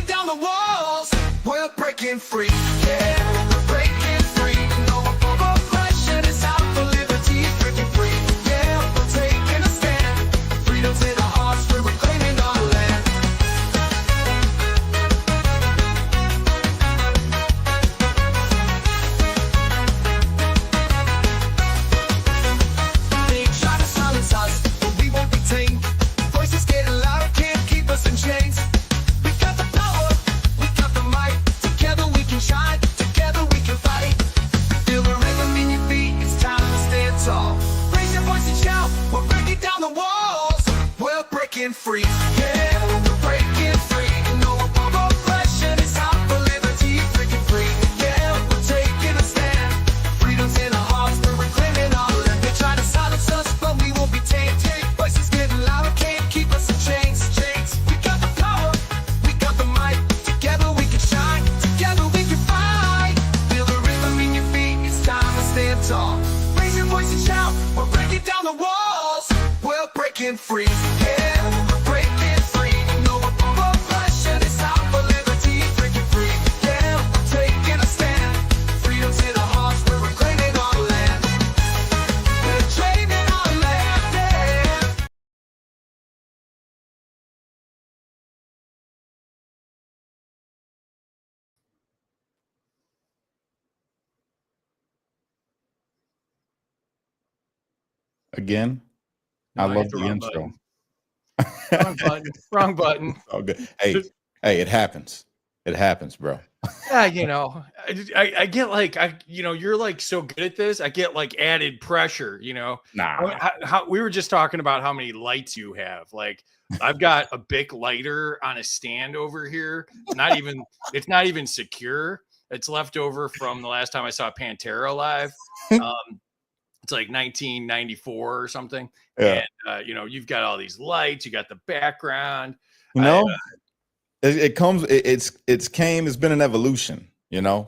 breaking down the walls. We're breaking free. Yeah, we're breaking free. No more oppression. It's out for liberty. Breaking free. Yeah, we're taking a stand. Freedom's in our hearts. We're reclaiming our land. They try to silence us, but we won't be tamed. Voices getting louder, can't keep us in chains. We got the power, we got the might. Together we can shine, together we can fight. Feel the rhythm in your feet, it's time to stand tall. Raise your voice and shout, we're breaking down the walls. We're breaking free, yeah, we're breaking free. No more oppression, it's out for liberty. Breaking free, yeah, we're taking a stand. Freedom's in our hearts, we're reclaiming our land. They try to silence us, but we won't be tamed. Voices getting louder, can't keep us in chains. We got the power, we got the might. Together we can shine, together we can fight. Feel the rhythm in your feet, it's time to stand tall. Raise your voice and shout, we're breaking down the walls. We're breaking free, yeah, we're breaking free. No more oppression, it's out for liberty. Breaking free, yeah, we're taking a stand. Freedom's in our hearts, we're reclaiming our land. We're claiming our land, yeah. Again, No, I hit love the the wrong intro. button. Wrong button. Wrong button. All good. Hey, it happens. It happens, bro. Yeah, I get like you're like so good at this. I get like added pressure. Nah. How we were just talking about how many lights you have. Like I've got a Bic lighter on a stand over here. It's not even secure. It's left over from the last time I saw Pantera live. It's like 1994 or something. Yeah. And you've got all these lights. You got the background. It's been an evolution,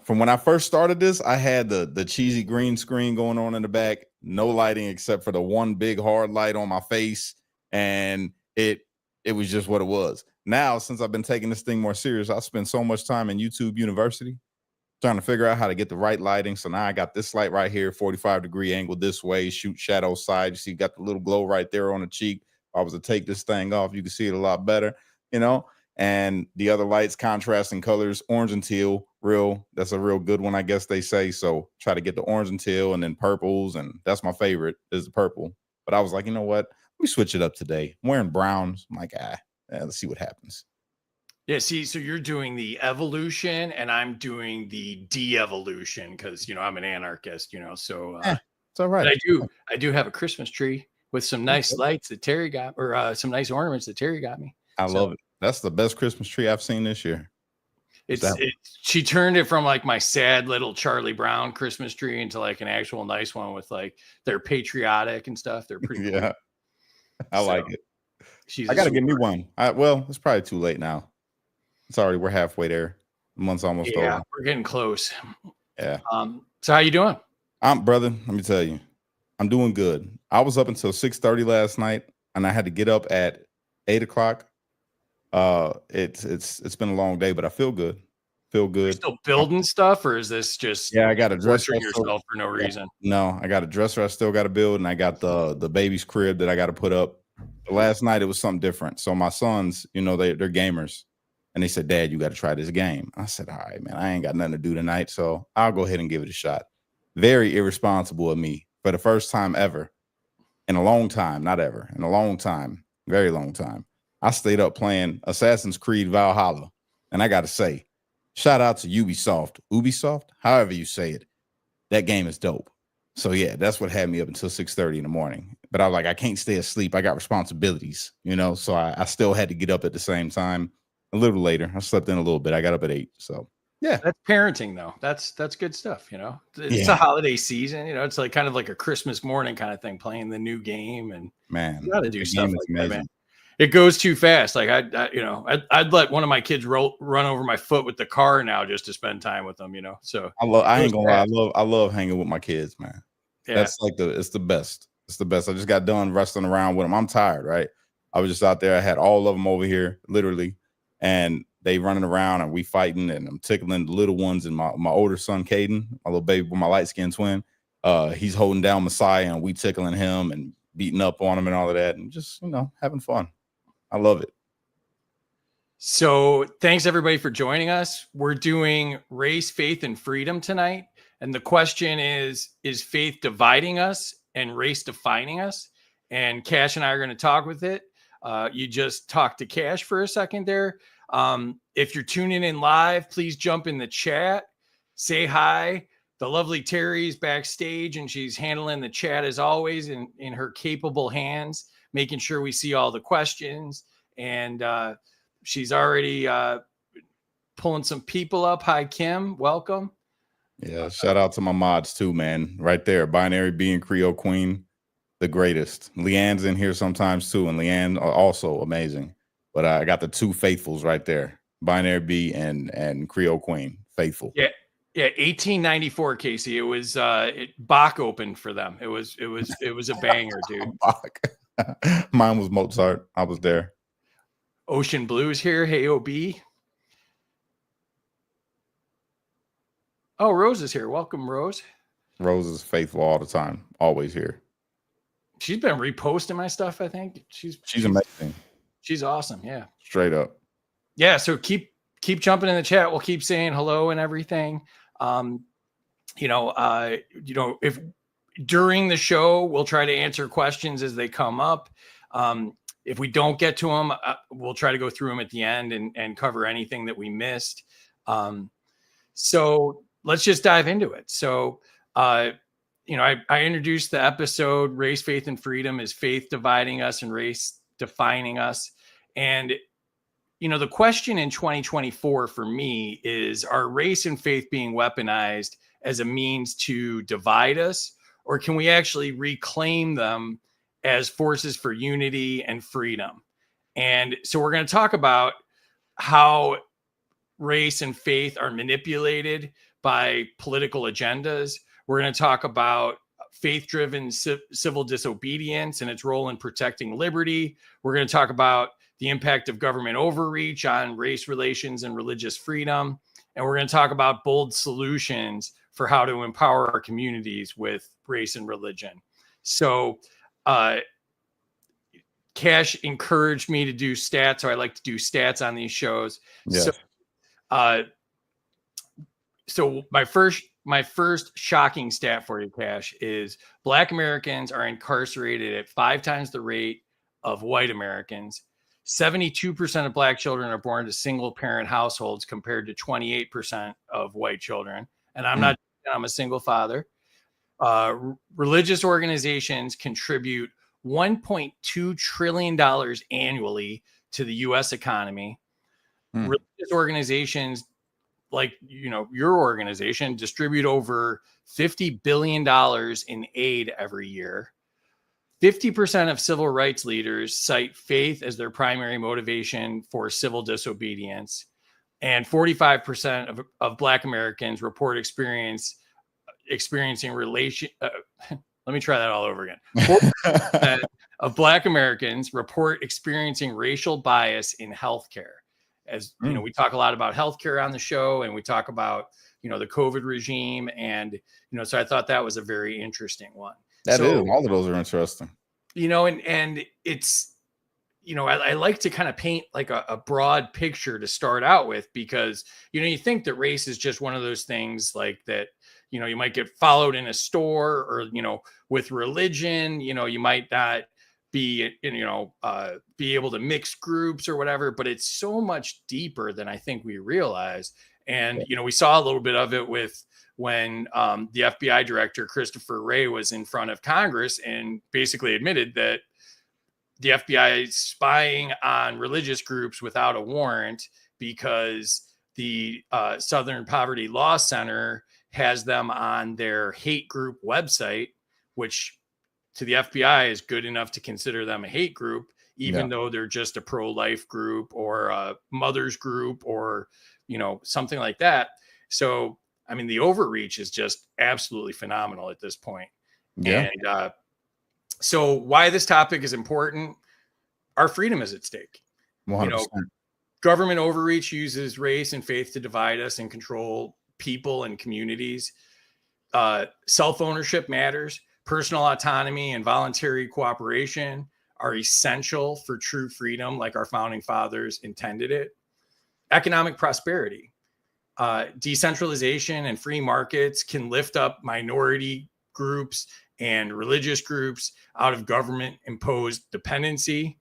from when I first started this. I had the cheesy green screen going on in the back, no lighting except for the one big hard light on my face, and it was just what it was. Now, since I've been taking this thing more serious, I spend so much time in YouTube University trying to figure out how to get the right lighting. So now I got this light right here, 45-degree angle this way, shoot shadow side. You see, you got the little glow right there on the cheek. If I was to take this thing off, you can see it a lot better, and the other lights, contrasting colors, orange and teal, that's a real good one, I guess they say. So try to get the orange and teal, and then purples, and that's my favorite is the purple. But I was like, you know what? Let me switch it up today. I'm wearing browns. I'm like, let's see what happens. Yeah, see, so you're doing the evolution and I'm doing the de-evolution because I'm an anarchist, so it's all right. But I do have a Christmas tree with some nice lights that Terry got, or some nice ornaments that Terry got me. I love it. That's the best Christmas tree I've seen this year. She turned it from like my sad little Charlie Brown Christmas tree into like an actual nice one with like they're patriotic and stuff. They're pretty cool. I like it. I gotta get me one. It's probably too late now. We're halfway there. The month's almost over. Yeah, we're getting close. Yeah. So how you doing? Brother, let me tell you, I'm doing good. I was up until 6:30 last night, and I had to get up at 8 o'clock. It's been a long day, but I feel good. You're still building stuff, or is this just I got a dresser yourself for no reason? No, I got a dresser I still got to build, and I got the baby's crib that I got to put up. Last night it was something different. So my sons, they're gamers. And they said, Dad, you got to try this game. I said, all right, man, I ain't got nothing to do tonight, so I'll go ahead and give it a shot. Very irresponsible of me for the first time ever in a long time, not ever, in a long time, very long time. I stayed up playing Assassin's Creed Valhalla. And I got to say, shout out to Ubisoft, however you say it. That game is dope. So, yeah, that's what had me up until 6:30 in the morning. But I was like, I can't stay asleep. I got responsibilities, so I still had to get up at the same time. A little later, I slept in a little bit. I got up at 8. So yeah, that's parenting though. That's good stuff. It's a holiday season. It's like kind of like a Christmas morning kind of thing, playing the new game, and man, you got to do stuff like that, man. It goes too fast. Like I'd let one of my kids run over my foot with the car now just to spend time with them. So I ain't gonna lie. I love hanging with my kids, man. Yeah. That's like it's the best. It's the best. I just got done wrestling around with them. I'm tired, right? I was just out there. I had all of them over here, literally. And they running around and we fighting, and I'm tickling the little ones. And my older son, Caden, my little baby, my light skinned twin, he's holding down Messiah, and we tickling him and beating up on him and all of that, and just, having fun. I love it. So thanks everybody for joining us. We're doing race, faith, and freedom tonight. And the question is faith dividing us and race defining us? And Cash and I are going to talk with it. You just talked to Cash for a second there. If you're tuning in live, please jump in the chat, say hi. The lovely Terry's backstage, and she's handling the chat as always in her capable hands, making sure we see all the questions. And she's already pulling some people up. Hi, Kim. Welcome. Yeah, shout out to my mods too, man. Right there, Binary B and Creole Queen, the greatest. Leanne's in here sometimes too, and Leanne also amazing. But I got the two faithfuls right there, Binary B and Creole Queen, faithful. Yeah, 1894, Casey. It was Bach opened for them. It was a banger, dude. Bach. Mine was Mozart. I was there. Ocean Blues here. Hey, OB. Oh, Rose is here. Welcome, Rose. Rose is faithful all the time. Always here. She's been reposting my stuff, I think. She's amazing. She's awesome. Yeah. Straight up. Yeah. So keep jumping in the chat. We'll keep saying hello and everything. If during the show, we'll try to answer questions as they come up. If we don't get to them, we'll try to go through them at the end and cover anything that we missed. So let's just dive into it. So, I introduced the episode, Race, Faith, and Freedom. Is faith dividing us and race defining us? And, the question in 2024 for me is, are race and faith being weaponized as a means to divide us? Or can we actually reclaim them as forces for unity and freedom? And so we're going to talk about how race and faith are manipulated by political agendas. We're going to talk about faith-driven civil disobedience and its role in protecting liberty. We're going to talk about the impact of government overreach on race relations and religious freedom. And we're going to talk about bold solutions for how to empower our communities with race and religion. So Cash encouraged me to do stats, so I like to do stats on these shows. Yes. So my first shocking stat for you, Cash, is Black Americans are incarcerated at 5 times the rate of white Americans. 72% of Black children are born to single parent households compared to 28% of white children. And I'm a single father. Religious organizations contribute $1.2 trillion annually to the U.S. economy. Religious organizations like, your organization distribute over $50 billion in aid every year. 50% of civil rights leaders cite faith as their primary motivation for civil disobedience. And 45% of Black Americans report experiencing relation. Let me try that all over again. 40% of Black Americans report experiencing racial bias in healthcare. As we talk a lot about healthcare on the show, and we talk about, the COVID regime. And, so I thought that was a very interesting one. All of those are interesting. And it's, I like to kind of paint like a broad picture to start out with, because, you think that race is just one of those things like that, you might get followed in a store, or, with religion, you might not be able to mix groups or whatever, but it's so much deeper than I think we realize. And, we saw a little bit of it with when the FBI director, Christopher Wray, was in front of Congress and basically admitted that the FBI is spying on religious groups without a warrant because the Southern Poverty Law Center has them on their hate group website, which to the FBI is good enough to consider them a hate group, even though they're just a pro-life group or a mother's group or, something like that. So, I mean, the overreach is just absolutely phenomenal at this point. Yeah. And so why this topic is important, our freedom is at stake. 100%. Government overreach uses race and faith to divide us and control people and communities. Self-ownership matters. Personal autonomy and voluntary cooperation are essential for true freedom, like our founding fathers intended it. Economic prosperity. Decentralization and free markets can lift up minority groups and religious groups out of government imposed dependency.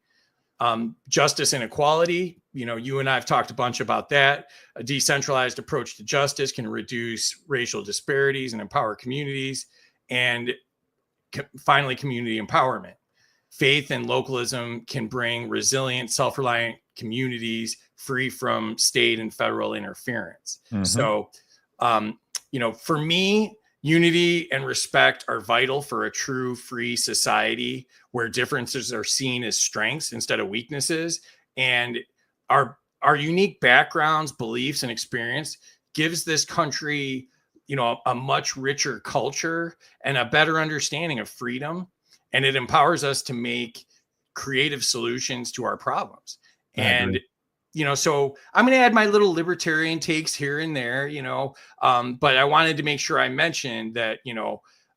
Justice and equality. You and I have talked a bunch about that. A decentralized approach to justice can reduce racial disparities and empower communities. And finally, community empowerment. Faith and localism can bring resilient, self-reliant communities free from state and federal interference. Mm-hmm. So, for me, unity and respect are vital for a true free society where differences are seen as strengths instead of weaknesses. And our unique backgrounds, beliefs, and experience gives this country, a much richer culture and a better understanding of freedom. And it empowers us to make creative solutions to our problems. And, so I'm going to add my little libertarian takes here and there, but I wanted to make sure I mentioned that,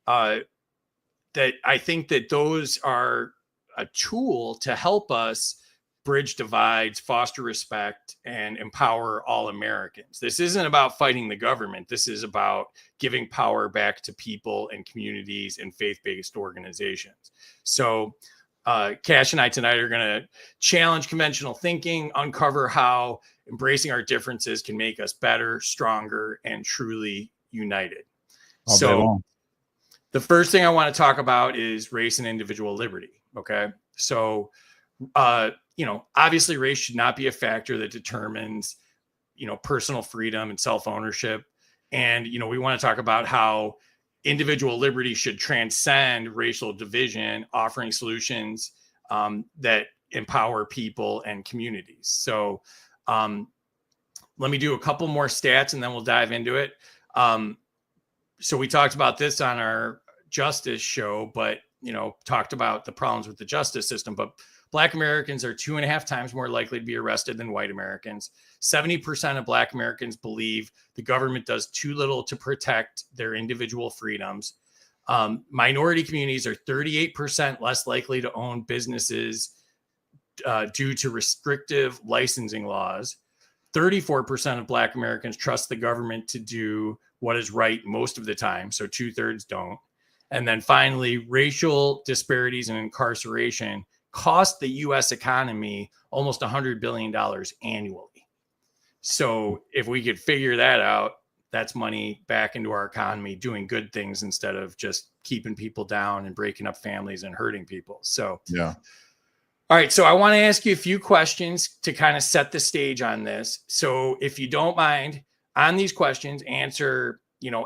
that I think that those are a tool to help us bridge divides, foster respect, and empower all Americans. This isn't about fighting the government. This is about giving power back to people and communities and faith-based organizations. So Cash and I tonight are going to challenge conventional thinking, uncover how embracing our differences can make us better, stronger, and truly united. So the first thing I want to talk about is race and individual liberty. Okay. So, obviously race should not be a factor that determines, personal freedom and self-ownership. And, we want to talk about how individual liberty should transcend racial division, offering solutions that empower people and communities. So let me do a couple more stats and then we'll dive into it. So we talked about this on our justice show, but, talked about the problems with the justice system, but Black Americans are 2.5 times more likely to be arrested than white Americans. 70% of Black Americans believe the government does too little to protect their individual freedoms. Minority communities are 38% less likely to own businesses due to restrictive licensing laws. 34% of Black Americans trust the government to do what is right most of the time, so 2/3 don't. And then finally, racial disparities and incarceration cost the U.S. economy almost $100 billion annually. So if we could figure that out, that's money back into our economy, doing good things instead of just keeping people down and breaking up families and hurting people. So, yeah. All right. So I want to ask you a few questions to kind of set the stage on this. So if you don't mind, on these questions, answer,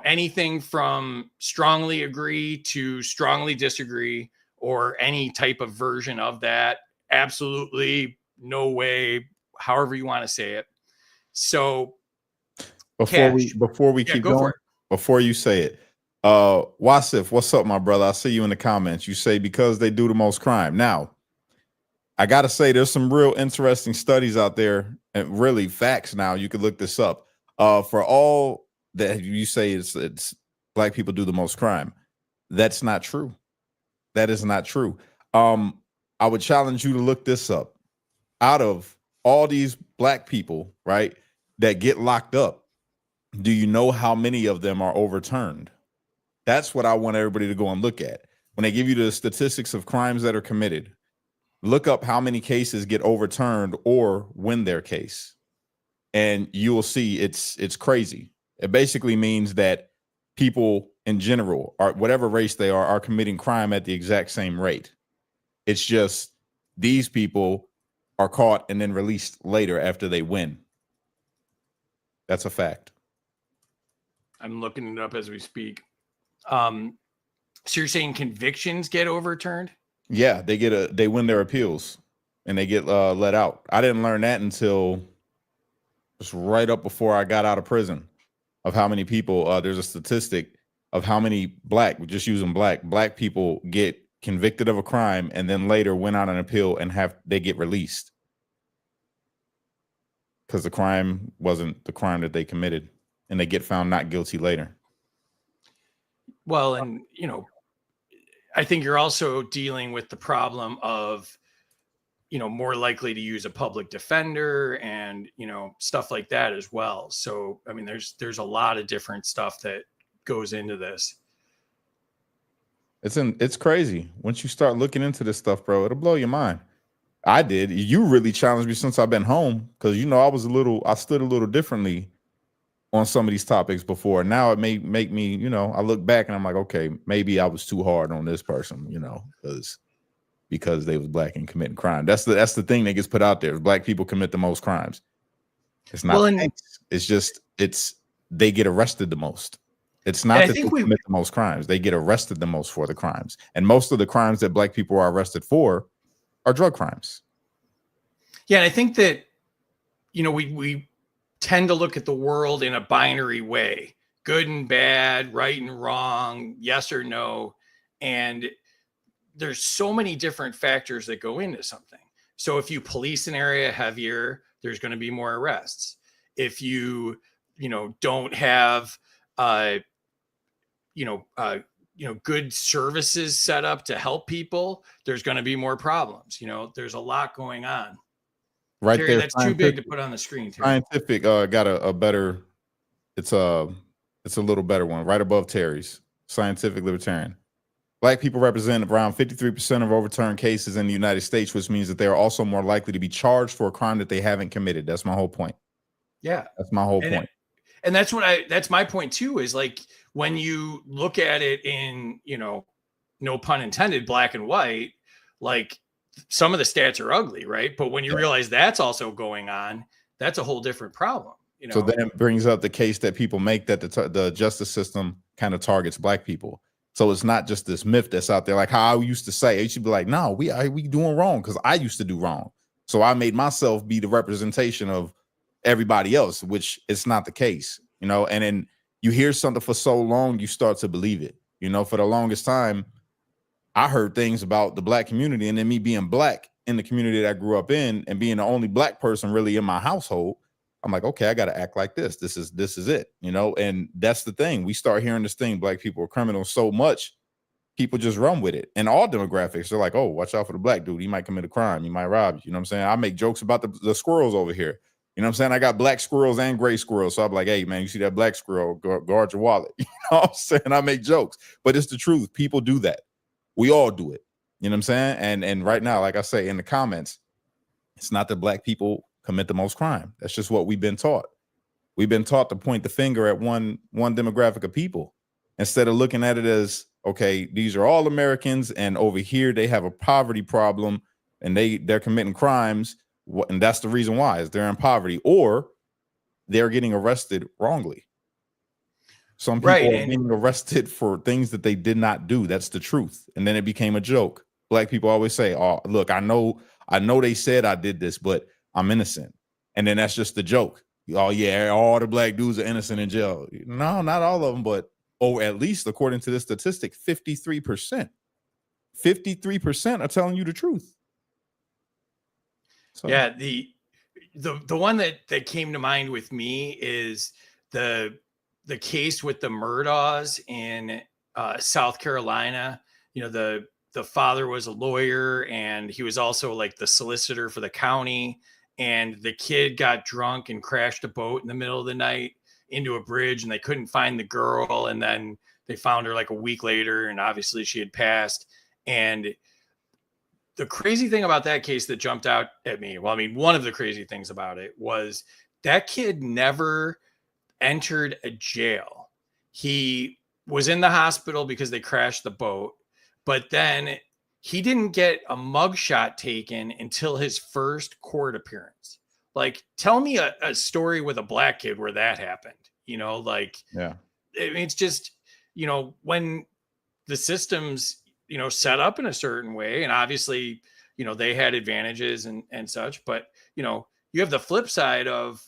anything from strongly agree to strongly disagree, or any type of version of that. Absolutely, no way, however you want to say it. So before we keep going, before you say it, Wasif, what's up, my brother? I see you in the comments. You say because they do the most crime. Now, I gotta say, there's some real interesting studies out there, and really facts. Now you could look this up. For all that you say it's Black people do the most crime, that's not true. That is not true. I would challenge you to look this up. Out of all these Black people, right, that get locked up, do you know how many of them are overturned? That's what I want everybody to go and look at. When they give you the statistics of crimes that are committed, look up how many cases get overturned or win their case. And you will see it's crazy. It basically means that people in general, or whatever race they are committing crime at the exact same rate. It's just these people are caught and then released later after they win. That's a fact. I'm looking it up as we speak. So you're saying convictions get overturned? Yeah, they win their appeals and they get let out. I didn't learn that until just right up before I got out of prison, of how many people, there's a statistic of how many black people get convicted of a crime and then later went on an appeal and they get released. because the crime wasn't the crime that they committed, and they get found not guilty later. Well, and I think you're also dealing with the problem of, more likely to use a public defender and, stuff like that as well. So, I mean, there's a lot of different stuff that goes into this. It's crazy. Once you start looking into this stuff, bro, it'll blow your mind. I did. You really challenged me since I've been home because I stood a little differently on some of these topics before. Now it may make me, I look back and I'm like, okay, maybe I was too hard on this person, because they was black and committing crime. That's the thing that gets put out there. Black people commit the most crimes. It's not. It's just they get arrested the most. It's not that they commit the most crimes. They get arrested the most for the crimes, and most of the crimes that black people are arrested for are drug crimes. Yeah, and I think that we tend to look at the world in a binary way: good and bad, right and wrong, yes or no, and there's so many different factors that go into something. So if you police an area heavier, there's going to be more arrests. If you, don't have, good services set up to help people, there's going to be more problems. There's a lot going on. Right Terry, there, that's too big to put on the screen. Terry. Scientific got a better. It's a little better one right above Terry's. Scientific Libertarian. Black people represent around 53% of overturned cases in the United States, which means that they are also more likely to be charged for a crime that they haven't committed. That's my whole point. Yeah. That's my whole point. And that's my point too, is like when you look at it in, no pun intended, black and white, like some of the stats are ugly, right? But when you realize that's also going on, that's a whole different problem. So then it brings up the case that people make that the justice system kind of targets black people. So it's not just this myth that's out there, like how I used to say. It should be like, no, we doing wrong because I used to do wrong. So I made myself be the representation of everybody else, which is not the case, And then you hear something for so long, you start to believe it. For the longest time, I heard things about the black community, and then me being black in the community that I grew up in and being the only black person really in my household, I'm like, okay, I got to act like this. This is it, and that's the thing. We start hearing this thing, black people are criminals so much, people just run with it. And all demographics, they're like, oh, watch out for the black dude. He might commit a crime. He might rob you. You know what I'm saying? I make jokes about the squirrels over here. You know what I'm saying? I got black squirrels and gray squirrels. So I'm like, hey, man, you see that black squirrel, guard your wallet. You know what I'm saying? I make jokes, but it's the truth. People do that. We all do it. You know what I'm saying? And right now, like I say in the comments, it's not that black people commit the most crime. That's just what we've been taught. We've been taught to point the finger at one demographic of people instead of looking at it as, okay, these are all Americans, and over here they have a poverty problem and they're committing crimes, and that's the reason why, is they're in poverty or they're getting arrested wrongly. Some people are being arrested for things that they did not do. That's the truth. And then it became a joke. Black people always say, oh, look, I know they said I did this, but I'm innocent. And then that's just the joke. Oh, yeah, all the black dudes are innocent in jail. No, not all of them, but at least according to this statistic, 53%. 53% are telling you the truth. So. Yeah, the one that came to mind with me is the case with the Murdaws in South Carolina. The father was a lawyer and he was also like the solicitor for the county, and the kid got drunk and crashed a boat in the middle of the night into a bridge, and they couldn't find the girl, and then they found her like a week later, and obviously she had passed. And the crazy thing about that case that jumped out at me, well, I mean, one of the crazy things about it was that kid never entered a jail. He was in the hospital because they crashed the boat, but then he didn't get a mugshot taken until his first court appearance. Like, tell me a story with a black kid where that happened, yeah. I mean, it's just, when the system's, set up in a certain way, and obviously, they had advantages and such, but, you have the flip side of,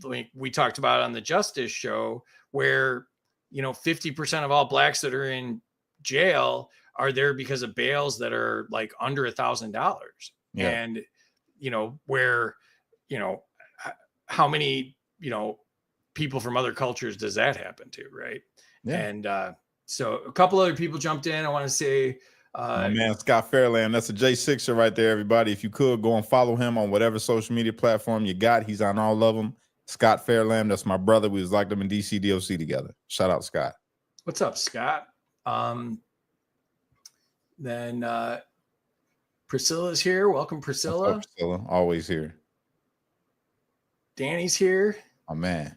like we talked about on the Justice Show, where, 50% of all blacks that are in jail are there because of bails that are like under $1,000. Yeah. And, where, how many, people from other cultures does that happen to, right? Yeah. And so a couple other people jumped in. I want to say, my man Scott Fairland, that's a J6er right there, everybody. If you could go and follow him on whatever social media platform you got, he's on all of them. Scott Fairland, that's my brother. We was locked up in DC DOC together. Shout out Scott. What's up, Scott? Then Priscilla's here. Welcome, Priscilla. What's up, Priscilla? Always here. Danny's here. Oh man.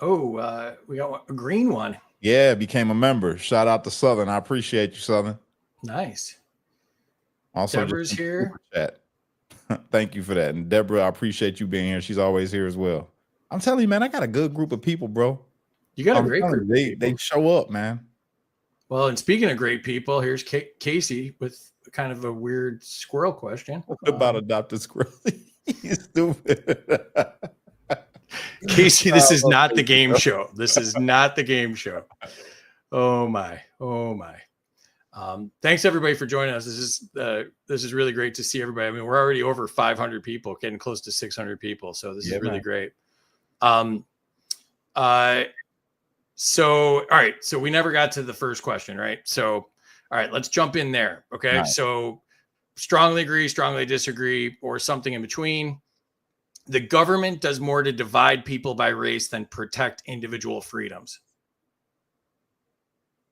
Oh, we got a green one. Yeah, became a member. Shout out to Southern. I appreciate you, Southern. Nice. Also, Deborah's here. Chat. Thank you for that. And Deborah, I appreciate you being here. She's always here as well. I'm telling you, man, I got a good group of people, bro. You got a great group. They show up, man. Well, and speaking of great people, here's Casey with kind of a weird squirrel question. What about adopted squirrel? He's stupid. Casey, this is not the game show. This is not the game show. Oh my. Thanks everybody for joining us. This is really great to see everybody. I mean, we're already over 500 people, getting close to 600 people. So this is really great. So, all right. So we never got to the first question, right? So, all right, let's jump in there. Okay. Right. So strongly agree, strongly disagree, or something in between. The government does more to divide people by race than protect individual freedoms.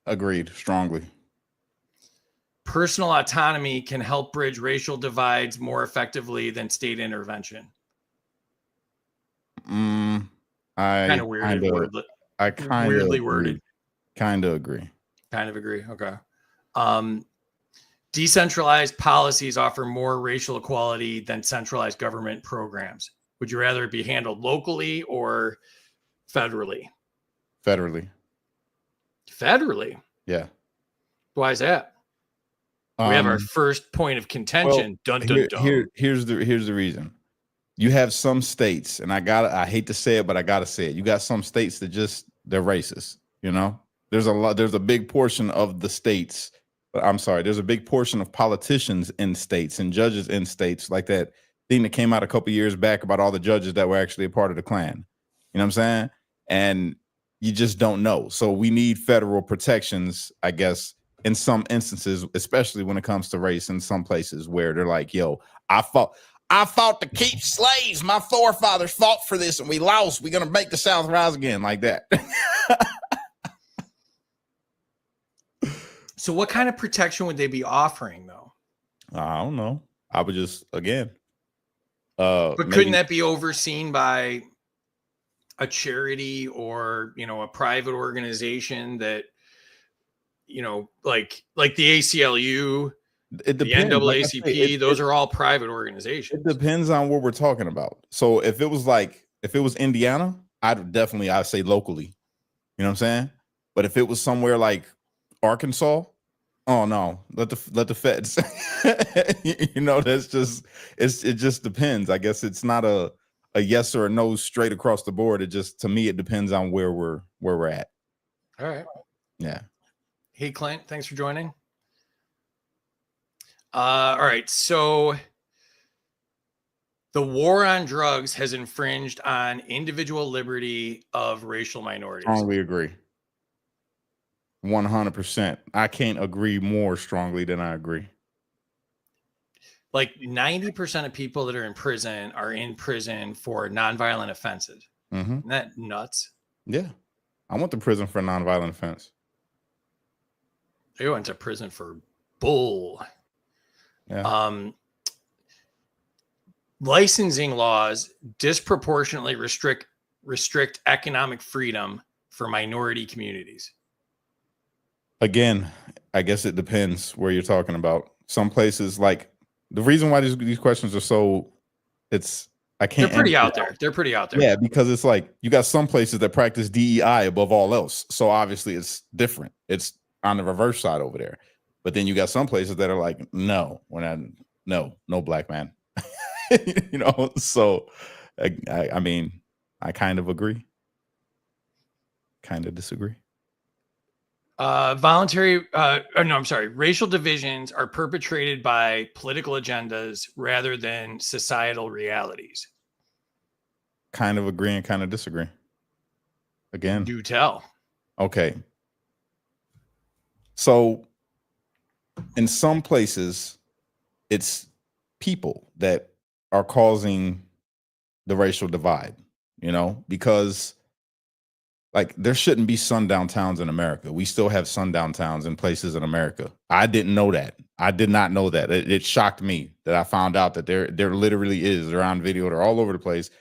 Agreed. Strongly. Personal autonomy can help bridge racial divides more effectively than state intervention. Kind of weirdly worded. Kind of agree. Kind of agree. Okay. Decentralized policies offer more racial equality than centralized government programs. Would you rather it be handled locally or federally? Federally. Federally? Yeah. Why is that? We have our first point of contention. Well, here's the reason. You have some states, and I hate to say it, but I gotta say it. You got some states that they're racist. There's a big portion of the states, but I'm sorry, there's a big portion of politicians in states and judges in states, like that thing that came out a couple years back about all the judges that were actually a part of the Klan. You know what I'm saying? And you just don't know. So we need federal protections, I guess, in some instances, especially when it comes to race, in some places where they're like, yo, I fought to keep slaves. My forefathers fought for this and we lost. We're going to make the South rise again, like that. So what kind of protection would they be offering, though? I don't know. I would just, again. But couldn't that be overseen by a charity or, a private organization that, like the ACLU, the NAACP, those are all private organizations. It depends on what we're talking about. So if it was Indiana, I'd say locally. You know what I'm saying? But if it was somewhere like Arkansas, oh no, let the feds. That's just it just depends. I guess it's not a yes or a no straight across the board. It just, to me, it depends on where we're at. All right. Yeah. Hey Clint, thanks for joining. All right. So the war on drugs has infringed on individual liberty of racial minorities. Strongly agree. 100%. I can't agree more strongly than I agree. Like 90% of people that are in prison for nonviolent offenses. Mm-hmm. Isn't that nuts? Yeah. I went to prison for a nonviolent offense. I went to prison for bull. Yeah. Licensing laws disproportionately restrict economic freedom for minority communities. Again, I guess it depends where you're talking about. Some places, like, the reason why these questions are so, I can't. They're pretty out there. They're pretty out there. Yeah, because it's like you got some places that practice DEI above all else. So obviously it's different. It's on the reverse side over there. But then you got some places that are like, no, no black man. So I mean, I kind of agree. Kind of disagree. Racial divisions are perpetrated by political agendas rather than societal realities. kind of agree and kind of disagree. Again, Do tell. okay. So in some places, it's people that are causing the racial divide, because like there shouldn't be sundown towns in America. We still have sundown towns in places in America. I didn't know that. I did not know that. It shocked me that I found out that there literally is. They're on video. They're all over the place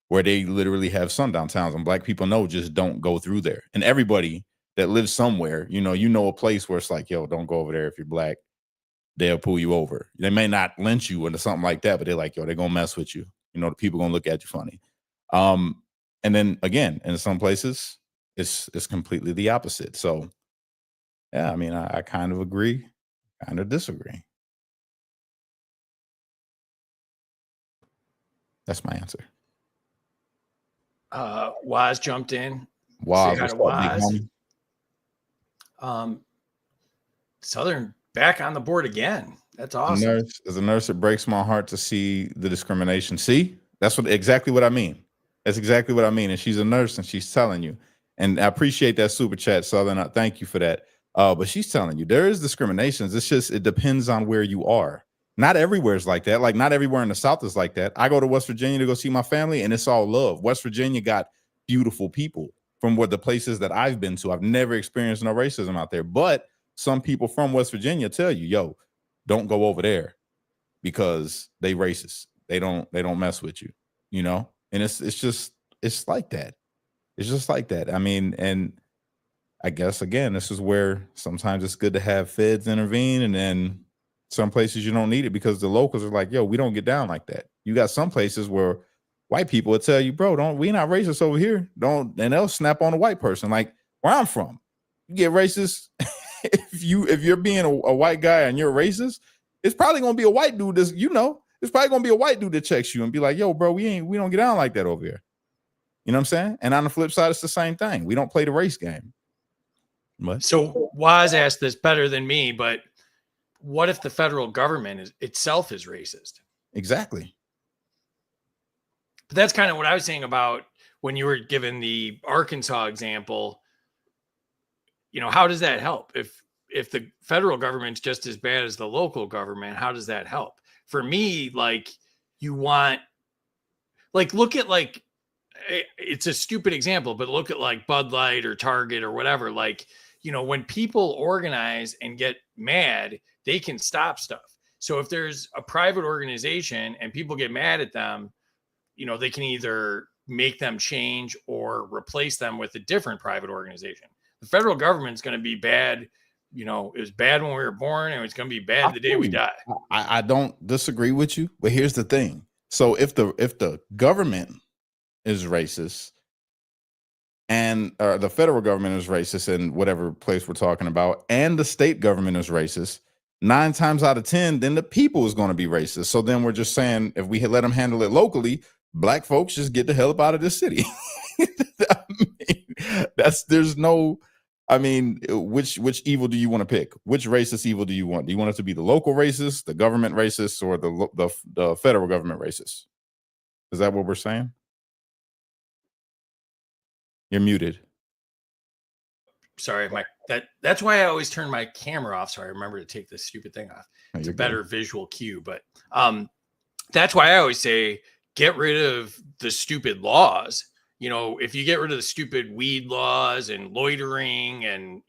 where they literally have sundown towns, and black people know just don't go through there. And everybody that lives somewhere, a place where it's like, yo, don't go over there if you're black. They'll pull you over. They may not lynch you into something like that, but they're like, yo, they're gonna mess with you. The people gonna look at you funny. And then again, in some places, it's completely the opposite. So yeah, I mean, I kind of agree, kind of disagree. That's my answer. Waz jumped in. Wow, Say hi to Waz. Southern back on the board again. That's awesome. As a nurse, it breaks my heart to see the discrimination. See, that's exactly what I mean. That's exactly what I mean. And she's a nurse, and she's telling you. And I appreciate that super chat, Southern. Thank you for that. But she's telling you there is discrimination. It's just it depends on where you are. Not everywhere is like that. Like not everywhere in the South is like that. I go to West Virginia to go see my family, and it's all love. West Virginia got beautiful people from the places that I've been to. I've never experienced no racism out there. But some people from West Virginia tell you, yo, don't go over there because they racist. They don't mess with you, And it's like that. It's just like that. I mean, and I guess again, this is where sometimes it's good to have feds intervene, and then some places you don't need it because the locals are like, yo, we don't get down like that. You got some places where white people will tell you, bro, we not racist over here. And they'll snap on a white person. Like where I'm from, you get racist. if you're being a white guy and you're racist, it's probably gonna be a white dude that's, it's probably gonna be a white dude that checks you and be like, yo, bro, we don't get down like that over here. You know what I'm saying? And on the flip side, it's the same thing. We don't play the race game. But so Waz asked this better than me, but what if the federal government itself is racist? Exactly. But that's kind of what I was saying about when you were given the Arkansas example. How does that help? If the federal government's just as bad as the local government, how does that help? For me, like you want, like, look at like, it's a stupid example, but look at like Bud Light or Target or whatever. Like, when people organize and get mad, they can stop stuff. So if there's a private organization and people get mad at them, they can either make them change or replace them with a different private organization. The federal government's going to be bad. It was bad when we were born, and it's going to be bad the day we die. I don't disagree with you, but here's the thing. So if the government is racist and the federal government is racist in whatever place we're talking about, and the state government is racist, 9 times out of 10, then the people is going to be racist. So then we're just saying, if we let them handle it locally, black folks just get the hell up out of this city. Which evil do you want to pick? Which racist evil do you want? Do you want it to be the local racist, the government racist, or the federal government racist? Is that what we're saying? You're muted. Sorry, that's why I always turn my camera off. So I remember to take this stupid thing off. It's a better visual cue, but that's why I always say get rid of the stupid laws. If you get rid of the stupid weed laws and loitering and,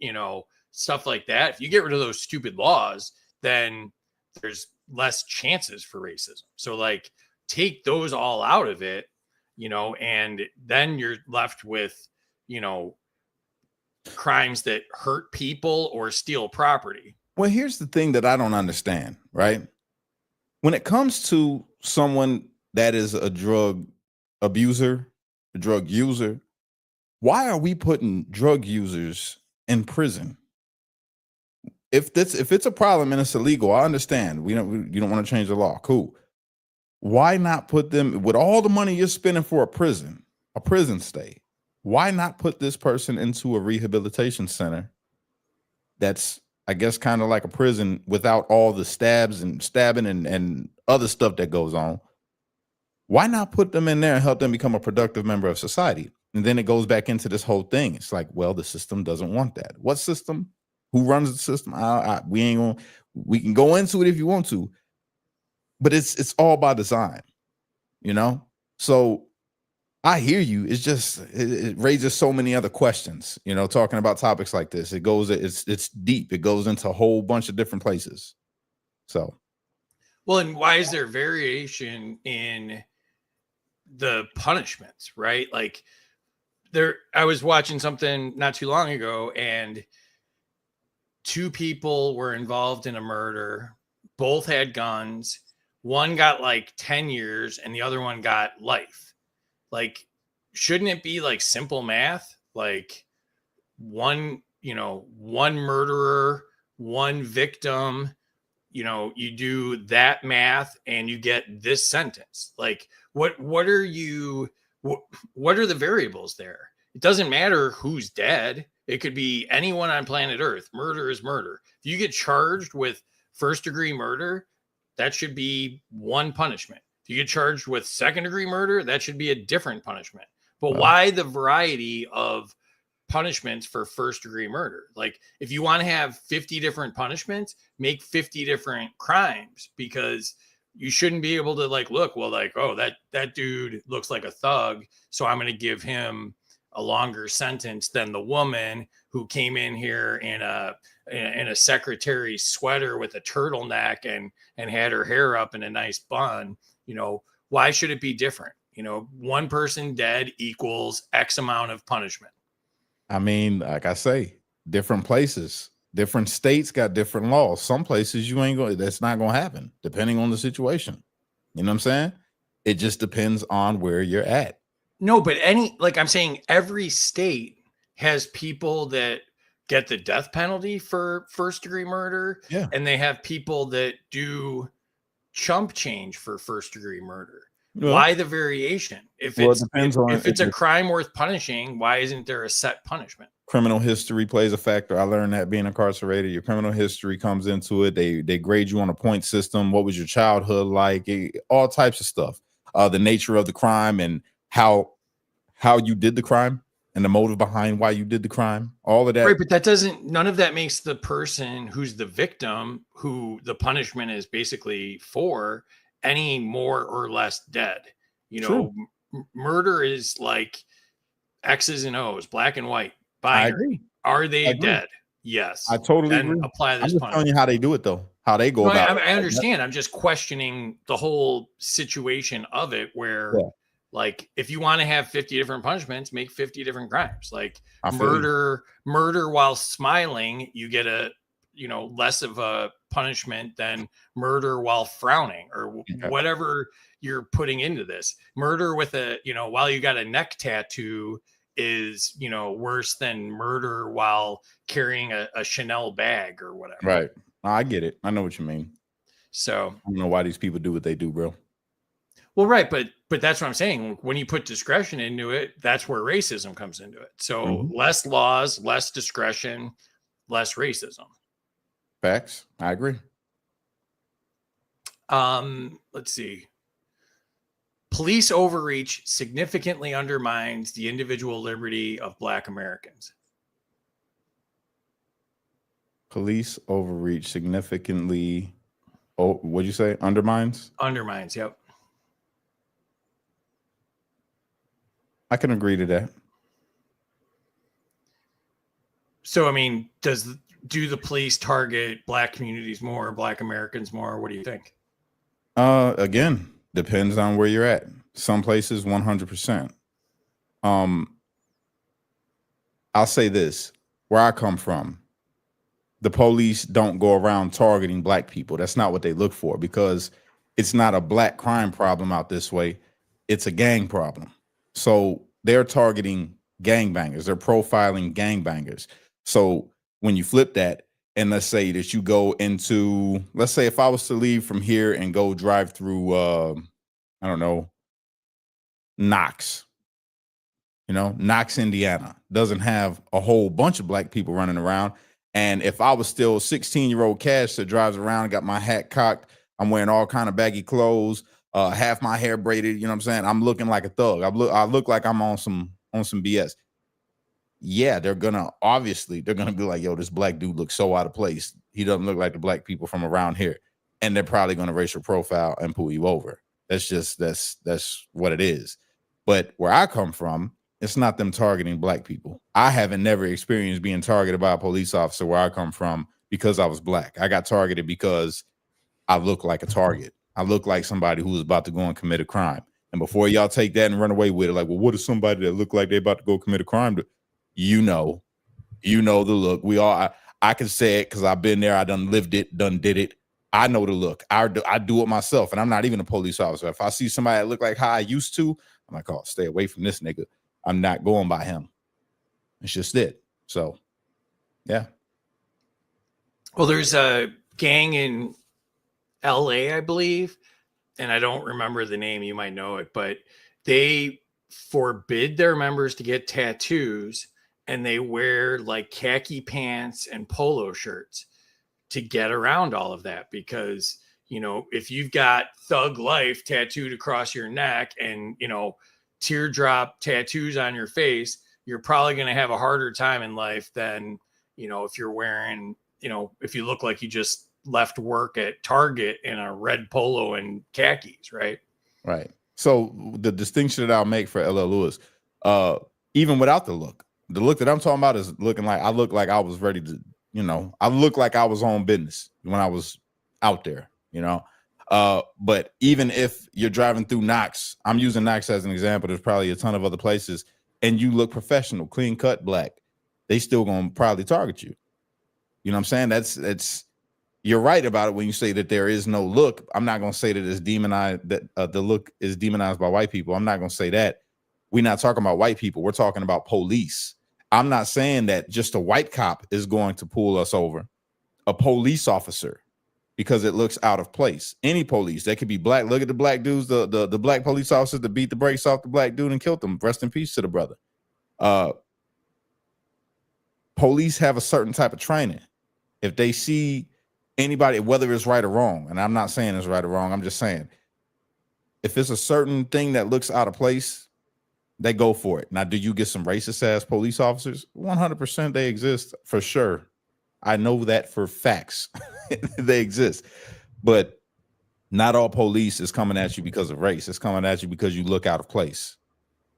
stuff like that, if you get rid of those stupid laws, then there's less chances for racism. So like take those all out of it, and then you're left with, crimes that hurt people or steal property. Well, here's the thing that I don't understand, right? When it comes to someone that is a drug abuser, a drug user, why are we putting drug users in prison? If it's a problem and it's illegal, I understand. You don't want to change the law. Cool. Why not put them with all the money you're spending for a prison stay? Why not put this person into a rehabilitation center that's, I guess, kind of like a prison without all the stabs and stabbing and other stuff that goes on? Why not put them in there and help them become a productive member of society? And then it goes back into this whole thing. It's like, well, the system doesn't want that. What system? Who runs the system? We ain't gonna. We can go into it if you want to, but it's all by design, you know. So I hear you. It's just it raises so many other questions, you know, talking about topics like this. It's deep. It goes into a whole bunch of different places. So, Well, and why is there variation in the punishments, right? Like I was watching something not too long ago, and two people were involved in a murder. Both had guns. One got like 10 years and the other one got life. Like, shouldn't it be like simple math? Like one murderer, one victim, you do that math and you get this sentence. Like what are the variables there? It doesn't matter who's dead. It could be anyone on planet Earth. Murder is murder. If you get charged with first degree murder, that should be one punishment. If you get charged with second degree murder, that should be a different punishment. But why the variety of punishments for first degree murder? Like, if you want to have 50 different punishments, make 50 different crimes, because you shouldn't be able to look, well, oh, that dude looks like a thug, so I'm going to give him a longer sentence than the woman who came in here in a secretary sweater with a turtleneck and had her hair up in a nice bun. Why should it be different? One person dead equals X amount of punishment. I mean, like I say, different places, different states got different laws. Some places that's not going to happen depending on the situation. You know what I'm saying? It just depends on where you're at. No, but I'm saying every state has people that get the death penalty for first degree murder. Yeah. And they have people that do chump change for first degree murder. Yeah. Why the variation? If it's a crime worth punishing, why isn't there a set punishment? Criminal history plays a factor. I learned that being incarcerated. Your criminal history comes into it. They grade you on a point system. What was your childhood like? All types of stuff. The nature of the crime and how you did the crime and the motive behind why you did the crime. All of that. Right, but none of that makes the person who's the victim, who the punishment is basically for, any more or less dead. Murder is like X's and O's, black and white. Binary. I agree. Are they dead? Yes. I totally agree. Apply this. I'm just telling you how they do it, though. How they go about it. I understand. I'm just questioning the whole situation of it, where if you want to have 50 different punishments, make 50 different crimes. Like murder while smiling, you get a less of a punishment than murder while frowning, or whatever you're putting into this. Murder with while you got a neck tattoo is worse than murder while carrying a Chanel bag or whatever. Right. I get it. I know what you mean. So I don't know why these people do what they do, bro. Well, right, but that's what I'm saying. When you put discretion into it, that's where racism comes into it. So less laws, less discretion, less racism. Facts. I agree. Let's see. Police overreach significantly undermines the individual liberty of Black Americans. Police overreach significantly. Oh, what'd you say? Undermines? Undermines, yep. I can agree to that. So, I mean, do the police target Black communities more, Black Americans more? What do you think? Again, depends on where you're at. Some places, 100%. I'll say this: where I come from, the police don't go around targeting Black people. That's not what they look for, because it's not a Black crime problem out this way. It's a gang problem. So they're targeting gangbangers. They're profiling gangbangers. So when you flip that, and let's say that you go into, let's say if I was to leave from here and go drive through, I don't know, Knox, Knox, Indiana, doesn't have a whole bunch of Black people running around. And if I was still 16-year-old Cash that drives around, got my hat cocked, I'm wearing all kind of baggy clothes, half my hair braided. You know what I'm saying? I'm looking like a thug. I look like I'm on some BS. Yeah, they're gonna be like, yo, this black dude looks so out of place. He doesn't look like the black people from around here. And they're probably gonna racial profile and pull you over. That's what it is. But where I come from, it's not them targeting black people. I haven't never experienced being targeted by a police officer where I come from because I was black. I got targeted because I look like a target. I look like somebody who was about to go and commit a crime. And before y'all take that and run away with it, like, well, what is somebody that look like they're about to go commit a crime to? You know the look. I can say it because I've been there. I done lived it, done did it. I know the look. I do it myself, and I'm not even a police officer. If I see somebody that look like how I used to, I'm like, oh, stay away from this nigga. I'm not going by him. It's just it. So, yeah. Well, there's a gang in LA, I believe, and I don't remember the name. You might know it, but they forbid their members to get tattoos, and they wear like khaki pants and polo shirts to get around all of that. Because, you know, if you've got Thug Life tattooed across your neck and, you know, teardrop tattoos on your face, you're probably going to have a harder time in life than, you know, if you're wearing, you know, if you look like you just left work at Target in a red polo and khakis, right? Right. So the distinction that I'll make for LL Lewis, even without the look that I'm talking about is looking like I look like I was ready to, you know, I look like I was on business when I was out there, you know. But even if you're driving through Knox, I'm using Knox as an example. There's probably a ton of other places, and you look professional, clean cut, black, they still gonna probably target you. You know what I'm saying? That's you're right about it when you say that there is no look. I'm not gonna say that it's demonized, that the look is demonized by white people. I'm not gonna say that. We're not talking about white people. We're talking about police. I'm not saying that just a white cop is going to pull us over. A police officer, because it looks out of place. Any police, that could be black. Look at the black dudes, the black police officers that beat the brakes off the black dude and killed him. Rest in peace to the brother. Police have a certain type of training. If they see anybody, whether it's right or wrong, and I'm not saying it's right or wrong, I'm just saying, if it's a certain thing that looks out of place, they go for it. Now, do you get some racist ass police officers? 100% they exist for sure. I know that for facts. They exist. But not all police is coming at you because of race. It's coming at you because you look out of place.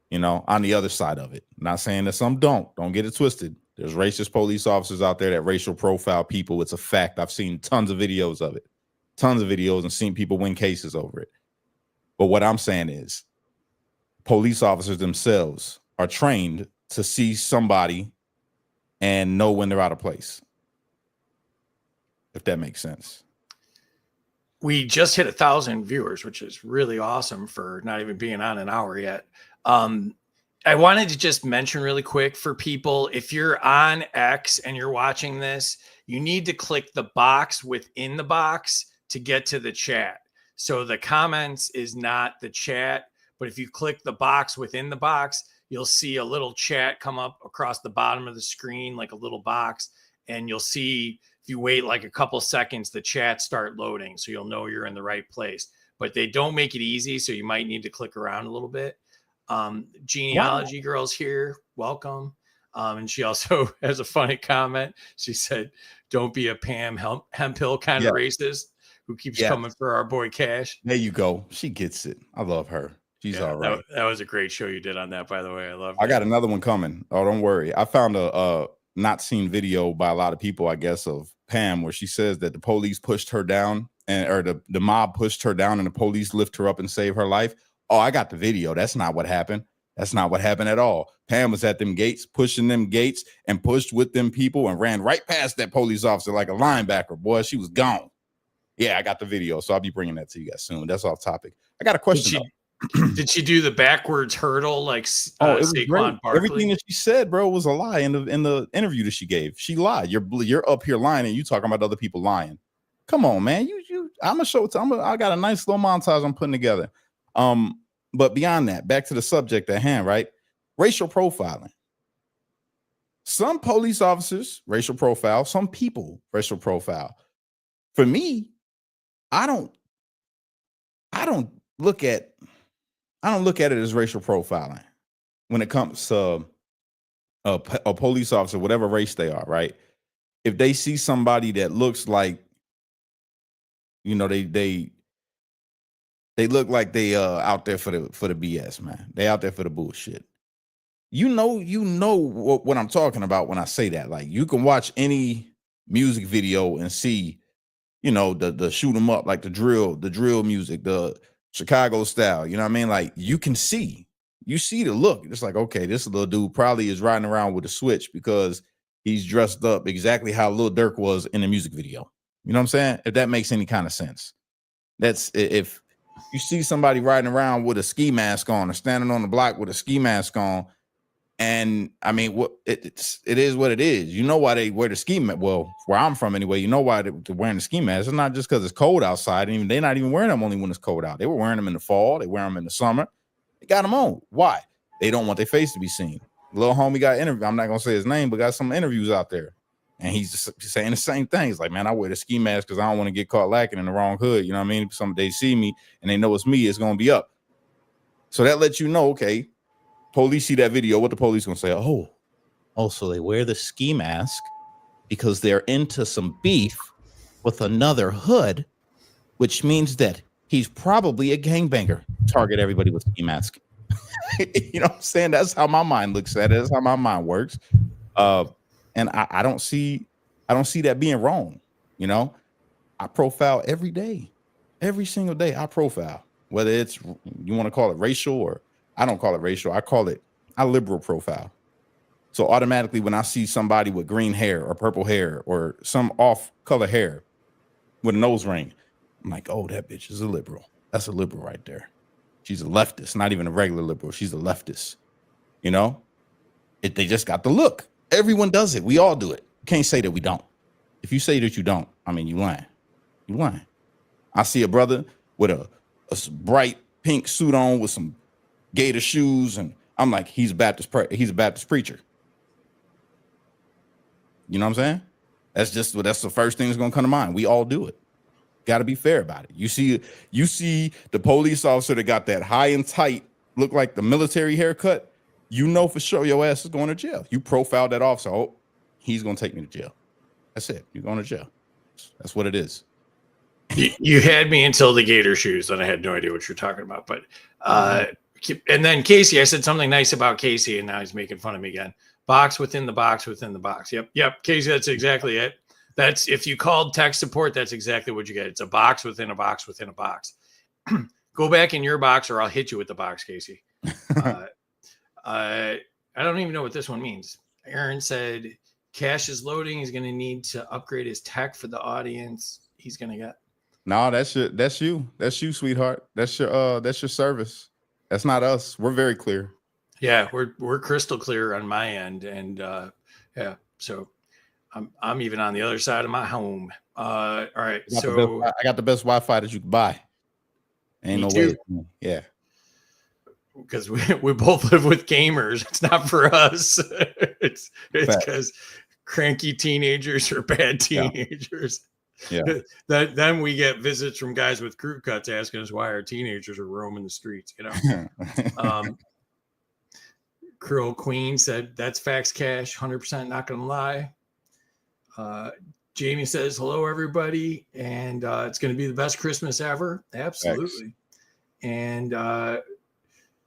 You know, on the other side of it. Not saying that some don't. Don't get it twisted. There's racist police officers out there that racial profile people. It's a fact. I've seen tons of videos of it. Tons of videos and seen people win cases over it. But what I'm saying is, police officers themselves are trained to see somebody and know when they're out of place. If that makes sense. We just hit 1,000 viewers, which is really awesome for not even being on an hour yet. I wanted to just mention really quick for people, if you're on X and you're watching this, you need to click the box within the box to get to the chat. So the comments is not the chat, but if you click the box within the box, you'll see a little chat come up across the bottom of the screen, like a little box, and you'll see, if you wait like a couple seconds, the chat start loading. So you'll know you're in the right place, but they don't make it easy. So you might need to click around a little bit. Genealogy Girl's here. Welcome. And she also has a funny comment. She said, don't be a Pam Hemphill kind of racist who keeps coming for our boy Cash. There you go. She gets it. I love her. She's all right. That was a great show you did on that, by the way. I love it. I got another one coming. Oh, don't worry. I found a not seen video by a lot of people, I guess, of Pam, where she says that the police pushed her down or the mob pushed her down and the police lift her up and save her life. Oh, I got the video. That's not what happened. That's not what happened at all. Pam was at them gates, pushing them gates and pushed with them people and ran right past that police officer like a linebacker. Boy, she was gone. Yeah, I got the video. So I'll be bringing that to you guys soon. That's off topic. I got a question. Did she do the backwards hurdle like it was Saquon Barkley? Everything that she said, bro, was a lie in the interview that she gave. She lied. You're up here lying and you talking about other people lying. Come on, man. I'm gonna show it. I got a nice little montage I'm putting together. But beyond that, back to the subject at hand, right? Racial profiling. Some police officers racial profile, some people racial profile. For me, I don't look at it as racial profiling when it comes to a police officer, whatever race they are, right? If they see somebody that looks like, you know, they look like they out there for the BS, man. They out there for the bullshit. You know what I'm talking about when I say that. Like, you can watch any music video and see, you know, the shoot 'em up, like the drill music, the Chicago style. You know what I mean? Like, you see the look. It's like, okay, this little dude probably is riding around with a switch because he's dressed up exactly how Lil Durk was in the music video. You know what I'm saying? If that makes any kind of sense. That's if you see somebody riding around with a ski mask on or standing on the block with a ski mask on. And I mean, what it is what it is. You know why they wear the ski mask? Well, where I'm from anyway, you know why they're wearing the ski mask. It's not just because it's cold outside. And even they're not even wearing them only when it's cold out. They were wearing them in the fall. They wear them in the summer. They got them on. Why? They don't want their face to be seen. Little homie got interviewed. I'm not gonna say his name, but got some interviews out there, and he's just saying the same thing. He's like, man, I wear the ski mask because I don't want to get caught lacking in the wrong hood. You know what I mean? Some they see me and they know it's me. It's gonna be up. So that lets you know, okay. Police see that video, what the police gonna say? Oh, so they wear the ski mask because they're into some beef with another hood, which means that he's probably a gangbanger. Target everybody with ski mask. You know what I'm saying? That's how my mind looks at it. That's how my mind works. And I don't see that being wrong. You know, I profile every day, every single day. I profile, whether it's, you want to call it racial, or I don't call it racial. I liberal profile. So automatically when I see somebody with green hair or purple hair or some off color hair with a nose ring, I'm like, oh, that bitch is a liberal. That's a liberal right there. She's a leftist, not even a regular liberal. She's a leftist. You know, they just got the look. Everyone does it. We all do it. You can't say that we don't. If you say that you don't, I mean, you lying. You lying. I see a brother with a bright pink suit on with some gator shoes, and I'm like, he's a Baptist preacher. You know what I'm saying? That's the first thing that's gonna come to mind. We all do it. Got to be fair about it. You see the police officer that got that high and tight, look like the military haircut. You know for sure your ass is going to jail. You profile that officer. Oh, he's gonna take me to jail. That's it. You're going to jail. That's what it is. You had me until the gator shoes, and I had no idea what you're talking about. But and then Casey, I said something nice about Casey, and now he's making fun of me again. Box within the box within the box. Yep, Casey, that's exactly it. That's, if you called tech support, that's exactly what you get. It's a box within a box within a box. Go back in your box, or I'll hit you with the box, Casey. I don't even know what this one means. Aaron said Cash is loading. He's going to need to upgrade his tech for the audience. He's going to get. No, that's you, sweetheart. That's your service. That's not us. We're very clear. Yeah, we're crystal clear on my end, and yeah, so I'm even on the other side of my home. All right, so I got the best Wi-Fi that you can buy. Ain't no too. way. Yeah, because we both live with gamers. It's not for us. It's because cranky teenagers are bad teenagers. Yeah. Then we get visits from guys with crew cuts asking us why our teenagers are roaming the streets. You know. Curl Queen said that's facts, Cash. 100% not gonna lie. Jamie says hello everybody, and it's going to be the best Christmas ever. Absolutely. Thanks. And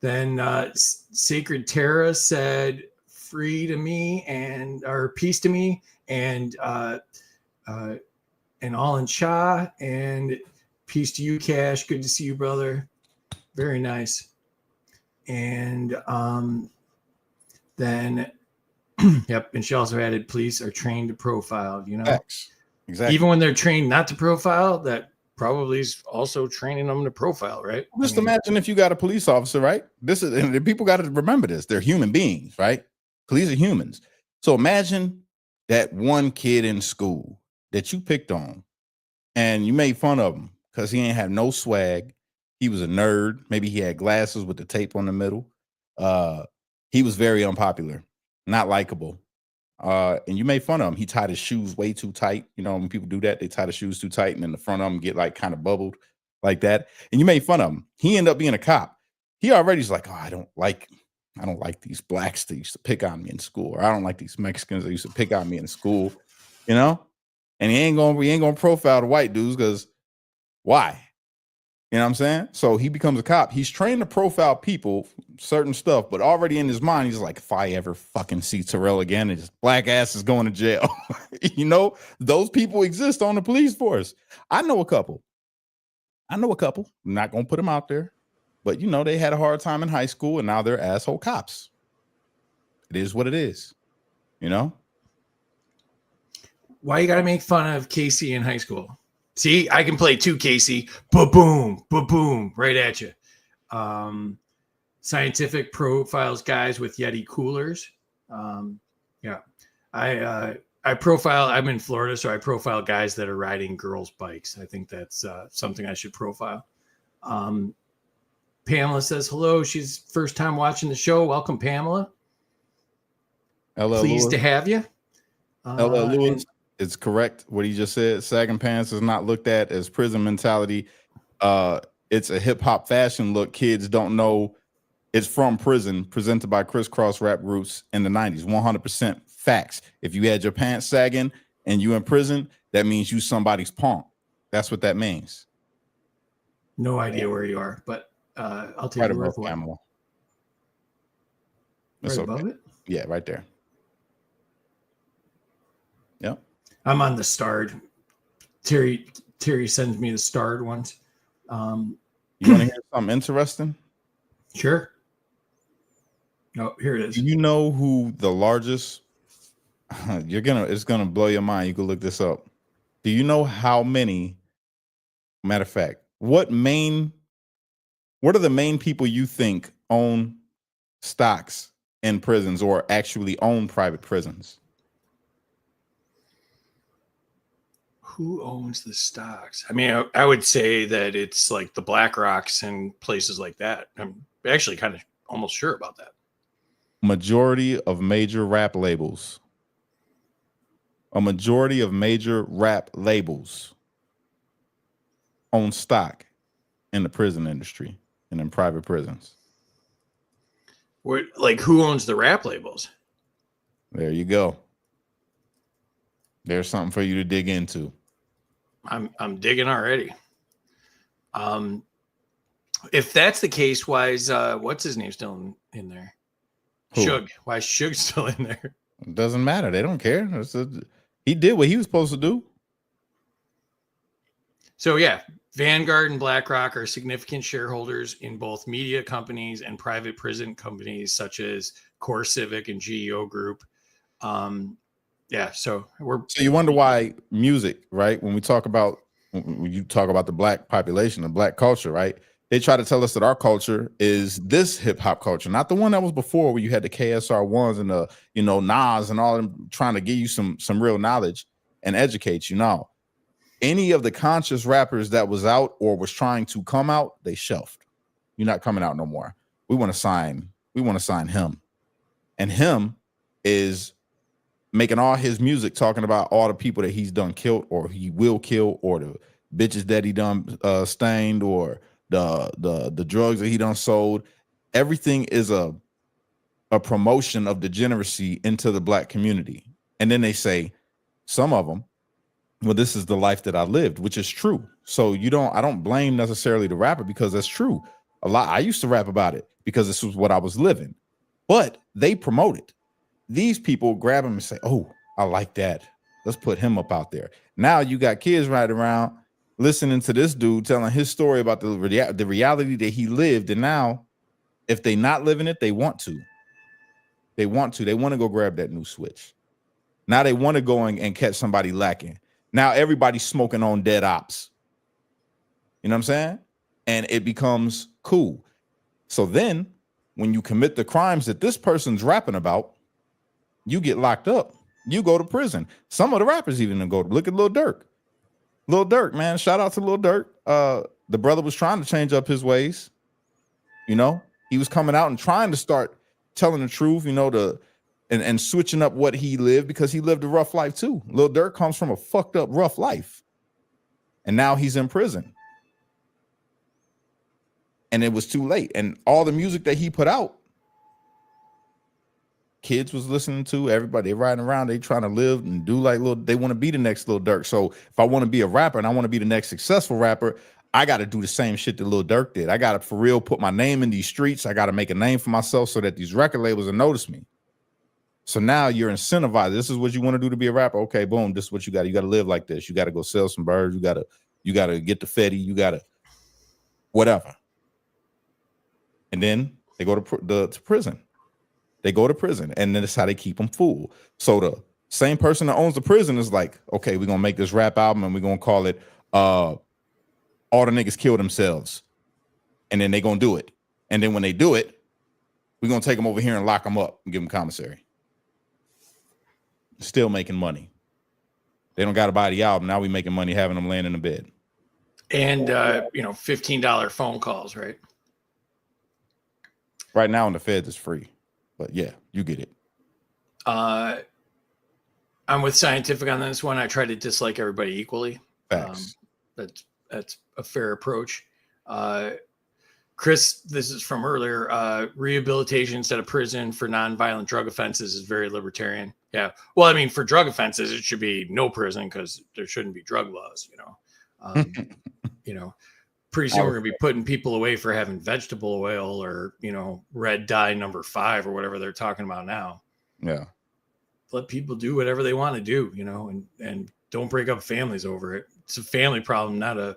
then Sacred Terra said free to me, or peace to me, and all in Shah, and peace to you, Cash. Good to see you, brother. Very nice. And then yep, and she also added police are trained to profile, you know. Exactly. Even when they're trained not to profile, that probably is also training them to profile, right? Just imagine if you got a police officer, right? And people got to remember this. They're human beings, right? Police are humans. So imagine that one kid in school that you picked on and you made fun of him because he ain't have no swag. He was a nerd. Maybe he had glasses with the tape on the middle. He was very unpopular, not likable. And you made fun of him. He tied his shoes way too tight. You know, when people do that, they tie the shoes too tight and then the front of them get like kind of bubbled. like that, and you made fun of him. He ended up being a cop. He already's like, oh, I don't like these blacks that used to pick on me in school, or I don't like these Mexicans that used to pick on me in school, you know. And he ain't gonna profile the white dudes because why? You know what I'm saying? So he becomes a cop. He's trained to profile people, certain stuff, but already in his mind, he's like, if I ever fucking see Terrell again, his black ass is going to jail. You know, those people exist on the police force. I know a couple. I'm not gonna put them out there, but you know, they had a hard time in high school and now they're asshole cops. It is what it is, you know? Why you gotta make fun of Casey in high school? See, I can play too, Casey. Ba-boom, ba-boom, right at you. Scientific profiles guys with Yeti coolers. Yeah. I profile, I'm in Florida, so I profile guys that are riding girls' bikes. I think that's something I should profile. Pamela says hello. She's first time watching the show. Welcome, Pamela. LL Pleased Lewis. to have you. LL Lewis. It's correct what he just said. Sagging pants is not looked at as prison mentality. It's a hip hop fashion look. Kids don't know it's from prison, presented by Crisscross Rap Roots in the 90s. 100% facts. If you had your pants sagging and you in prison, that means you somebody's punk. That's what that means. No idea where you are, but I'll take Right your word above for it. Pamela. Right above it? Yeah, right there. Yep. I'm on the starred. Terry sends me the starred ones. You want to hear something interesting? Sure. Oh, here it is. Do you know who the largest? It's gonna blow your mind. You can look this up. Do you know how many? Matter of fact, what are the main people you think own stocks in prisons or actually own private prisons? Who owns the stocks? I mean, I would say that it's like the Black Rocks and places like that. I'm actually kind of almost sure about that. Majority of major rap labels. A majority of major rap labels own stock in the prison industry and in private prisons. Like, who owns the rap labels? There you go. There's something for you to dig into. I'm digging already. If that's the case, why is what's his name still in there? Who? Suge. Why is Suge still in there? It doesn't matter. They don't care. He did what he was supposed to do. So yeah, Vanguard and BlackRock are significant shareholders in both media companies and private prison companies such as Core Civic and GEO Group. Yeah, so you wonder why music, right? When you talk about the black population, the black culture, right? They try to tell us that our culture is this hip hop culture, not the one that was before, where you had the KSR ones and the Nas and all of them trying to give you some real knowledge and educate you. Now, any of the conscious rappers that was out or was trying to come out, they shelved. You're not coming out no more. We want to sign him, and him is making all his music talking about all the people that he's done killed or he will kill, or the bitches that he done stained, or the drugs that he done sold. Everything is a promotion of degeneracy into the black community. And then they say, some of them, well, this is the life that I lived, which is true. So I don't blame necessarily the rapper, because that's true. I used to rap about it because this was what I was living, but they promote it. These people grab him and say, oh, I like that. Let's put him up out there. Now you got kids riding around listening to this dude telling his story about the reality that he lived. And now if they not living it, they want to. They want to go grab that new switch. Now they want to go and catch somebody lacking. Now everybody's smoking on dead ops. You know what I'm saying? And it becomes cool. So then when you commit the crimes that this person's rapping about, you get locked up. You go to prison. Some of the rappers even go to look at Lil Durk. Lil Durk, man. Shout out to Lil Durk. The brother was trying to change up his ways. He was coming out and trying to start telling the truth, and switching up what he lived, because he lived a rough life too. Lil Durk comes from a fucked up, rough life. And now he's in prison. and it was too late. And all the music that he put out, kids was listening to, everybody, they riding around, they trying to live and do like little, they want to be the next Lil Durk. So if I want to be a rapper and I want to be the next successful rapper, I got to do the same shit that Lil Durk did. I got to for real put my name in these streets. I got to make a name for myself so that these record labels will notice me. So now you're incentivized. This is what you want to do to be a rapper. Okay, boom. This is what you got. You got to live like this. You got to go sell some birds. You got to get the Fetty. You got to whatever. And then they go to prison. They go to prison, and then that's how they keep them fooled. So the same person that owns the prison is like, okay, we're gonna make this rap album and we're gonna call it All the Niggas Kill Themselves. And then they're gonna do it. And then when they do it, we're gonna take them over here and lock them up and give them commissary. Still making money. They don't gotta buy the album. Now we making money having them laying in the bed. And $15 phone calls, right? Right now in the feds it's free. But yeah, you get it. I'm with Scientific on this one. I try to dislike everybody equally. Facts. That's a fair approach. Chris, this is from earlier. Rehabilitation instead of prison for nonviolent drug offenses is very libertarian. Yeah. Well, I mean, for drug offenses, it should be no prison because there shouldn't be drug laws. Pretty soon we're gonna be putting people away for having vegetable oil or red dye number 5 or whatever they're talking about now. Yeah. Let people do whatever they want to do, and don't break up families over it. It's a family problem, not a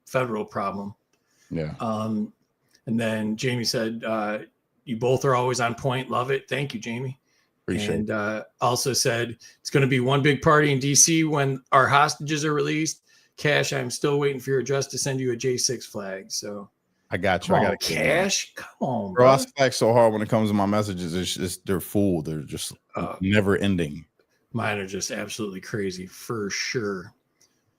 federal problem. Yeah. And then Jamie said, you both are always on point. Love it. Thank you, Jamie. Appreciate it. Also said it's going to be one big party in DC when our hostages are released. Cash, I'm still waiting for your address to send you a J6 flag. So I got you. I got Cash. Come on, bro. I slack so hard when it comes to my messages. It's just they're full. They're just never ending. Mine are just absolutely crazy for sure.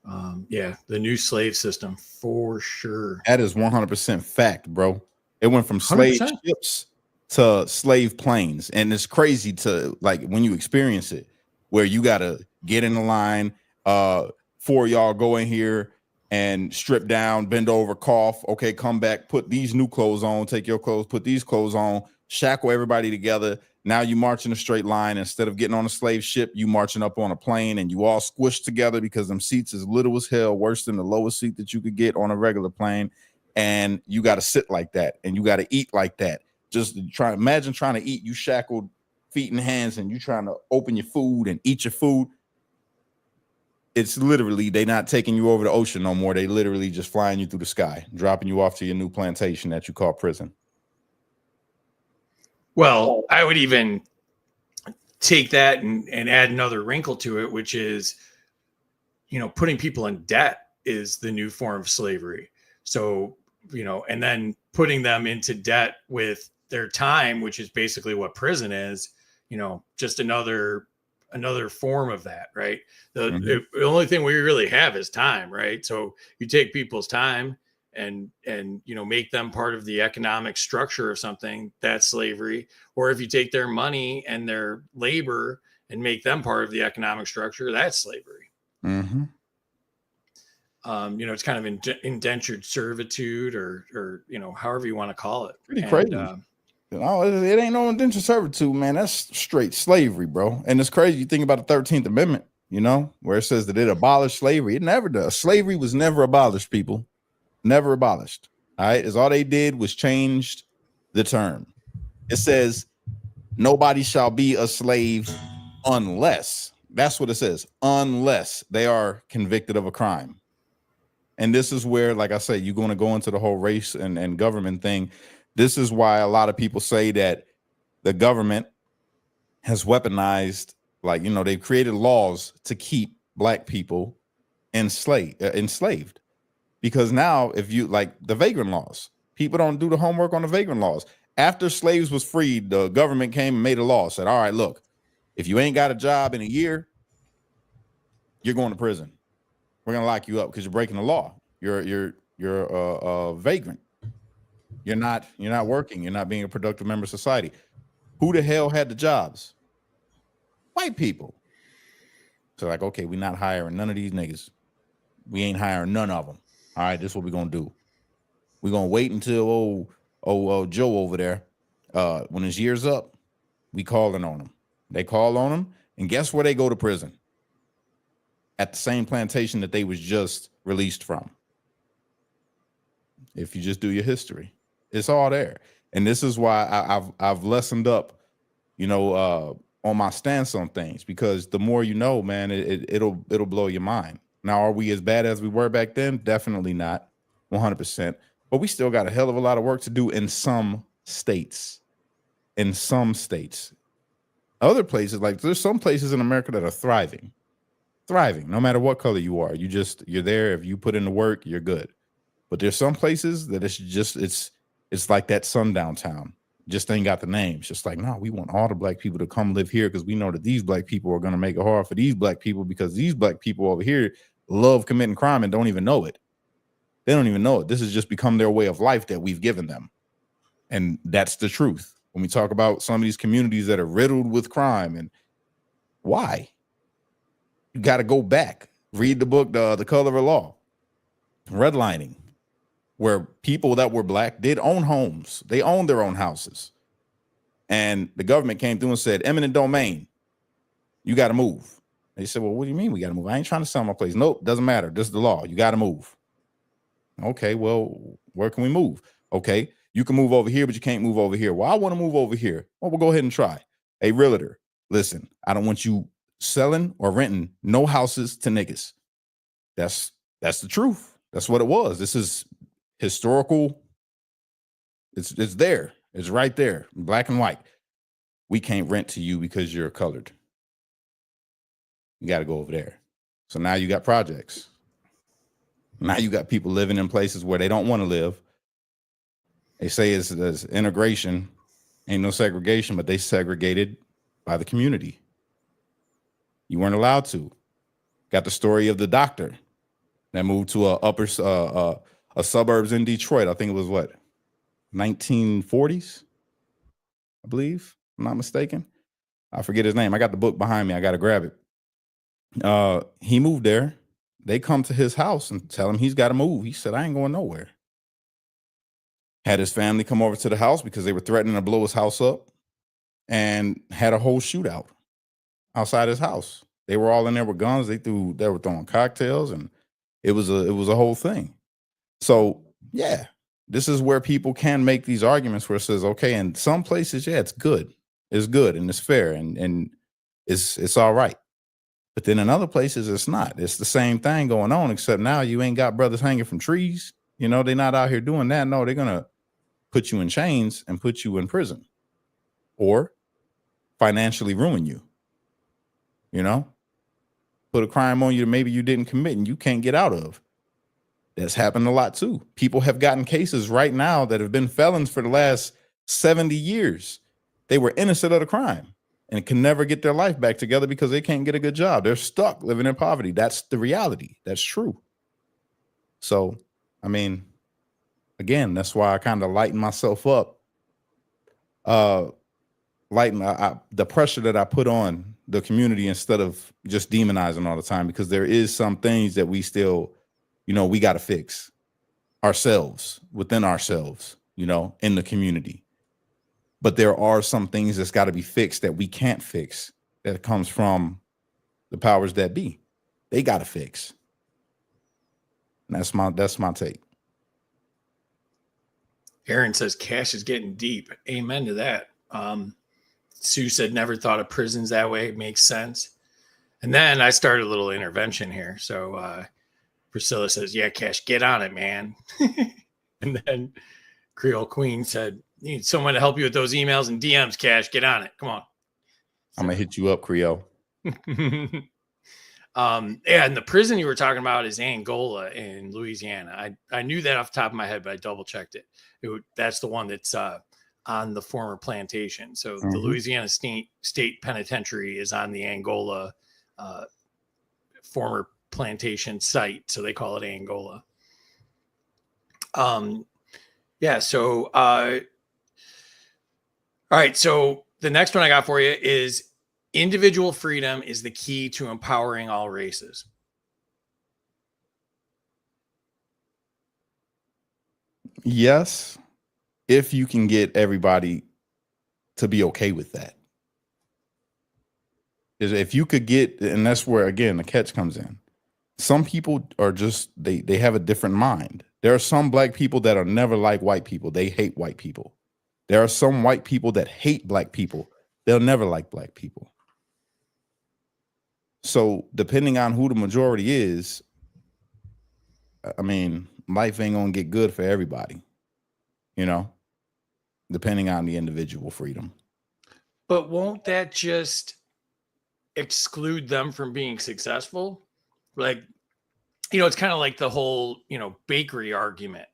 The new slave system for sure. That is 100% fact, bro. It went from slave 100%. ships to slave planes, and it's crazy to like when you experience it, where you gotta get in the line. 4 y'all go in here and strip down, bend over, cough. Okay, come back, put these new clothes on, take your clothes, put these clothes on, shackle everybody together. Now you march in a straight line. Instead of getting on a slave ship, you marching up on a plane and you all squished together because them seats is little as hell, worse than the lowest seat that you could get on a regular plane. And you got to sit like that and you got to eat like that. Just imagine trying to eat, you shackled feet and hands and you trying to open your food and eat your food. It's literally, they not taking you over the ocean no more. They literally just flying you through the sky, dropping you off to your new plantation that you call prison. Well, I would even take that and add another wrinkle to it, which is, putting people in debt is the new form of slavery. So, and then putting them into debt with their time, which is basically what prison is, just another form of that, right? The only thing we really have is time, right? So you take people's time and make them part of the economic structure of something, that's slavery. Or if you take their money and their labor and make them part of the economic structure, that's slavery. Mm-hmm. It's kind of indentured servitude or however you want to call it. Pretty crazy. No, it ain't no indentured servitude, man. That's straight slavery, bro. And it's crazy. You think about the 13th Amendment, where it says that it abolished slavery. It never does. Slavery was never abolished, people. Never abolished. All right. Is all they did was changed the term. It says nobody shall be a slave unless, that's what it says, unless they are convicted of a crime. And this is where, like I say, you're going to go into the whole race and government thing. This is why a lot of people say that the government has weaponized, they've created laws to keep black people enslaved. Because now if you like the vagrant laws, people don't do the homework on the vagrant laws. After slaves was freed, the government came and made a law, said, all right, look, if you ain't got a job in a year, you're going to prison. We're going to lock you up because you're breaking the law. You're a vagrant. You're not working. You're not being a productive member of society. Who the hell had the jobs? White people. So like, okay, we're not hiring none of these niggas. We ain't hiring none of them. All right, this is what we're going to do. We're gonna wait until Joe over there. When his year's up, we calling on him. They call on him, and guess where they go to prison? At the same plantation that they was just released from. If you just do your history, it's all there. And this is why I've lessened up, on my stance on things, because the more you know, man, it'll blow your mind. Now, are we as bad as we were back then? Definitely not, 100%. But we still got a hell of a lot of work to do in some states. In some states, other places, like there's some places in America that are thriving, no matter what color you are. You're there. If you put in the work, you're good. But there's some places that it's like that sundown town. Just ain't got the name. It's just like, no, we want all the black people to come live here because we know that these black people are going to make it hard for these black people, because these black people over here love committing crime and don't even know it. They don't even know it. This has just become their way of life that we've given them. And that's the truth. When we talk about some of these communities that are riddled with crime, and why? You got to go back, read the book, The Color of Law, redlining, where people that were black did own homes. They owned their own houses. And the government came through and said, eminent domain, you got to move. They said, well, what do you mean we got to move? I ain't trying to sell my place. Nope, doesn't matter. This is the law. You got to move. Okay, well, where can we move? Okay, you can move over here, but you can't move over here. Well, I want to move over here. Well, we'll go ahead and try. Hey, realtor, listen, I don't want you selling or renting no houses to niggas. That's the truth. That's what it was. This is historical. It's there. It's right there, black and white. We can't rent to you because you're colored. You got to go over there. So now you got projects. Now you got people living in places where they don't want to live. They say it's integration, ain't no segregation, but they segregated by the community. You weren't allowed to. Got the story of the doctor that moved to a suburbs in Detroit. I think it was 1940s, I believe, if I'm not mistaken. I forget his name. I got the book behind me. I got to grab it. He moved there. They come to his house and tell him he's got to move. He said, I ain't going nowhere. Had his family come over to the house because they were threatening to blow his house up, and had a whole shootout outside his house. They were all in there with guns. They were throwing cocktails, and it was a whole thing. So yeah, this is where people can make these arguments where it says, okay, in some places, yeah, it's good and it's fair and it's all right. But then in other places, it's not. It's the same thing going on, except now you ain't got brothers hanging from trees. They're not out here doing that. No, they're gonna put you in chains and put you in prison, or financially ruin you. Put a crime on you that maybe you didn't commit and you can't get out of. That's happened a lot too. People have gotten cases right now that have been felons for the last 70 years. They were innocent of the crime and can never get their life back together because they can't get a good job. They're stuck living in poverty. That's the reality. That's true. So, I mean, again, that's why I kind of lighten myself up. The pressure that I put on the community instead of just demonizing all the time, because there is some things that we still, we got to fix ourselves, within ourselves, in the community. But there are some things that's got to be fixed that we can't fix, that comes from the powers that be. They got to fix. And that's my take. Aaron says cash is getting deep. Amen to that. Sue said never thought of prisons that way. It makes sense. And then I started a little intervention here. So Priscilla says, yeah, Cash, get on it, man. And then Creole Queen said, you need someone to help you with those emails and DMs, Cash. Get on it. Come on. I'm going to hit you up, Creole. Yeah, and the prison you were talking about is Angola in Louisiana. I knew that off the top of my head, but I double checked it. That's the one that's on the former plantation. So the Louisiana State Penitentiary is on the Angola former plantation site. So they call it Angola. Yeah. So, all right. So the next one I got for you is individual freedom is the key to empowering all races. Yes, if you can get everybody to be okay with that. Is if you could get, and that's where again the catch comes in. Some people are just they have a different mind. There are some black people that are never like white people. They hate white people. There are some white people that hate black people. They'll never like black people. So depending on who the majority is, I mean, life ain't gonna get good for everybody, you know, depending on the individual freedom. But won't that just exclude them from being successful? Like, it's kind of like the whole, bakery argument.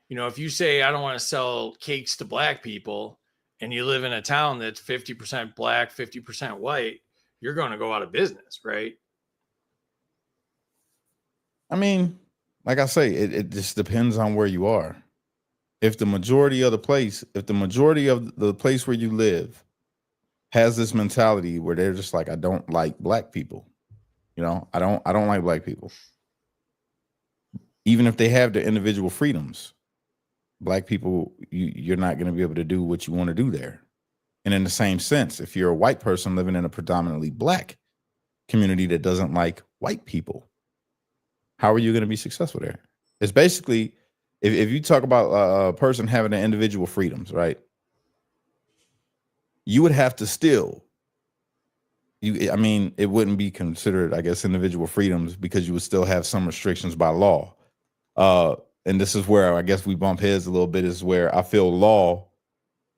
If you say, I don't want to sell cakes to black people, and you live in a town that's 50% black, 50% white, you're going to go out of business, right? I mean, like I say, it just depends on where you are. If the majority of the place where you live has this mentality where they're just like, I don't like black people, I don't like black people. Even if they have their individual freedoms, black people, you're not going to be able to do what you want to do there. And in the same sense, if you're a white person living in a predominantly black community that doesn't like white people, how are you going to be successful there? It's basically, if you talk about a person having their individual freedoms, right? You would have to still, it wouldn't be considered, I guess, individual freedoms because you would still have some restrictions by law. And this is where I guess we bump heads a little bit, is where I feel law,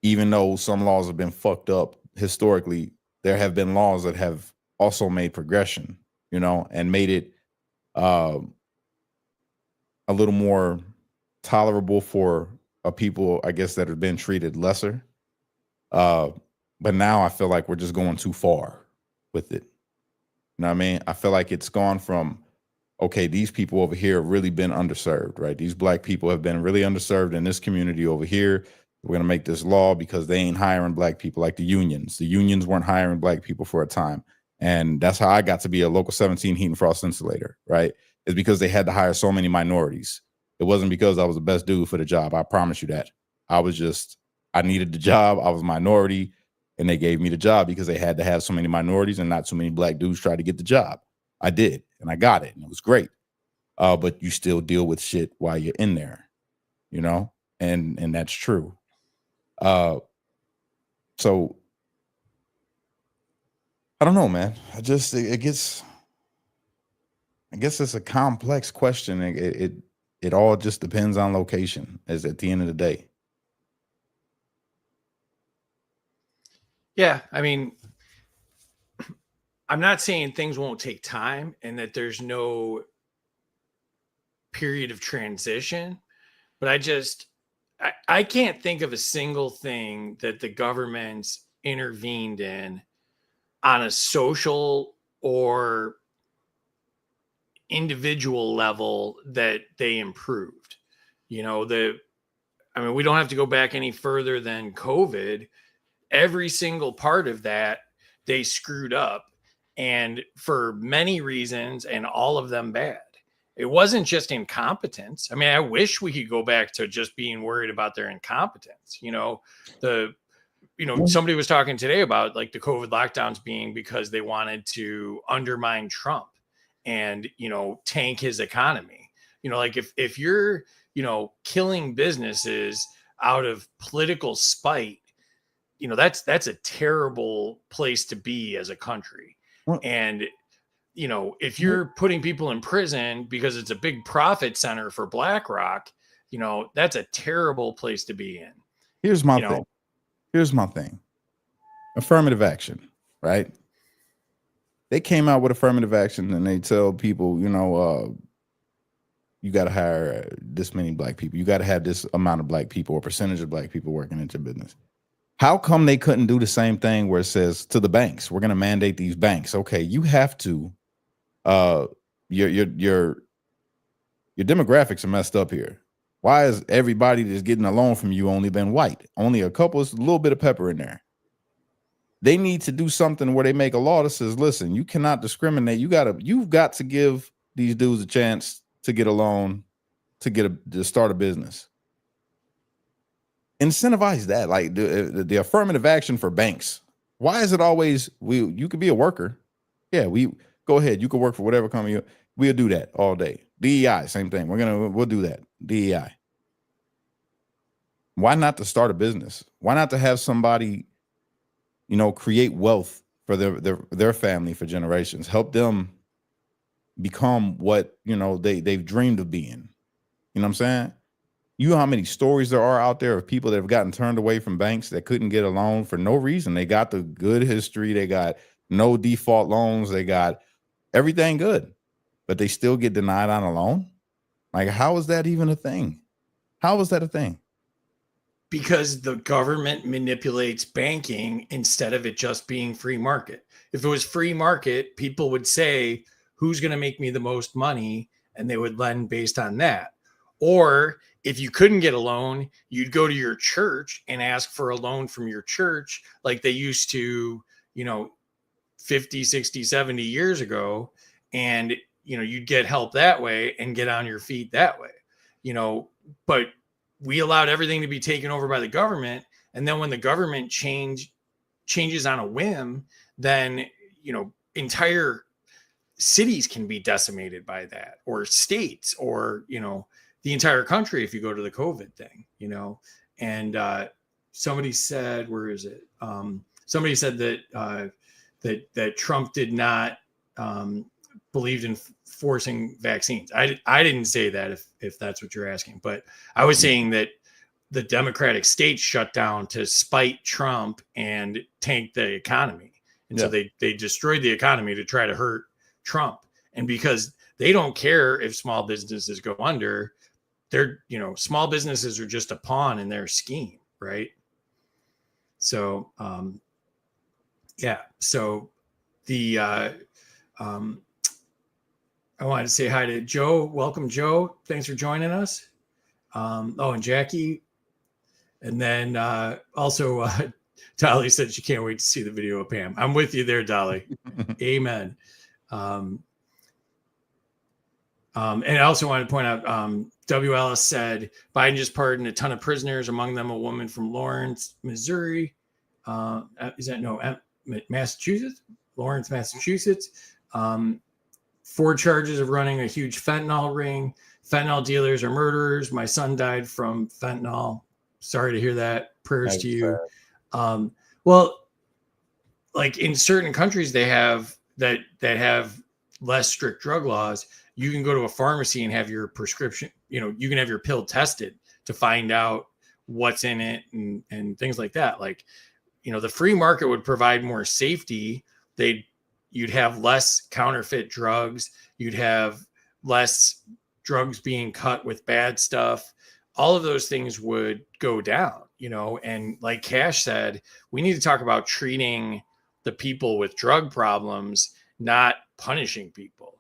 even though some laws have been fucked up historically, there have been laws that have also made progression, and made it a little more tolerable for people, I guess, that have been treated lesser. But now I feel like we're just going too far with it. You know what I mean? I feel like it's gone from, okay, these people over here have really been underserved, right? These black people have been really underserved in this community over here. We're going to make this law because they ain't hiring black people like the unions. The unions weren't hiring black people for a time. And that's how I got to be a local 17 heat and frost insulator, right? It's because they had to hire so many minorities. It wasn't because I was the best dude for the job. I promise you that. I needed the job. I was a minority, and they gave me the job because they had to have so many minorities and not too many black dudes try to get the job. I did, and I got it, and it was great. But you still deal with shit while you're in there, and that's true. So I don't know, man. I guess it's a complex question. It all just depends on location, as at the end of the day. Yeah. I mean, I'm not saying things won't take time and that there's no period of transition, but I can't think of a single thing that the government's intervened in on a social or individual level that they improved. We don't have to go back any further than COVID. Every single part of that, they screwed up, and for many reasons, and all of them bad. It wasn't just incompetence. I mean, I wish we could go back to just being worried about their incompetence. Somebody was talking today about like the COVID lockdowns being because they wanted to undermine Trump and, tank his economy. Like if you're, killing businesses out of political spite, that's a terrible place to be as a country. Well, And, if you're putting people in prison because it's a big profit center for BlackRock, that's a terrible place to be in. Here's my thing. Affirmative action, right? They came out with affirmative action and they tell people, you got to hire this many black people. You got to have this amount of black people or percentage of black people working into business. How come they couldn't do the same thing where it says to the banks, we're going to mandate these banks? Okay, you have to, your demographics are messed up here. Why is everybody that's getting a loan from you only been white? Only a little bit of pepper in there. They need to do something where they make a law that says, listen, you cannot discriminate. You've got to give these dudes a chance to get a loan, to start a business. incentivize that. Like the affirmative action for banks. Why is it always you could be a worker? Yeah, we go ahead. You could work for whatever company. We'll do that all day. DEI, same thing. We'll do that. DEI. Why not to start a business? Why not to have somebody, create wealth for their family for generations, help them become what they've dreamed of being. You know what I'm saying? You know how many stories there are out there of people that have gotten turned away from banks that couldn't get a loan for no reason. They got the good history, they got no default loans, they got everything good, but they still get denied on a loan. Like, how is that even a thing? How is that a thing? Because the government manipulates banking instead of it just being free market. If it was free market, people would say, who's going to make me the most money? And they would lend based on that. Or if you couldn't get a loan, you'd go to your church and ask for a loan from your church like they used to, 50, 60, 70 years ago. And, you'd get help that way and get on your feet that way, but we allowed everything to be taken over by the government. And then when the government changes on a whim, then, entire cities can be decimated by that, or states, or, the entire country if you go to the COVID thing, and somebody said, where is it? Somebody said that that Trump did not believed in forcing vaccines. I didn't say that if that's what you're asking, but I was saying that the Democratic states shut down to spite Trump and tank the economy. And so they destroyed the economy to try to hurt Trump. And because they don't care if small businesses go under, they're, small businesses are just a pawn in their scheme. Right. So, so the, I wanted to say hi to Joe. Welcome, Joe. Thanks for joining us. And Jackie. And then also Dolly said she can't wait to see the video of Pam. I'm with you there, Dolly. Amen. And I also wanted to point out, WLS said Biden just pardoned a ton of prisoners, among them a woman from Lawrence, Missouri. Massachusetts? Lawrence, Massachusetts. 4 charges of running a huge fentanyl ring. Fentanyl dealers are murderers. My son died from fentanyl. Sorry to hear that. Prayers to you. Well, like in certain countries, they have that have less strict drug laws. You can go to a pharmacy and have your prescription, you can have your pill tested to find out what's in it and things like that. Like, the free market would provide more safety. You'd have less counterfeit drugs. You'd have less drugs being cut with bad stuff. All of those things would go down, and like Cash said, we need to talk about treating the people with drug problems, not punishing people.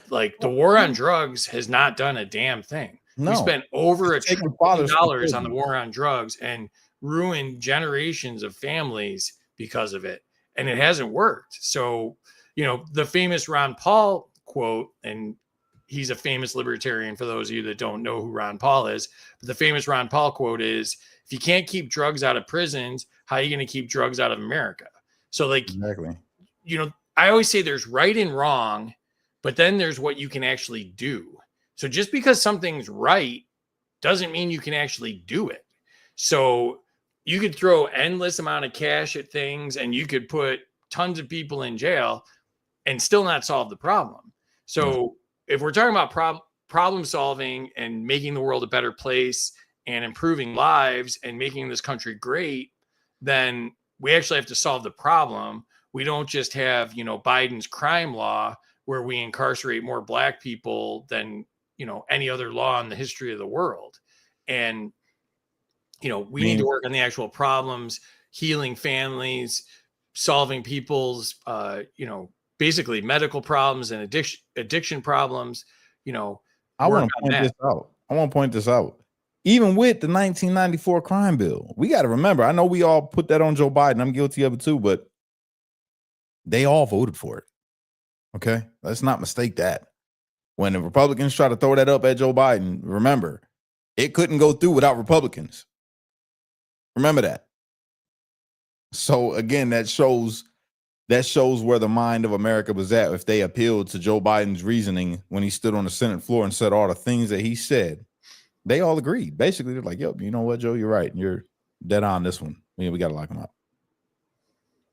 Like the war on drugs has not done a damn thing. No. We spent over $1 trillion on the war on drugs and ruined generations of families because of it. And it hasn't worked. So, the famous Ron Paul quote, and he's a famous libertarian for those of you that don't know who Ron Paul is, but the famous Ron Paul quote is, if you can't keep drugs out of prisons, how are you going to keep drugs out of America? So like, exactly. I always say there's right and wrong, but then there's what you can actually do. So just because something's right doesn't mean you can actually do it. So you could throw endless amount of cash at things and you could put tons of people in jail and still not solve the problem. So if we're talking about problem solving and making the world a better place and improving lives and making this country great, then we actually have to solve the problem. We don't just have, Biden's crime law where we incarcerate more Black people than, any other law in the history of the world. And, we need to work on the actual problems, healing families, solving people's, basically medical problems and addiction problems. I want to point this out. Even with the 1994 crime bill, we got to remember, I know we all put that on Joe Biden. I'm guilty of it too, but they all voted for it. Okay. Let's not mistake that. When the Republicans try to throw that up at Joe Biden, remember, it couldn't go through without Republicans. Remember that. So again, that shows where the mind of America was at. If they appealed to Joe Biden's reasoning when he stood on the Senate floor and said all the things that he said, they all agreed. Basically, they're like, "Yo, you know what, Joe? You're right. You're dead on this one. We got to lock him up."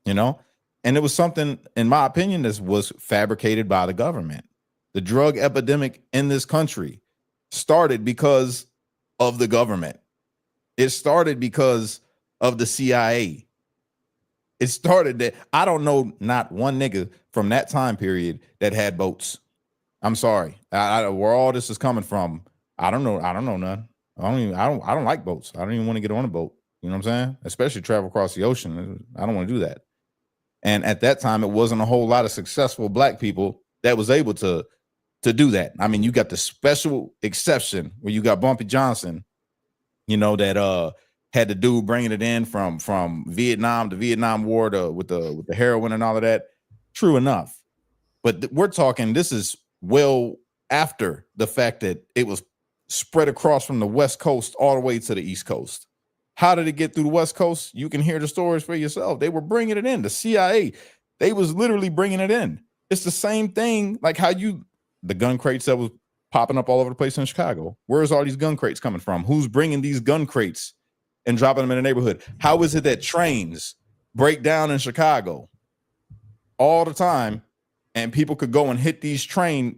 You know, and it was something, in my opinion, that was fabricated by the government. The drug epidemic in this country started because of the government. It started because of the CIA. It started that I don't know not one nigga from that time period that had boats. I'm sorry. Where all this is coming from, I don't know. I don't know none. I don't like boats. I don't even want to get on a boat. You know what I'm saying? Especially travel across the ocean. I don't want to do that. And at that time, it wasn't a whole lot of successful black people that was able to do that. I mean, you got the special exception where you got Bumpy Johnson, you know, that had the dude bringing it in from Vietnam, the Vietnam War, with the heroin and all of that. True enough, but we're talking. This is well after the fact that it was spread across from the West Coast all the way to the East Coast. How did it get through the West Coast? You can hear the stories for yourself. They were bringing it in. The CIA, they was literally bringing it in. It's the same thing, like how the gun crates that was popping up all over the place in Chicago. Where's all these gun crates coming from? Who's bringing these gun crates and dropping them in the neighborhood? How is it that trains break down in Chicago all the time, and people could go and hit these trains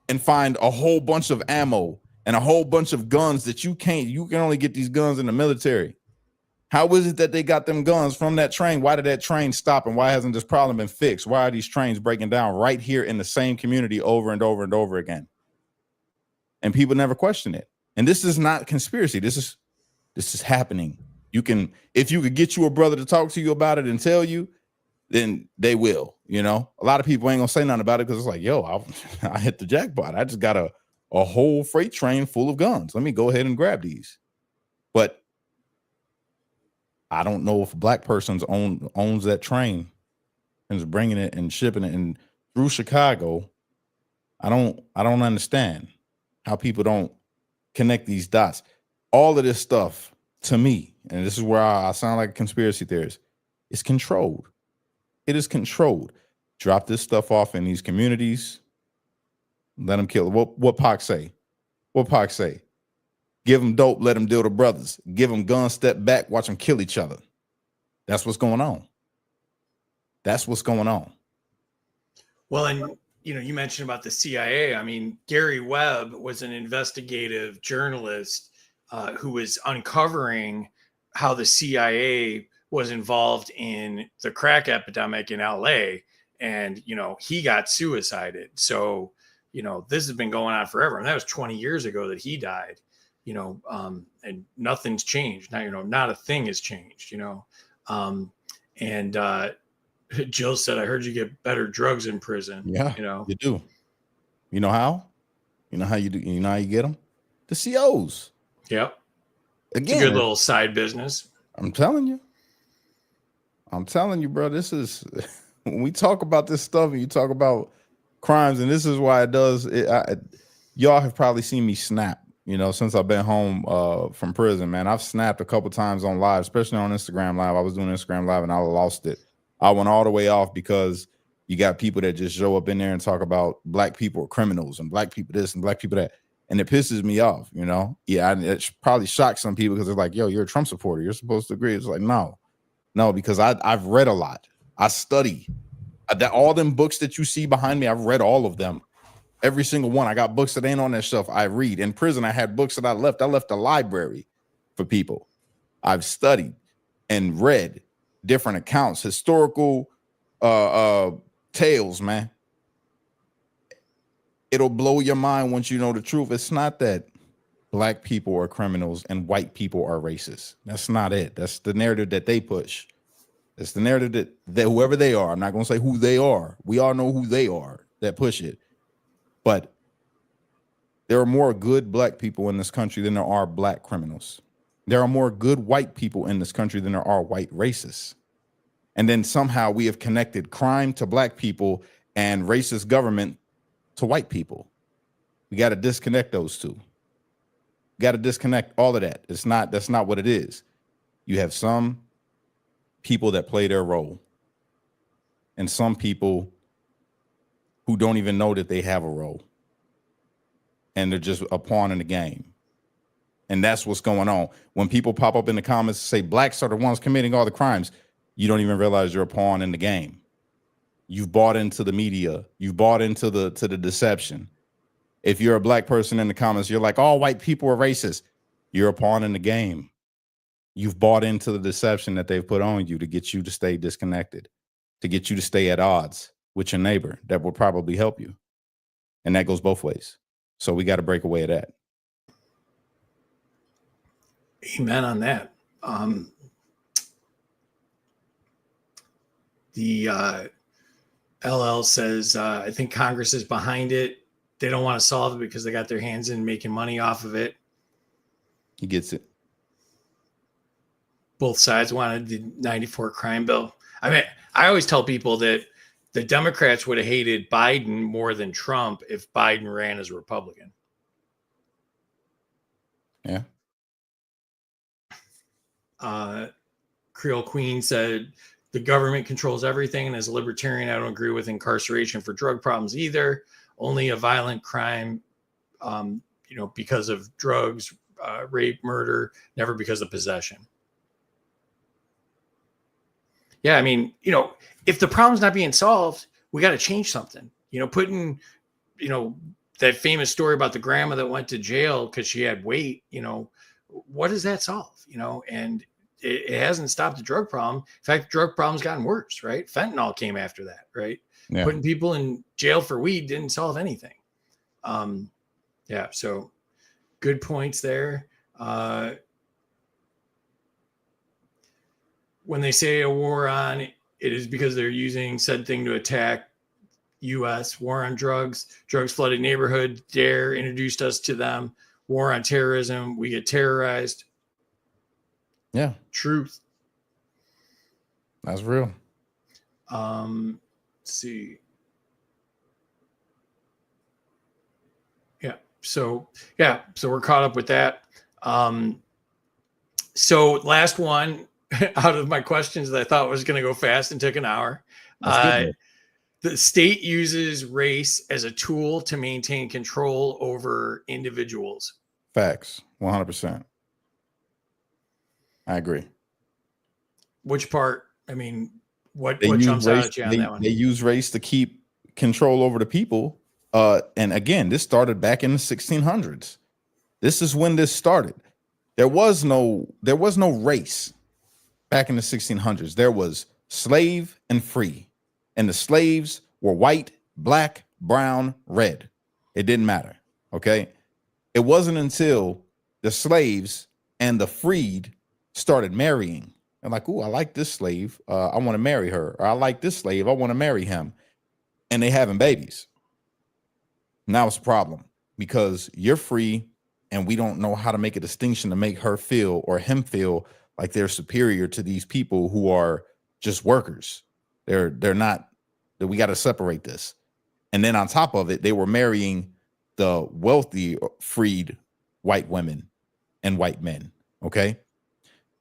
and find a whole bunch of ammo and a whole bunch of guns that you can only get these guns in the military? How is it that they got them guns from that train? Why did that train stop, and why hasn't this problem been fixed? Why are these trains breaking down right here in the same community over and over and over again? And people never question it. And this is not conspiracy. This is happening. If you could get you a brother to talk to you about it and tell you, then they will. You know, a lot of people ain't gonna say nothing about it because it's like, yo, I hit the jackpot. I just got a whole freight train full of guns. Let me go ahead and grab these. But I don't know if a black person owns that train and is bringing it and shipping it and through Chicago. I don't understand how people don't connect these dots. All of this stuff, to me, and this is where I sound like a conspiracy theorist, is controlled. It is controlled. Drop this stuff off in these communities. Let them kill it. What Pac say? What Pac say? Give them dope, let them deal to brothers. Give them guns, step back, watch them kill each other. That's what's going on. That's what's going on. Well, and you mentioned about the CIA. I mean, Gary Webb was an investigative journalist who was uncovering how the CIA was involved in the crack epidemic in LA, and he got suicided. So this has been going on forever, and that was 20 years ago that he died. And nothing's changed. Now, not a thing has changed, and Jill said, I heard you get better drugs in prison. Yeah, you do. You know how? You know how you do? You know how you get them? The COs. Yep. Again, it's a good little side business. I'm telling you, bro, this is, when we talk about this stuff and you talk about crimes, and this is why it does, y'all have probably seen me snap. Since I've been home from prison, man, I've snapped a couple times on live, especially on Instagram Live. I was doing Instagram Live and I lost it. I went all the way off because you got people that just show up in there and talk about black people are criminals and black people this and black people that. And it pisses me off, Yeah, it probably shocks some people because they're like, yo, you're a Trump supporter. You're supposed to agree. It's like, no, because I've read a lot. I study. All them books that you see behind me, I've read all of them. Every single one. I got books that ain't on that shelf. I read. In prison, I had books that I left. I left a library for people. I've studied and read different accounts, historical tales, man. It'll blow your mind once you know the truth. It's not that black people are criminals and white people are racist. That's not it. That's the narrative that they push. It's the narrative that whoever they are, I'm not going to say who they are. We all know who they are that push it. But there are more good black people in this country than there are black criminals. There are more good white people in this country than there are white racists. And then somehow we have connected crime to black people and racist government to white people. We got to disconnect those two. got to disconnect all of that. That's not what it is. You have some people that play their role and some people who don't even know that they have a role. And they're just a pawn in the game. And that's what's going on. When people pop up in the comments and say blacks are the ones committing all the crimes, you don't even realize you're a pawn in the game. You've bought into the media. You've bought into the deception. If you're a black person in the comments, you're like, all white people are racist. You're a pawn in the game. You've bought into the deception that they've put on you to get you to stay disconnected, to get you to stay at odds with your neighbor. That will probably help you. And that goes both ways. So we got to break away of that. Amen on that. The LL says, I think Congress is behind it. They don't want to solve it because they got their hands in making money off of it. He gets it. Both sides wanted the 94 crime bill. I mean, I always tell people that the Democrats would have hated Biden more than Trump if Biden ran as a Republican. Yeah. Creole Queen said, the government controls everything, and as a libertarian, I don't agree with incarceration for drug problems either. Only a violent crime, because of drugs, rape, murder, never because of possession. Yeah, I mean, if the problem's not being solved, we got to change something. Putting, that famous story about the grandma that went to jail because she had weight, what does that solve? And it hasn't stopped the drug problem. In fact, drug problem's gotten worse, right? Fentanyl came after that, right? Yeah. Putting people in jail for weed didn't solve anything. So good points there. When they say a war on, it is because they're using said thing to attack U.S. War on drugs. Drugs flooded neighborhood. DARE introduced us to them. War on terrorism. We get terrorized. Yeah. Truth. That's real. Let's see. So we're caught up with that. So last one out of my questions that I thought was going to go fast and took an hour. The state uses race as a tool to maintain control over individuals. Facts. 100%. I agree. Which part? I mean, what jumps out at you on that one? They use race to keep control over the people. And again, this started back in the 1600s. This is when this started. There was no race back in the 1600s. There was slave and free. And the slaves were white, black, brown, red. It didn't matter. Okay. It wasn't until the slaves and the freed started marrying. And like, ooh, I like this slave. I want to marry her. Or I like this slave. I want to marry him. And they having babies. Now it's a problem because you're free and we don't know how to make a distinction to make her feel or him feel like they're superior to these people who are just workers. They're not, that we got to separate this. And then on top of it, they were marrying the wealthy, freed white women and white men. Okay.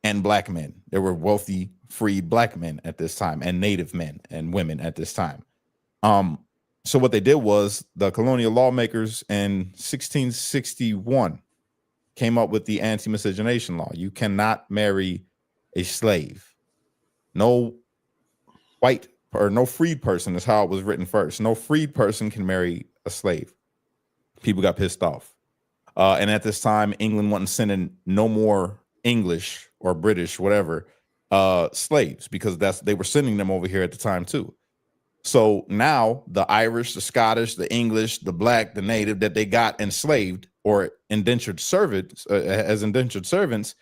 And black men. There were wealthy, freed black men at this time and native men and women at this time. So what they did was the colonial lawmakers in 1661 came up with the anti-miscegenation law. You cannot marry a slave. No white or no freed person is how it was written first. No freed person can marry a slave. People got pissed off. And at this time, England wasn't sending no more English or British, whatever, slaves, because they were sending them over here at the time too. So now the Irish, the Scottish, the English, the black, the native that they got enslaved or indentured servants as indentured servants,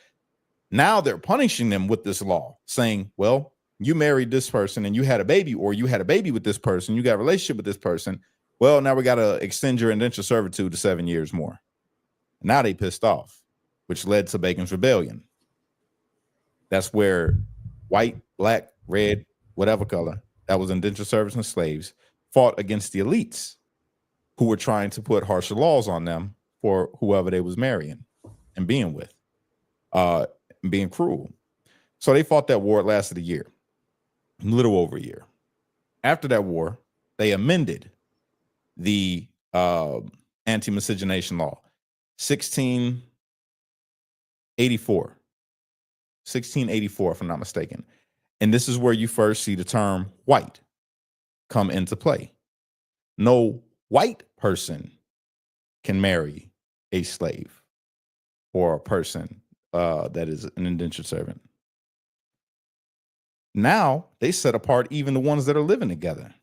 now they're punishing them with this law saying, well, you married this person and you had a baby, or you had a baby with this person, you got a relationship with this person. Well, now we got to extend your indentured servitude to 7 years more. Now they pissed off, which led to Bacon's Rebellion. That's where white, black, red, whatever color that was indentured servants and slaves fought against the elites who were trying to put harsher laws on them for whoever they was marrying. and being with, and being cruel. So they fought that war. It lasted a year, a little over a year. After that war, they amended the anti-miscegenation law, 1684, 1684, if I'm not mistaken. And this is where you first see the term white come into play. No white person can marry a slave or a person that is an indentured servant. Now they set apart even the ones that are living together.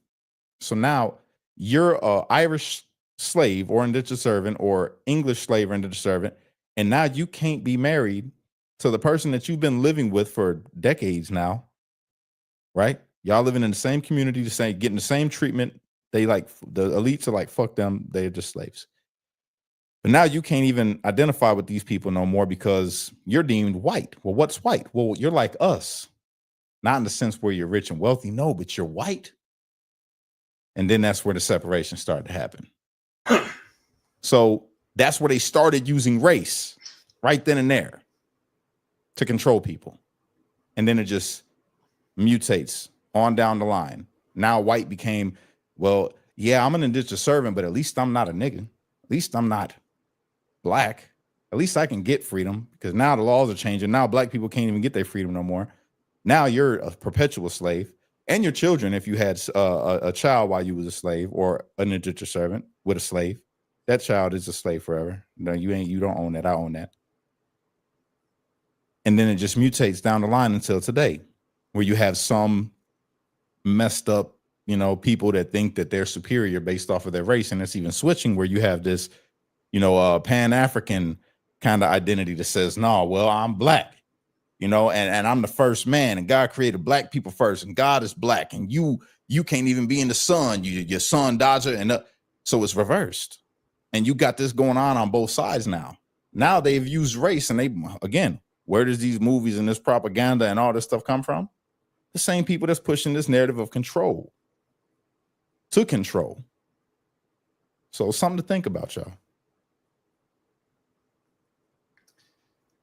So now you're an Irish slave or indentured servant or English slave or indentured servant, and now you can't be married to the person that you've been living with for decades now, right? Y'all living in the same community, the same, getting the same treatment. They like, the elites are like, fuck them, they're just slaves. But now you can't even identify with these people no more because you're deemed white. Well, what's white? Well, you're like us. Not in the sense where you're rich and wealthy, no, but you're white. And then that's where the separation started to happen. So that's where they started using race right then and there to control people. And then it just mutates on down the line. Now white became, well, yeah, I'm an indentured servant, but at least I'm not a nigga. At least I'm not black. At least I can get freedom, because now the laws are changing. Now black people can't even get their freedom no more. Now you're a perpetual slave, and your children, if you had a child while you was a slave or an indentured servant with a slave, that child is a slave forever. No, you don't own that. I own that. And then it just mutates down the line until today, where you have some messed up, people that think that they're superior based off of their race. And it's even switching where you have this, Pan-African kind of identity that says, no, well, I'm black. And I'm the first man, and God created black people first, and God is black, and you can't even be in the sun. Your son Dodger, and so it's reversed, and you got this going on both sides now. Now they've used race, and again, where does these movies and this propaganda and all this stuff come from? The same people that's pushing this narrative of control to control. So something to think about, y'all.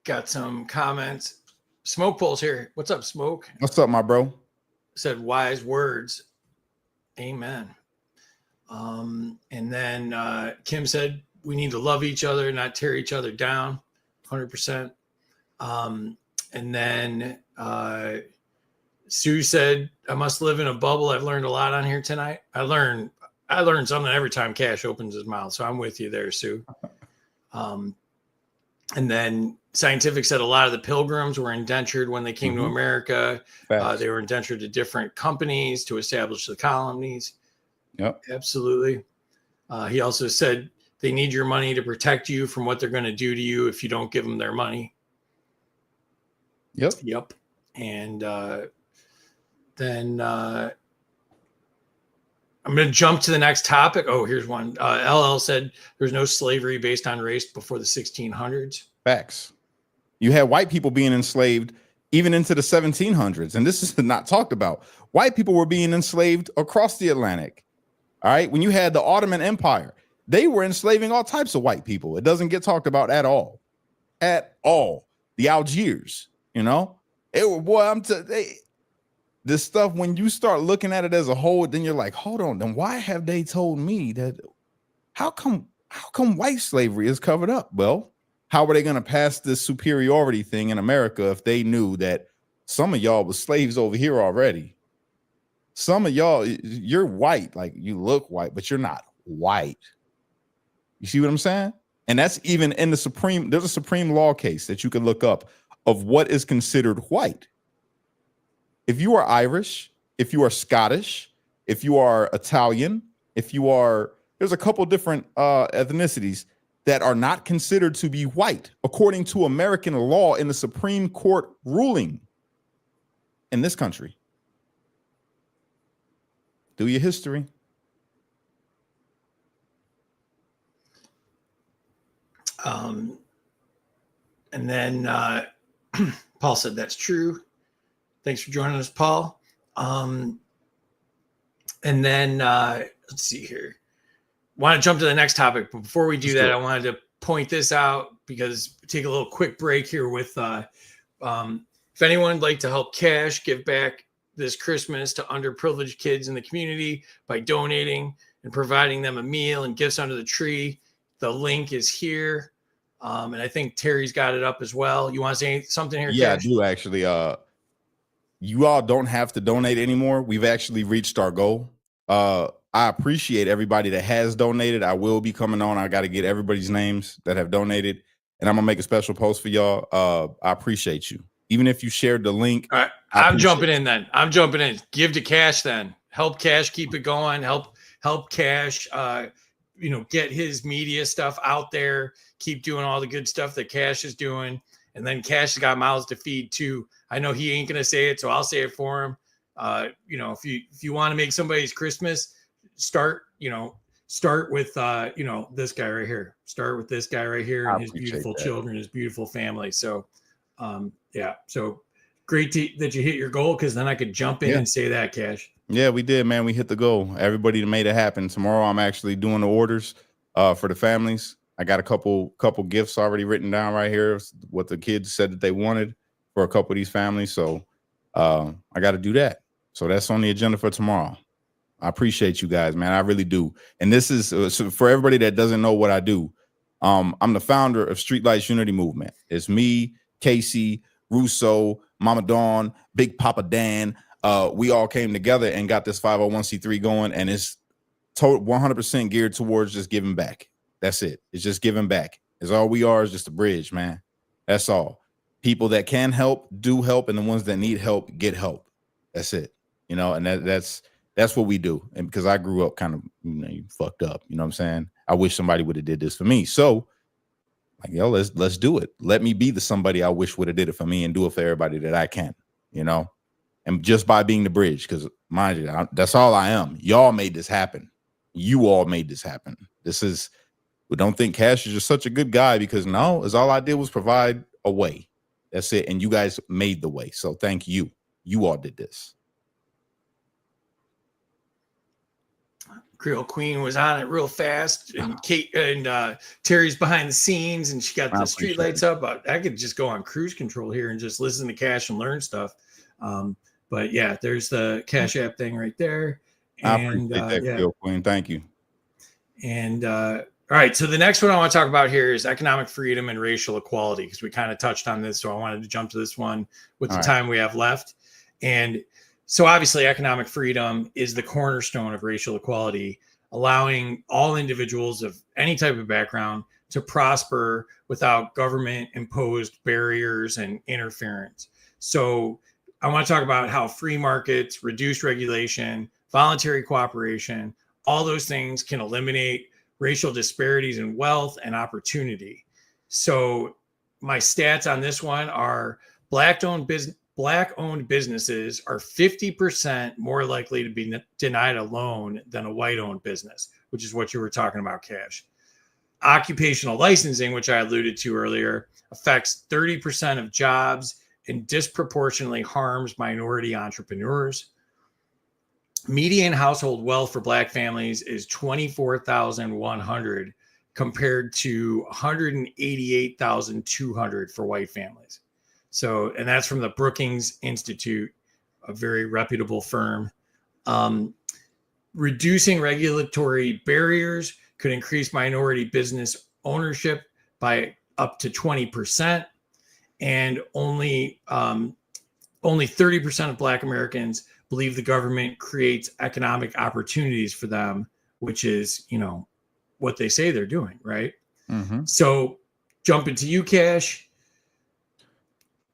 Got some comments. Smoke Pulse here. What's up, Smoke? What's up, my bro? Said wise words. Amen. And then Kim said we need to love each other, not tear each other down. 100%. And then Sue said, I must live in a bubble. I've learned a lot on here tonight. I learned something every time Cash opens his mouth. So I'm with you there, Sue. And then Scientific said a lot of the pilgrims were indentured when they came to America. They were indentured to different companies to establish the colonies. Yep. Absolutely. He also said they need your money to protect you from what they're going to do to you if you don't give them their money. Yep. And then I'm going to jump to the next topic. Oh, here's one. LL said there's no slavery based on race before the 1600s. Facts. You had white people being enslaved even into the 1700s. And this is not talked about. White people were being enslaved across the Atlantic. All right. When you had the Ottoman Empire, they were enslaving all types of white people. It doesn't get talked about at all. At all. The Algiers, this stuff, when you start looking at it as a whole, then you're like, hold on, then why have they told me that? How come white slavery is covered up? Well, how were they going to pass this superiority thing in America if they knew that some of y'all was slaves over here already? Some of y'all, you're white, like you look white, but you're not white. You see what I'm saying? And that's even in there's a Supreme Law case that you can look up of what is considered white. If you are Irish, if you are Scottish, if you are Italian, there's a couple different ethnicities that are not considered to be white according to American law in the Supreme Court ruling in this country. Do your history. And then Paul said that's true. Thanks for joining us, Paul. And then let's see here. Want to jump to the next topic, but before we do that, I wanted to point this out. because take a little quick break here with if anyone would like to help Cash give back this Christmas to underprivileged kids in the community by donating and providing them a meal and gifts under the tree, the link is here. And I think Terry's got it up as well. You want to say something here, Yeah, Cash? I do actually. You all don't have to donate anymore. We've actually reached our goal. I appreciate everybody that has donated. I will be coming on. I got to get everybody's names that have donated, and I'm gonna make a special post for y'all. I appreciate you. Even if you shared the link. All right, I'm jumping in then. I'm jumping in. Give to Cash then. Help Cash keep it going. Help Cash get his media stuff out there. Keep doing all the good stuff that Cash is doing. And then Cash has got mouths to feed too. I know he ain't gonna say it, so I'll say it for him. If you want to make somebody's Christmas, start with this guy right here. Start with this guy right here and his beautiful children, his beautiful family. So so great that you hit your goal, because then I could jump in and say that, Cash. Yeah, we did, man. We hit the goal. Everybody made it happen. Tomorrow I'm actually doing the orders for the families. I got a couple gifts already written down right here, what the kids said that they wanted for a couple of these families. So I got to do that. So that's on the agenda for tomorrow. I appreciate you guys, man. I really do. And this is so for everybody that doesn't know what I do. I'm the founder of Streetlights Unity Movement. It's me, Casey, Russo, Mama Dawn, Big Papa Dan. We all came together and got this 501c3 going, and it's 100% geared towards just giving back. That's it. It's just giving back. It's all we are, is just a bridge, man. That's all. People that can help, do help, and the ones that need help, get help. That's it. And that's what we do. And because I grew up kind of, fucked up, you know what I'm saying? I wish somebody would have did this for me. So, let's do it. Let me be the somebody I wish would have did it for me and do it for everybody that I can, and just by being the bridge, because mind you, that's all I am. Y'all made this happen. You all made this happen. We don't think Cash is just such a good guy, because no, all I did was provide a way. That's it. And you guys made the way. So thank you. You all did this. Creole Queen was on it real fast, and Kate and Terry's behind the scenes, and she got the street lights up. I could just go on cruise control here and just listen to Cash and learn stuff. But yeah, there's the Cash App thing right there. I appreciate that, Creole Queen. Thank you. And all right, so the next one I want to talk about here is economic freedom and racial equality, because we kind of touched on this, so I wanted to jump to this one with the time we have left. And so obviously economic freedom is the cornerstone of racial equality, allowing all individuals of any type of background to prosper without government imposed barriers and interference. So I want to talk about how free markets, reduced regulation, voluntary cooperation, all those things can eliminate racial disparities in wealth and opportunity. So my stats on this one are Black-owned businesses are 50% more likely to be denied a loan than a white-owned business, which is what you were talking about, Cash. Occupational licensing, which I alluded to earlier, affects 30% of jobs and disproportionately harms minority entrepreneurs. Median household wealth for Black families is $24,100 compared to $188,200 for white families. So, and that's from the Brookings Institute, a very reputable firm. Reducing regulatory barriers could increase minority business ownership by up to 20%. And only 30% of Black Americans believe the government creates economic opportunities for them, which is, what they say they're doing, right? Mm-hmm. So jumping to you, Cash.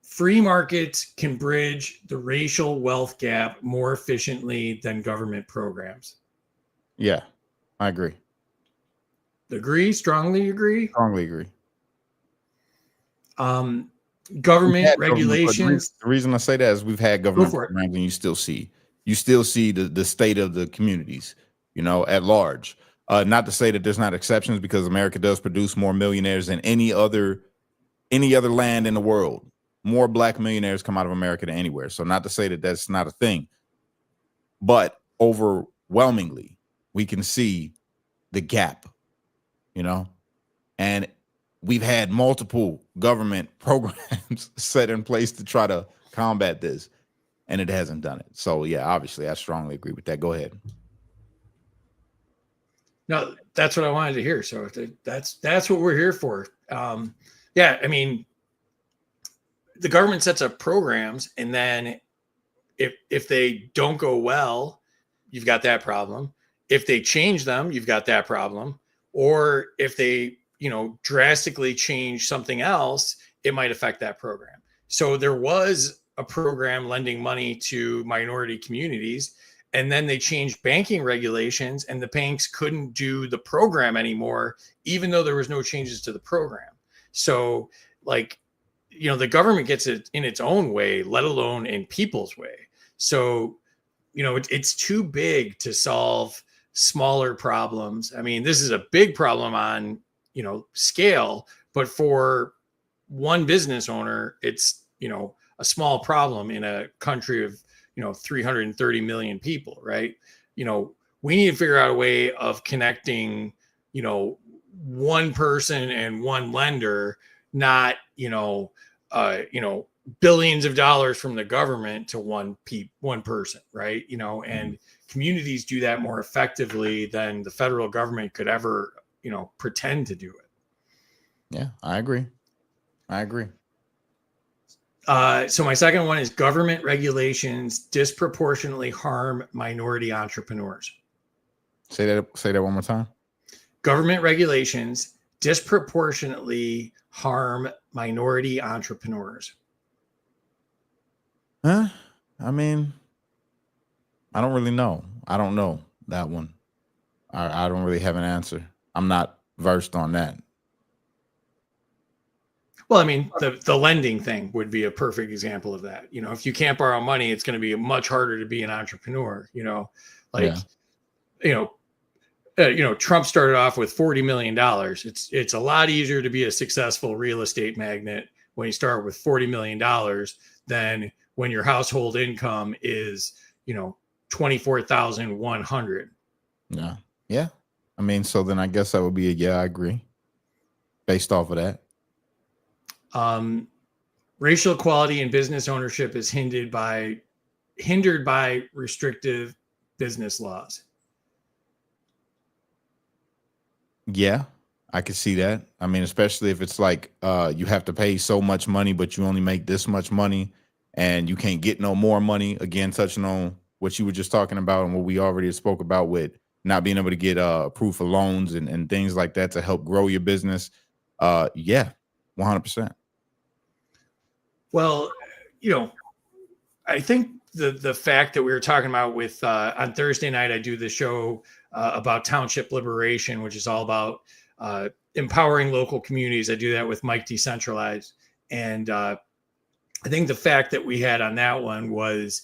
Free markets can bridge the racial wealth gap more efficiently than government programs. Yeah, I agree. Agree? Strongly agree? Strongly agree. Government regulations. The reason I say that is we've had government programs, and you still see the state of the communities, at large. Not to say that there's not exceptions, because America does produce more millionaires than any other land in the world. More Black millionaires come out of America than anywhere. So not to say that that's not a thing, but overwhelmingly we can see the gap, and we've had multiple government programs set in place to try to combat this, and it hasn't done it. So yeah, obviously I strongly agree with that. Go ahead. No, that's what I wanted to hear. So that's what we're here for. Yeah, I mean, the government sets up programs, and then if they don't go well, you've got that problem. If they change them, you've got that problem. Or if they, drastically change something else, it might affect that program. So there was a program lending money to minority communities, and then they changed banking regulations, and the banks couldn't do the program anymore, even though there was no changes to the program. So like, the government gets it in its own way, let alone in people's way. So, it's too big to solve smaller problems. I mean, this is a big problem on, scale, but for one business owner, it's, a small problem in a country of, 330 million people, right? We need to figure out a way of connecting, one person and one lender, not, billions of dollars from the government to one person, right? And communities do that more effectively than the federal government could ever, pretend to do it. Yeah, I agree. So my second one is government regulations disproportionately harm minority entrepreneurs. Say that one more time. Government regulations disproportionately harm minority entrepreneurs. Huh? I mean, I don't really know. I don't know that one. I don't really have an answer. I'm not versed on that. Well, I mean, the lending thing would be a perfect example of that. If you can't borrow money, it's going to be much harder to be an entrepreneur. Trump started off with $40 million. It's a lot easier to be a successful real estate magnate when you start with $40 million than when your household income is, 24,100. Yeah. Yeah. I mean, so then I guess that would be I agree. Based off of that. Racial equality in business ownership is hindered by restrictive business laws. Yeah, I could see that. I mean, especially if it's like you have to pay so much money, but you only make this much money and you can't get no more money. Again, touching on what you were just talking about and what we already spoke about with not being able to get approved for loans and things like that to help grow your business. Yeah, 100%. Well, I think the fact that we were talking about with on Thursday night, I do the show about township liberation, which is all about empowering local communities. I do that with Mike Decentralized. And I think the fact that we had on that one was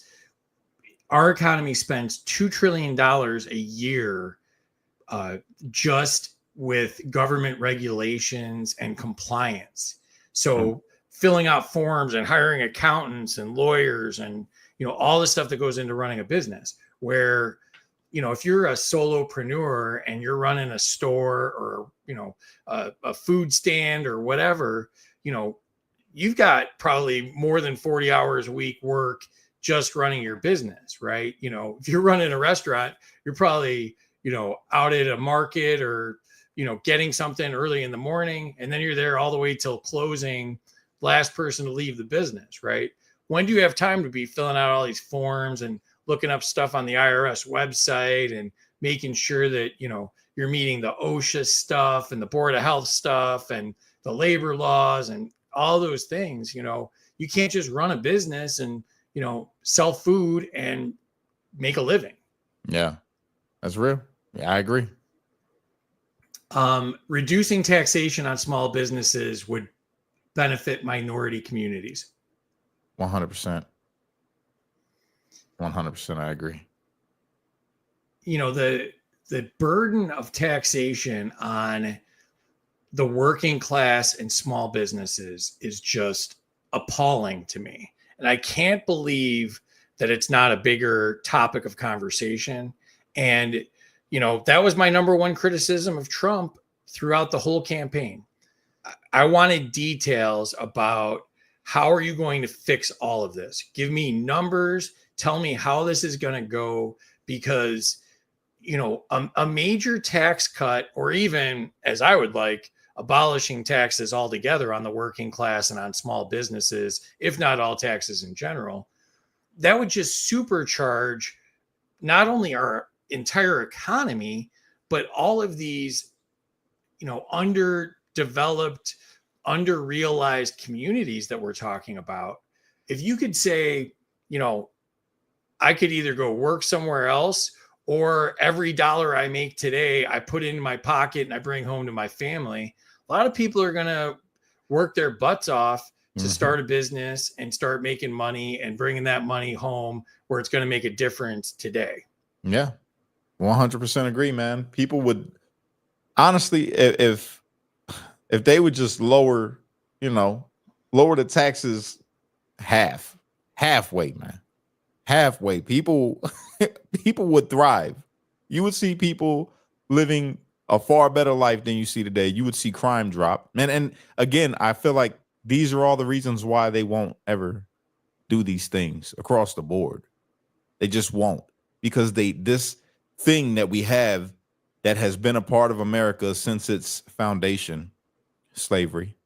our economy spends $2 trillion a year just with government regulations and compliance. So filling out forms and hiring accountants and lawyers and, all the stuff that goes into running a business where, if you're a solopreneur and you're running a store or, a food stand or whatever, you've got probably more than 40 hours a week work just running your business, right? If you're running a restaurant, you're probably, out at a market or, getting something early in the morning, and then you're there all the way till closing, last person to leave the business, right? When do you have time to be filling out all these forms and looking up stuff on the IRS website and making sure that, you're meeting the OSHA stuff and the Board of Health stuff and the labor laws and all those things? You can't just run a business and, sell food and make a living. Yeah, that's real. Yeah, I agree. Reducing taxation on small businesses would benefit minority communities. 100%. 100%. I agree. The burden of taxation on the working class and small businesses is just appalling to me. And I can't believe that it's not a bigger topic of conversation. And, that was my number one criticism of Trump throughout the whole campaign. I wanted details about how are you going to fix all of this? Give me numbers. Tell me how this is going to go, because a major tax cut, or even, as I would like, abolishing taxes altogether on the working class and on small businesses, if not all taxes in general, that would just supercharge not only our entire economy, but all of these, underdeveloped, under-realized communities that we're talking about. If you could say, I could either go work somewhere else, or every dollar I make today, I put in my pocket and I bring home to my family. A lot of people are going to work their butts off to start a business and start making money and bringing that money home where it's going to make a difference today. Yeah, 100% agree, man. People would honestly, if they would just lower the taxes halfway, man, halfway, people would thrive. You would see people living a far better life than you see today. You would see crime drop. And again, I feel like these are all the reasons why they won't ever do these things across the board. They just won't, because this thing that we have that has been a part of America since its foundation, slavery,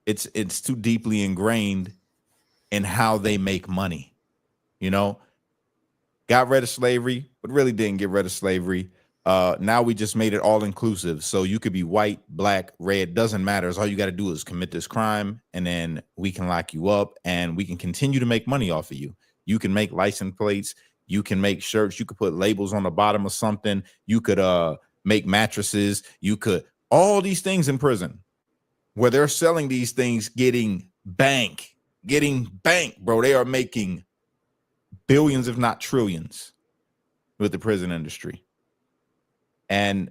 it's too deeply ingrained in how they make money. Got rid of slavery, but really didn't get rid of slavery. Now we just made it all inclusive. So you could be white, black, red, doesn't matter. All you got to do is commit this crime, and then we can lock you up and we can continue to make money off of you. You can make license plates. You can make shirts. You could put labels on the bottom of something. You could make mattresses. You could, all these things in prison where they're selling these things, getting bank, bro. They are making billions, if not trillions, with the prison industry. And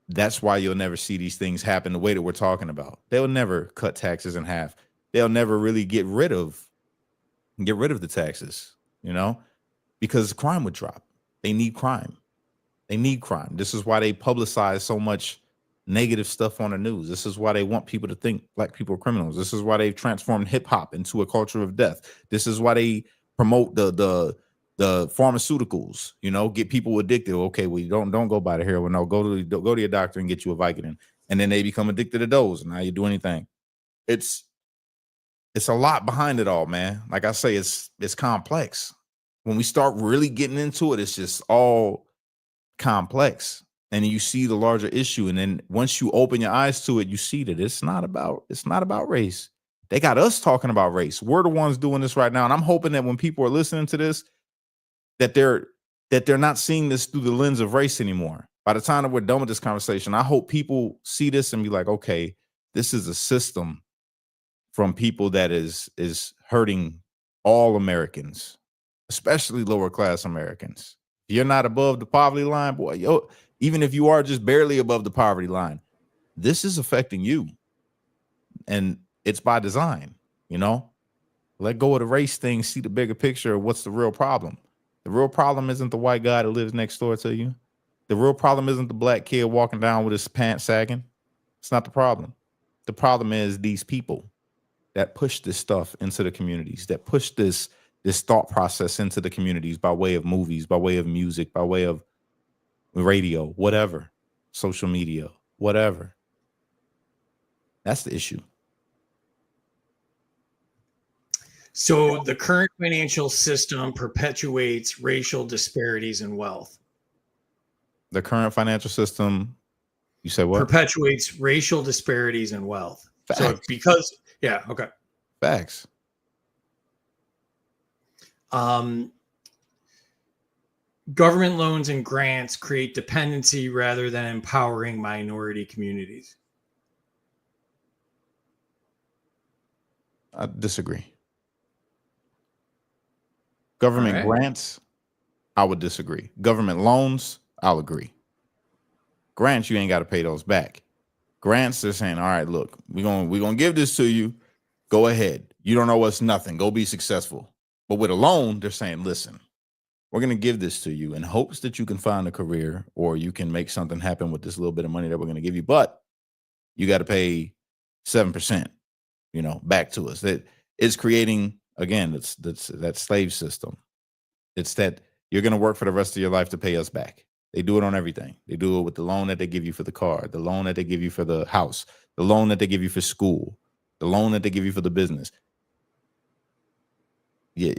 that's why you'll never see these things happen the way that we're talking about. They'll never cut taxes in half. They'll never really get rid of the taxes, because crime would drop. They need crime. This is why they publicize so much negative stuff on the news. This is why they want people to think black people are criminals. This is why they've transformed hip hop into a culture of death. This is why they promote the pharmaceuticals, get people addicted. Okay, well, you don't go by the heroin. No, go to your doctor and get you a Vicodin. And then they become addicted to those. And now you do anything. It's a lot behind it all, man. Like I say, it's complex. When we start really getting into it, it's just all complex. And you see the larger issue. And then once you open your eyes to it, you see that it's not about race. They got us talking about race. We're the ones doing this right now. And I'm hoping that when people are listening to this, that they're not seeing this through the lens of race anymore. By the time that we're done with this conversation, I hope people see this and be like, okay, this is a system from people that is hurting all Americans, especially lower class Americans. If you're not above the poverty line, boy, even if you are just barely above the poverty line, this is affecting you. And it's by design, let go of the race thing, see the bigger picture of what's the real problem. The real problem isn't the white guy that lives next door to you. The real problem isn't the black kid walking down with his pants sagging. It's not the problem. The problem is these people that push this stuff into the communities, that push this thought process into the communities by way of movies, by way of music, by way of radio, whatever, social media, whatever. That's the issue. So the current financial system perpetuates racial disparities in wealth. The current financial system, you said what? Perpetuates racial disparities in wealth. Facts. So because, yeah, okay. Facts. Government loans and grants create dependency rather than empowering minority communities. I disagree. Government grants, I would disagree. Government loans, I'll agree. Grants, you ain't got to pay those back. Grants, they're saying, all right, look, we're gonna give this to you. Go ahead. You don't owe us nothing. Go be successful. But with a loan, they're saying, listen, we're going to give this to you in hopes that you can find a career or you can make something happen with this little bit of money that we're going to give you. But you got to pay 7%, back to us. That is creating, again, that's that slave system. It's that you're going to work for the rest of your life to pay us back. They do it on everything. They do it with the loan that they give you for the car, the loan that they give you for the house, the loan that they give you for school, the loan that they give you for the business. Yeah,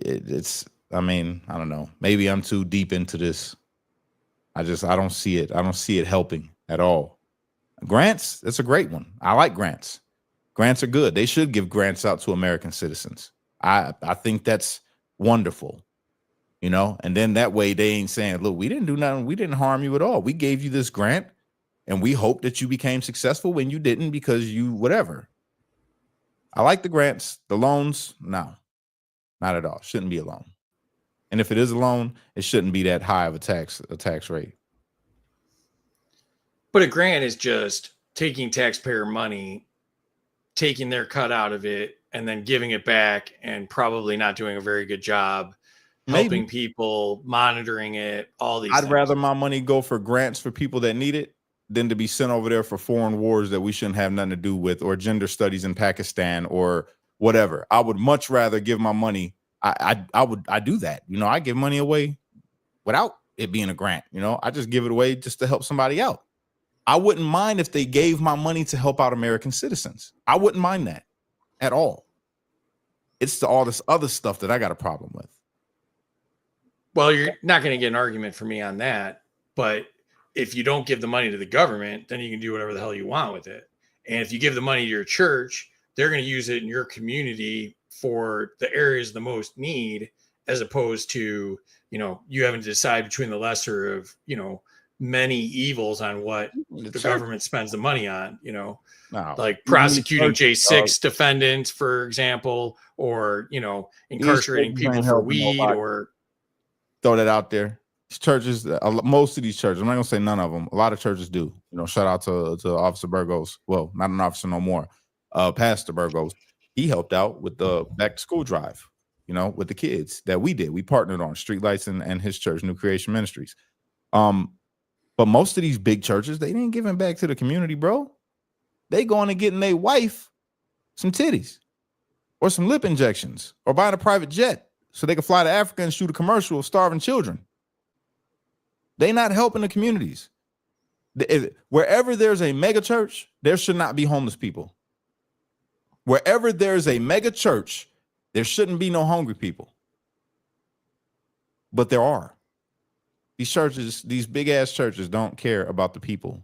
I don't know. Maybe I'm too deep into this. I don't see it. I don't see it helping at all. Grants, that's a great one. I like grants. Grants are good. They should give grants out to American citizens. I think that's wonderful. And then that way they ain't saying, look, we didn't do nothing. We didn't harm you at all. We gave you this grant and we hope that you became successful when you didn't because you whatever. I like the grants. The loans, no, not at all. Shouldn't be a loan. And if it is a loan, it shouldn't be that high of a tax rate. But a grant is just taking taxpayer money, taking their cut out of it, and then giving it back and probably not doing a very good job helping people, monitoring it, all these things. Rather my money go for grants for people that need it than to be sent over there for foreign wars that we shouldn't have nothing to do with, or gender studies in Pakistan or whatever. I would much rather give my money. I do that. I give money away without it being a grant. I just give it away just to help somebody out. I wouldn't mind if they gave my money to help out American citizens. I wouldn't mind that at all. It's all this other stuff that I got a problem with. Well, you're not going to get an argument from me on that. But if you don't give the money to the government, then you can do whatever the hell you want with it. And if you give the money to your church, they're going to use it in your community for the areas the most need, as opposed to, you having to decide between the lesser of, many evils on what the government spends the money on, like prosecuting J6 defendants, for example, or, incarcerating people for weed or. Throw that out there. Churches, most of these churches, I'm not gonna say none of them. A lot of churches do. Shout out to Officer Burgos. Well, not an officer no more. Pastor Burgos. He helped out with the back to school drive. With the kids that we did. We partnered on Streetlights and his church, New Creation Ministries. But most of these big churches, they didn't give back to the community, bro. They going and getting their wife some titties or some lip injections or buying a private jet so they can fly to Africa and shoot a commercial of starving children. They not helping the communities. Wherever there's a mega church, there should not be homeless people. Wherever there's a mega church, there shouldn't be no hungry people. But there are. These churches, these big ass churches don't care about the people.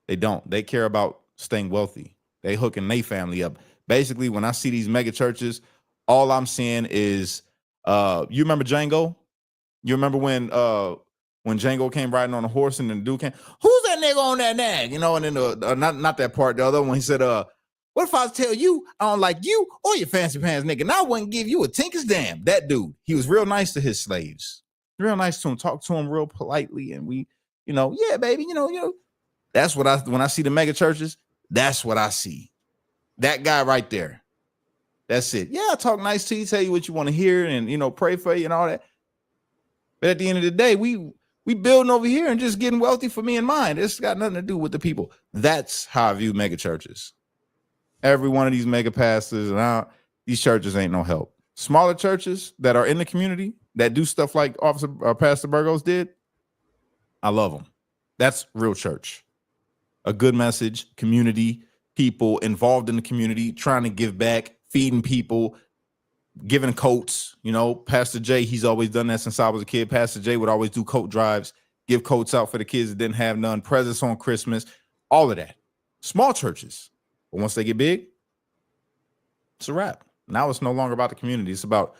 They don't. They care about staying wealthy. They hooking their family up. Basically, when I see these mega churches, all I'm seeing is, you remember Django? You remember when Django came riding on a horse and then the dude came, who's that nigga on that nag? And then not that part, the other one, he said, what if I tell you I don't like you or your fancy pants nigga, and I wouldn't give you a tinker's damn? That dude, he was real nice to his slaves. Real nice to him, talk to him real politely, and we, yeah, baby, that's what when I see the mega churches, that's what I see. That guy right there. That's it. Yeah, I talk nice to you, tell you what you want to hear, and pray for you and all that. But at the end of the day, we building over here and just getting wealthy for me and mine. It's got nothing to do with the people. That's how I view mega churches. Every one of these mega pastors and these churches ain't no help. Smaller churches that are in the community that do stuff like Pastor Burgos did, I love them. That's real church. A good message, community, people involved in the community, trying to give back, feeding people, giving coats. Pastor Jay, he's always done that since I was a kid. Pastor Jay would always do coat drives, give coats out for the kids that didn't have none, presents on Christmas, all of that. Small churches. But once they get big, it's a wrap. Now it's no longer about the community. It's about,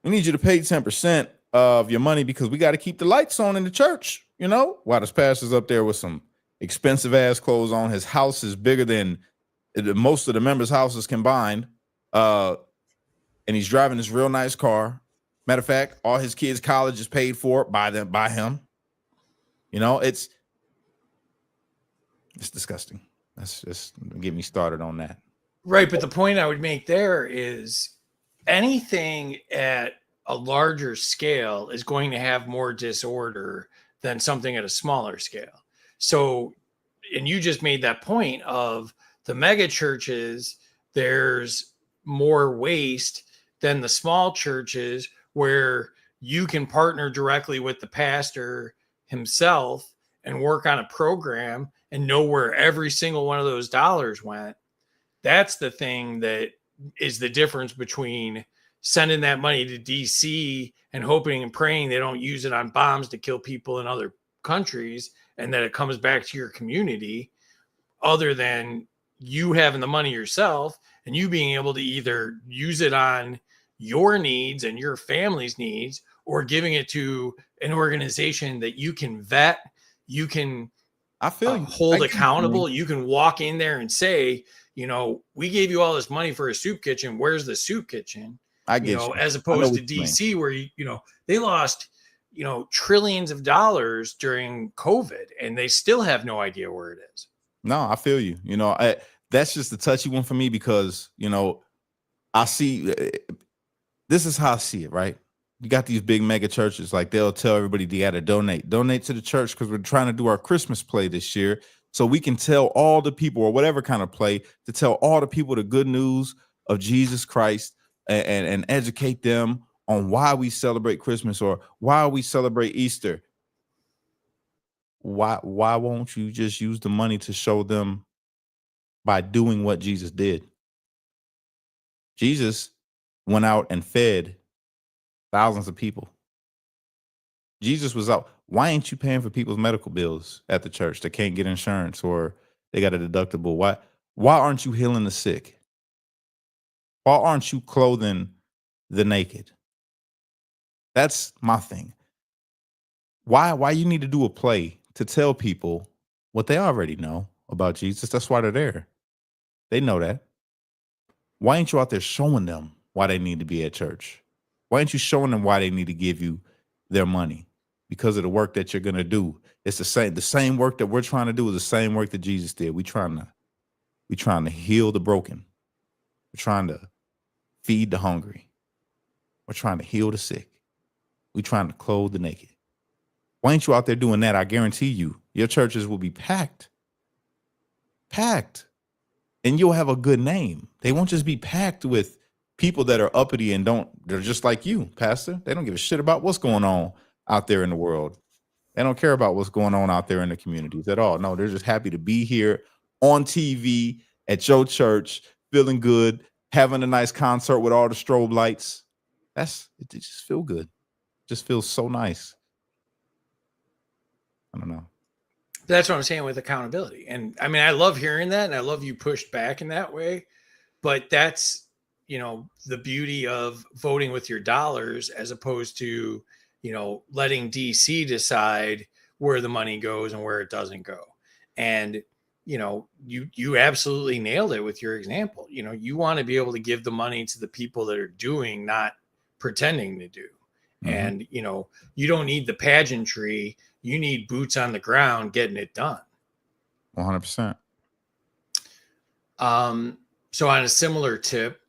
we need you to pay 10% of your money because we got to keep the lights on in the church, while this pastor's up there with some expensive ass clothes on. His house is bigger than most of the members' houses combined. And he's driving this real nice car. Matter of fact, all his kids' college is paid for by him. It's disgusting. That's just get me started on that. Right. But the point I would make there is anything at a larger scale is going to have more disorder than something at a smaller scale. So and you just made that point of the mega churches, there's more waste than the small churches where you can partner directly with the pastor himself and work on a program and know where every single one of those dollars went. That's the thing that is the difference between sending that money to DC and hoping and praying they don't use it on bombs to kill people in other countries and that it comes back to your community, other than you having the money yourself and you being able to either use it on your needs and your family's needs, or giving it to an organization that you can vet, you can I feel you. hold I get what you mean. accountable. You can walk in there and say, we gave you all this money for a soup kitchen. Where's the soup kitchen? I get you. As I know opposed to what you mean. DC, where they lost trillions of dollars during COVID, and they still have no idea where it is. No, I feel you. That's just a touchy one for me because I see. This is how I see it, right? You got these big mega churches, like they'll tell everybody they got to donate to the church because we're trying to do our Christmas play this year, so we can tell all the people, or whatever kind of play, to tell all the people the good news of Jesus Christ and educate them on why we celebrate Christmas or why we celebrate Easter. Why won't you just use the money to show them by doing what Jesus did? Jesus went out and fed thousands of people. Jesus was out. Why ain't you paying for people's medical bills at the church that can't get insurance or they got a deductible? Why aren't you healing the sick? Why aren't you clothing the naked? That's my thing. Why you need to do a play to tell people what they already know about Jesus? That's why they're there. They know that. Why ain't you out there showing them why they need to be at church? Why ain't you showing them why they need to give you their money? Because of the work that you're going to do. It's the same work that we're trying to do is the same work that Jesus did. We're trying to heal the broken. We're trying to feed the hungry. We're trying to heal the sick. We're trying to clothe the naked. Why ain't you out there doing that? I guarantee you, your churches will be packed. Packed. And you'll have a good name. They won't just be packed with people that are uppity and they're just like you, Pastor. They don't give a shit about what's going on out there in the world. They don't care about what's going on out there in the communities at all. No, they're just happy to be here on TV at your church, feeling good, having a nice concert with all the strobe lights. It just feels good. It just feels so nice. I don't know. That's what I'm saying with accountability. And I mean, I love hearing that, and I love you pushed back in that way. But that's, the beauty of voting with your dollars as opposed to, letting DC decide where the money goes and where it doesn't go. And, you absolutely nailed it with your example. You want to be able to give the money to the people that are doing, not pretending to do. Mm-hmm. And, you don't need the pageantry. You need boots on the ground getting it done. 100%. So on a similar tip,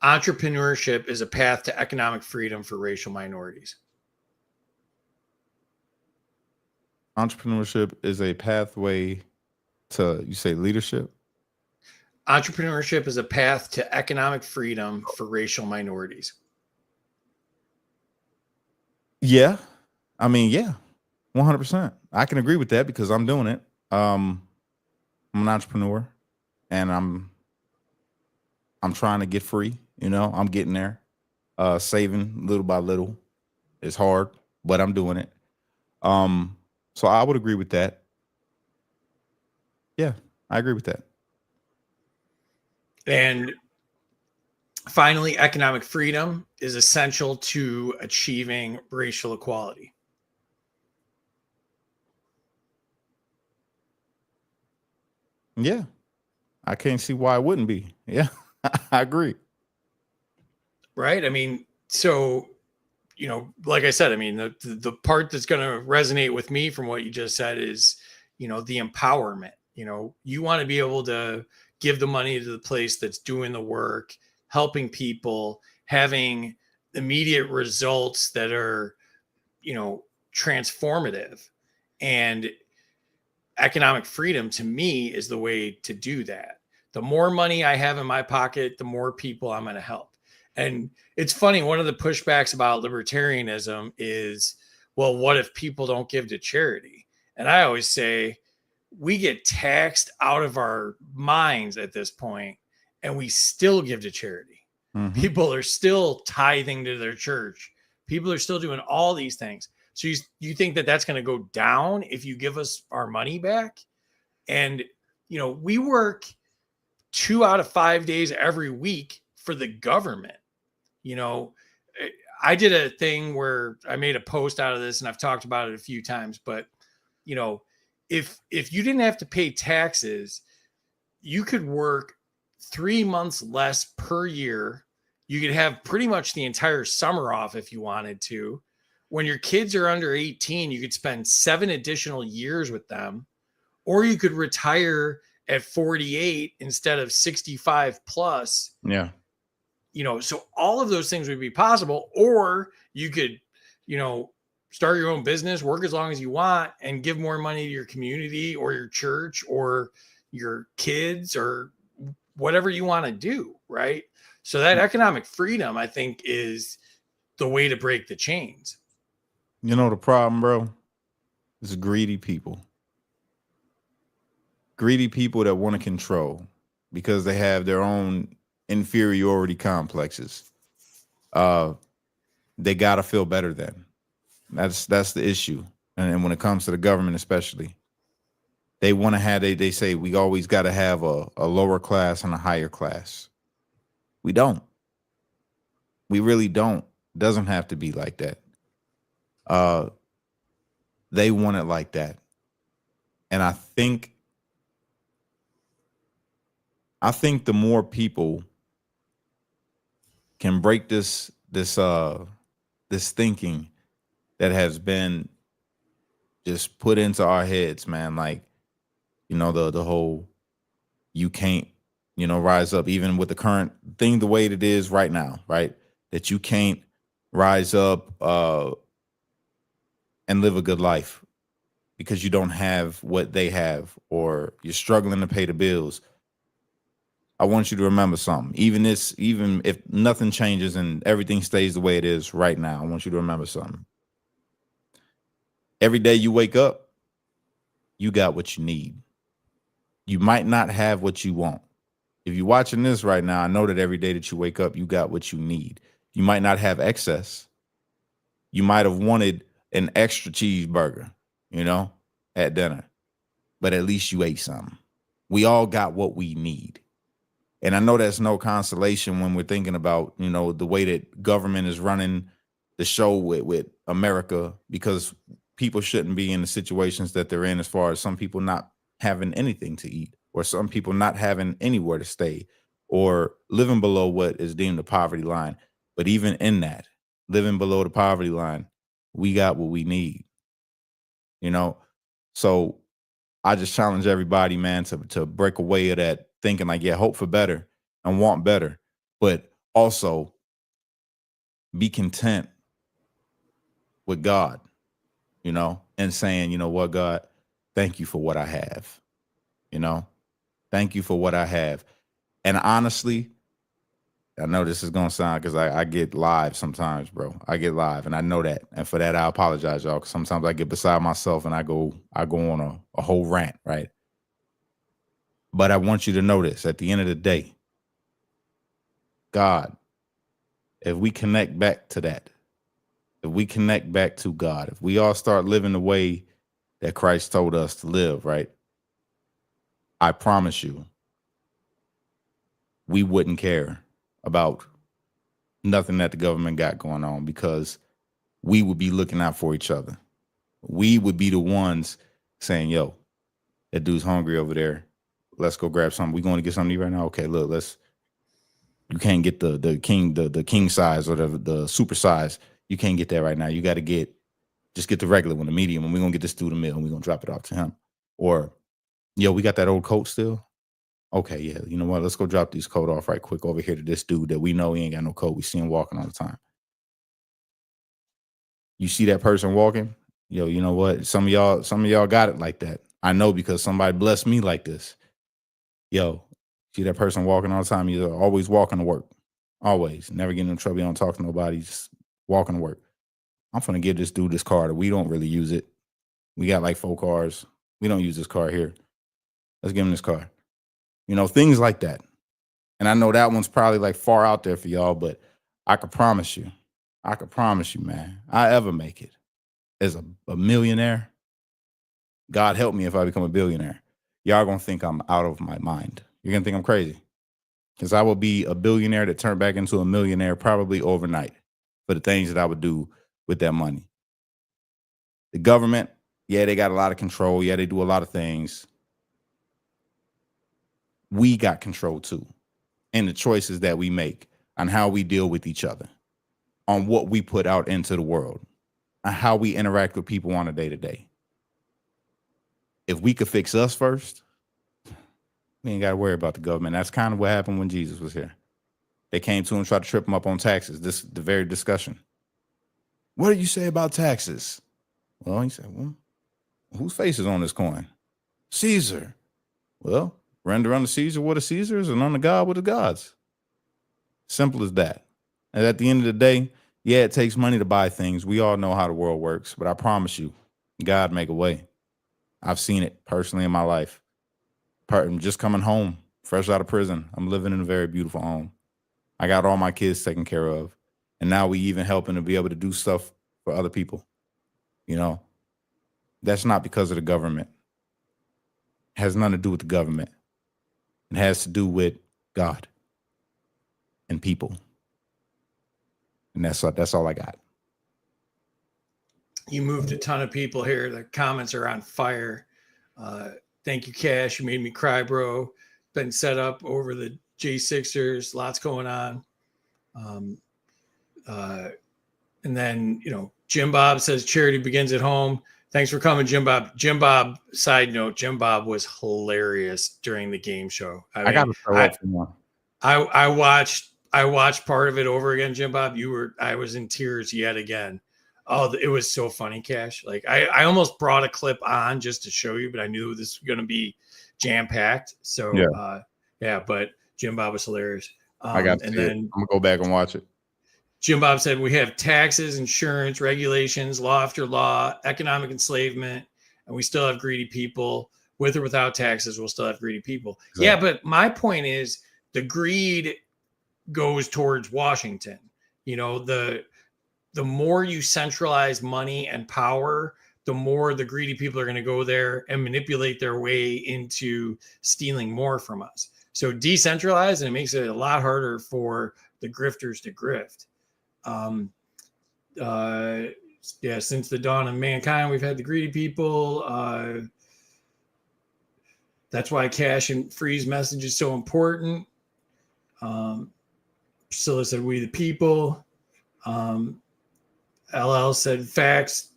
entrepreneurship is a path to economic freedom for racial minorities. Entrepreneurship is a pathway to, you say, leadership? Entrepreneurship is a path to economic freedom for racial minorities. Yeah. I mean, yeah, 100%. I can agree with that because I'm doing it. I'm an entrepreneur and I'm trying to get free. I'm getting there, saving little by little. It's hard, but I'm doing it. So I would agree with that. Yeah, I agree with that. And finally, economic freedom is essential to achieving racial equality. Yeah, I can't see why it wouldn't be. Yeah, I agree. Right? I mean, so, like I said, I mean, the part that's going to resonate with me from what you just said is, the empowerment. You want to be able to give the money to the place that's doing the work, helping people, having immediate results that are, transformative. And economic freedom to me is the way to do that. The more money I have in my pocket, the more people I'm going to help. And it's funny, one of the pushbacks about libertarianism is, well, what if people don't give to charity? And I always say, we get taxed out of our minds at this point, and we still give to charity. Mhm. People are still tithing to their church. People are still doing all these things. So you think that that's going to go down if you give us our money back? And, we work 2 out of 5 days every week for the government. I did a thing where I made a post out of this, and I've talked about it a few times, but if you didn't have to pay taxes, you could work 3 months less per year. You could have pretty much the entire summer off if you wanted to. When your kids are under 18, you could spend 7 additional years with them, or you could retire at 48 instead of 65 plus. Yeah. So all of those things would be possible, or you could, start your own business, work as long as you want, and give more money to your community or your church or your kids or whatever you want to do, right? So that economic freedom, I think, is the way to break the chains. The problem, bro, is greedy people. Greedy people that want to control because they have their own inferiority complexes. They gotta feel better than. That's the issue. And when it comes to the government, especially, they want to have, they say we always got to have a lower class and a higher class. We don't. We really don't. It doesn't have to be like that. They want it like that. And I think the more people can break this thinking that has been just put into our heads, man, like, the whole, you can't, rise up, even with the current thing, the way it is right now, right? That you can't rise up and live a good life because you don't have what they have, or you're struggling to pay the bills. I want you to remember something. Even if nothing changes and everything stays the way it is right now, I want you to remember something. Every day you wake up, you got what you need. You might not have what you want. If you're watching this right now, I know that every day that you wake up, you got what you need. You might not have excess. You might have wanted an extra cheeseburger, at dinner, but at least you ate something. We all got what we need. And I know that's no consolation when we're thinking about, the way that government is running the show with America, because people shouldn't be in the situations that they're in, as far as some people not having anything to eat, or some people not having anywhere to stay, or living below what is deemed the poverty line. But even in that, living below the poverty line, we got what we need, So I just challenge everybody, man, to break away of that thinking like, yeah, hope for better and want better, but also be content with God, and saying, what, God, thank you for what I have, thank you for what I have. And honestly, I know this is going to sound, because I get live sometimes, bro. I get live, and I know that. And for that, I apologize, y'all, because sometimes I get beside myself and I go on a whole rant, right? But I want you to know this. At the end of the day, God, if we connect back to that, if we connect back to God, if we all start living the way that Christ told us to live, right? I promise you, we wouldn't care about nothing that the government got going on, because we would be looking out for each other. We would be the ones saying, yo, that dude's hungry over there. Let's go grab something. We going to get something to eat right now? Okay, look, you can't get the king size or the super size. You can't get that right now. You got to just get the regular one, the medium, and we're going to get this through the mill and we're going to drop it off to him. Or, yo, we got that old coat still? Okay, yeah, you know what? Let's go drop this coat off right quick over here to this dude that we know he ain't got no coat. We see him walking all the time. You see that person walking? Yo, you know what? Some of y'all got it like that. I know because somebody blessed me like this. Yo, see that person walking all the time? He's always walking to work. Always. Never getting in trouble. You don't talk to nobody. Just walking to work. I'm going to give this dude this car. We don't really use it. We got like 4 cars. We don't use this car here. Let's give him this car. You know, things like that. And I know that one's probably like far out there for y'all, but I could promise you, man, I ever make it as a millionaire. God help me if I become a billionaire. Y'all gonna think I'm out of my mind. You're gonna think I'm crazy. Because I will be a billionaire that turned back into a millionaire probably overnight for the things that I would do with that money. The government, yeah, they got a lot of control. Yeah, they do a lot of things. We got control too. And the choices that we make on how we deal with each other, on what we put out into the world, on how we interact with people on a day-to-day. If we could fix us first, we ain't got to worry about the government. That's kind of what happened when Jesus was here. They came to him, tried to trip him up on taxes. This is the very discussion. What do you say about taxes? Well, he said, well, whose face is on this coin? Caesar. Well, render unto Caesar what is Caesar's and unto God what is God's. Simple as that. And at the end of the day, yeah, it takes money to buy things. We all know how the world works, but I promise you, God make a way. I've seen it personally in my life. I'm just coming home, fresh out of prison. I'm living in a very beautiful home. I got all my kids taken care of. And now we even helping to be able to do stuff for other people. You know, that's not because of the government. It has nothing to do with the government. It has to do with God and people. And that's all I got. You moved a ton of people here. The comments are on fire. Thank you, Cash. You made me cry, bro. Been set up over the J6ers. Lots going on. And then, you know, Jim Bob says charity begins at home. Thanks for coming, Jim Bob. Jim Bob, side note, Jim Bob was hilarious during the game show. I got to throw up for more. I watched part of it over again, Jim Bob. I was in tears yet again. Oh, it was so funny, Cash. Like I almost brought a clip on just to show you, but I knew this was going to be jam packed. So but Jim Bob was hilarious. I got to and then I'm gonna go back and watch it. Jim Bob said we have taxes, insurance, regulations, law after law, economic enslavement, and we still have greedy people. With or without taxes, we'll still have greedy people. Exactly. Yeah, but my point is the greed goes towards Washington. You know, the more you centralize money and power, the more the greedy people are going to go there and manipulate their way into stealing more from us. So decentralize, and it makes it a lot harder for the grifters to grift. Since the dawn of mankind, we've had the greedy people. That's why cash and freeze message is so important. Priscilla said, we the people. LL said, facts,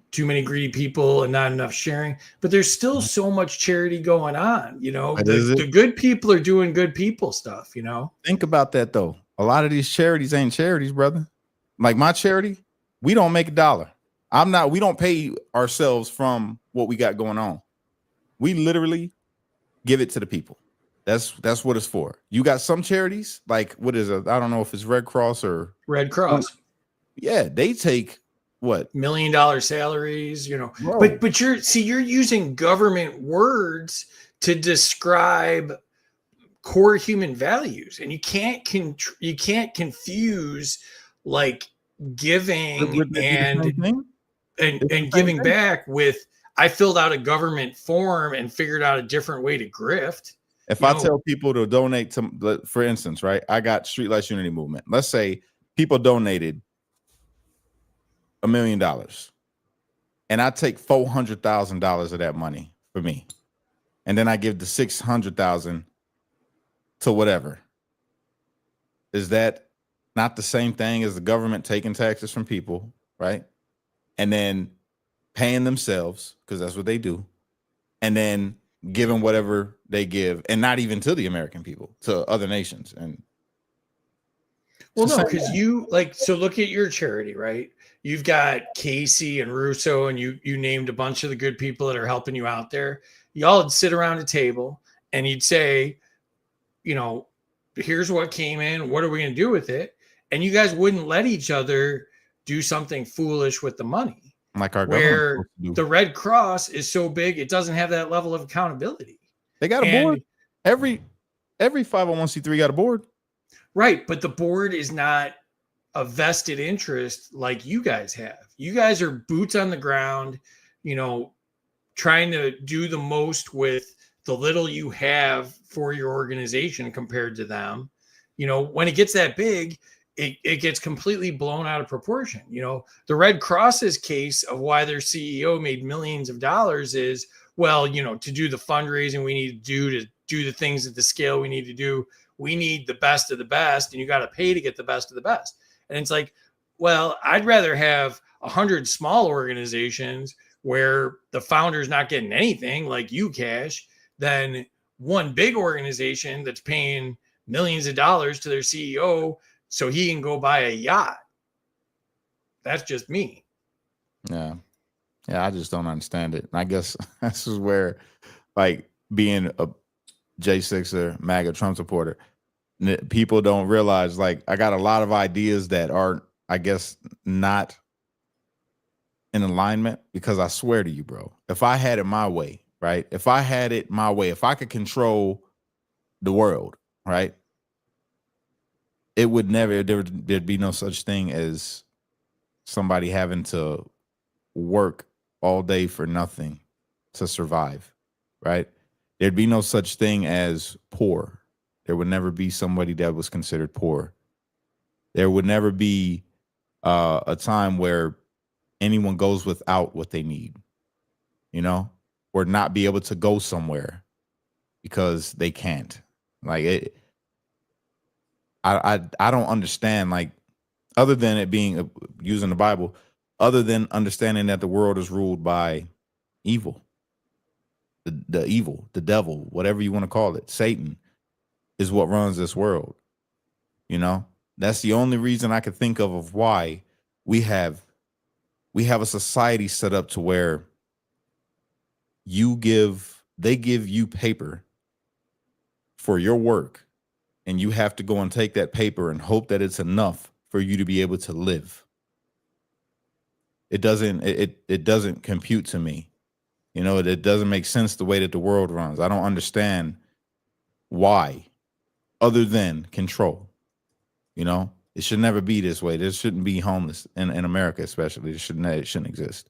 too many greedy people and not enough sharing. But there's still so much charity going on. You know, the good people are doing good people stuff, you know. Think about that, though. A lot of these charities ain't charities, brother. Like my charity, we don't make $1. We don't pay ourselves from what we got going on. We literally give it to the people. That's what it's for. You got some charities, like what is it? I don't know if it's Red Cross or Red Cross. Yeah, they take what? $1 million salaries, you know. Bro. But you're using government words to describe core human values, and you can't confuse like giving and giving back with I filled out a government form and figured out a different way to grift. If I tell people to donate to, for instance, right, I got Streetlights Unity Movement. Let's say people donated $1 million, and I take $400,000 of that money for me, and then I give the $600,000 to whatever. Is that not the same thing as the government taking taxes from people, right? And then paying themselves, because that's what they do, and then giving whatever they give, and not even to the American people, to other nations. And well, no, because you like, so look at your charity, right? you've got Casey and Russo, and you named a bunch of the good people that are helping you out there. Y'all would sit around a table and you'd say, you know, here's what came in. What are we going to do with it? And you guys wouldn't let each other do something foolish with the money. Like our where government. the Red Cross is so big, it doesn't have that level of accountability. They got a board. Every 501c3 got a board. Right. But the board is not a vested interest like you guys have. You guys are boots on the ground, you know, trying to do the most with the little you have for your organization compared to them. You know, when it gets that big, it gets completely blown out of proportion. You know, the Red Cross's case of why their CEO made millions of dollars is, well, you know, to do the fundraising we need to do the things at the scale we need to do, we need the best of the best, and you got to pay to get the best of the best. And it's like, well, I'd rather have 100 small organizations where the founder's not getting anything like you, Cash, than one big organization that's paying millions of dollars to their CEO so he can go buy a yacht. That's just me. Yeah. Yeah, I just don't understand it. And I guess this is where, like, being a J6er, MAGA Trump supporter, people don't realize, like, I got a lot of ideas that are, I guess, not in alignment, because I swear to you, bro, if I had it my way, right? If I had it my way, if I could control the world, right? It would never, there'd be no such thing as somebody having to work all day for nothing to survive, right? There'd be no such thing as poor. There would never be somebody that was considered poor. There would never be a time where anyone goes without what they need, you know, or not be able to go somewhere because they can't. Like, it, I don't understand, like, other than it being using the Bible, other than understanding that the world is ruled by evil, the evil, the devil, whatever you want to call it, Satan is what runs this world. You know, that's the only reason I could think of why we have a society set up to where they give you paper for your work, and you have to go and take that paper and hope that it's enough for you to be able to live. It doesn't compute to me. You know, it doesn't make sense the way that the world runs. I don't understand why, other than control. You know, it should never be this way. There shouldn't be homeless in America, especially. It shouldn't exist.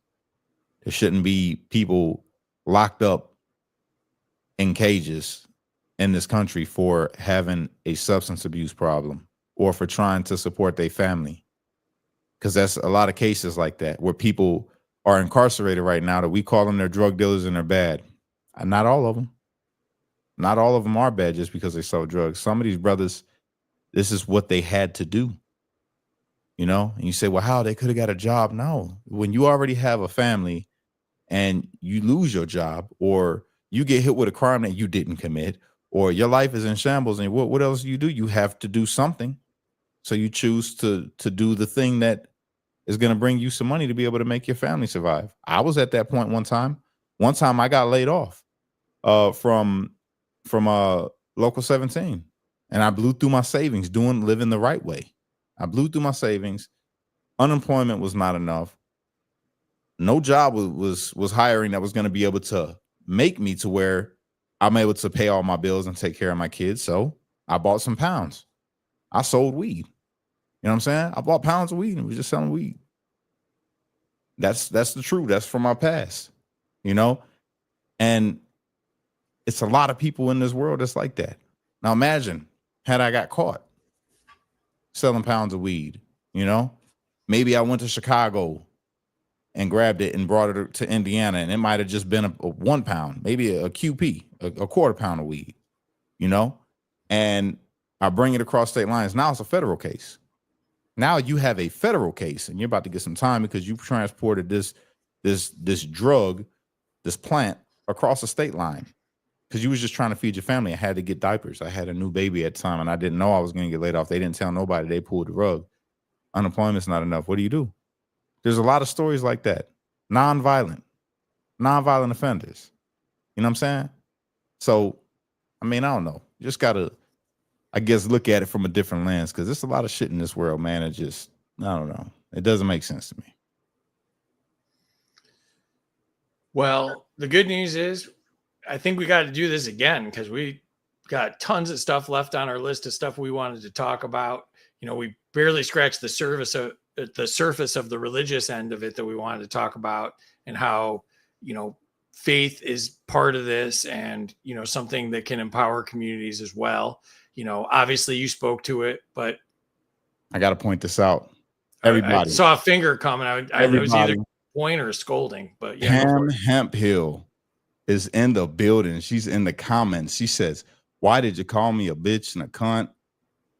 There shouldn't be people locked up in cages in this country for having a substance abuse problem or for trying to support their family. Because that's a lot of cases like that where people are incarcerated right now that we call them they're drug dealers and they're bad. Not all of them. Not all of them are bad just because they sell drugs. Some of these brothers, this is what they had to do. You know, and you say, well, how they could have got a job? No, when you already have a family and you lose your job, or you get hit with a crime that you didn't commit, or your life is in shambles, and what else do? You have to do something. So you choose to do the thing that is going to bring you some money to be able to make your family survive. I was at that point one time. One time I got laid off from Local 17, and I blew through my savings living the right way. I blew through my savings. Unemployment was not enough. No job was hiring that was going to be able to make me to where I'm able to pay all my bills and take care of my kids. So I bought some pounds. I sold weed. You know what I'm saying? I bought pounds of weed and was just selling weed. That's the truth. That's from my past, you know? And it's a lot of people in this world that's like that. Now imagine had I got caught selling pounds of weed, you know? Maybe I went to Chicago and grabbed it and brought it to Indiana, and it might have just been a 1 pound, maybe a QP, a quarter pound of weed, you know? And I bring it across state lines. Now it's a federal case. Now you have a federal case, and you're about to get some time because you transported this drug, this plant, across the state line because you was just trying to feed your family. I had to get diapers. I had a new baby at the time, and I didn't know I was going to get laid off. They didn't tell nobody. They pulled the rug. Unemployment's not enough. What do? There's a lot of stories like that. Nonviolent offenders. You know what I'm saying? So, I mean, I don't know. You just gotta, I guess, look at it from a different lens because there's a lot of shit in this world, man. It just, I don't know. It doesn't make sense to me. Well, the good news is I think we got to do this again because we got tons of stuff left on our list of stuff we wanted to talk about. You know, we barely scratched the surface of the religious end of it that we wanted to talk about, and how, you know, faith is part of this, and, you know, something that can empower communities as well. You know, obviously you spoke to it, but I got to point this out. I Everybody, saw a finger coming. I was either point or scolding, but yeah. Pam Hemphill is in the building. She's in the comments. She says, "Why did you call me a bitch and a cunt?"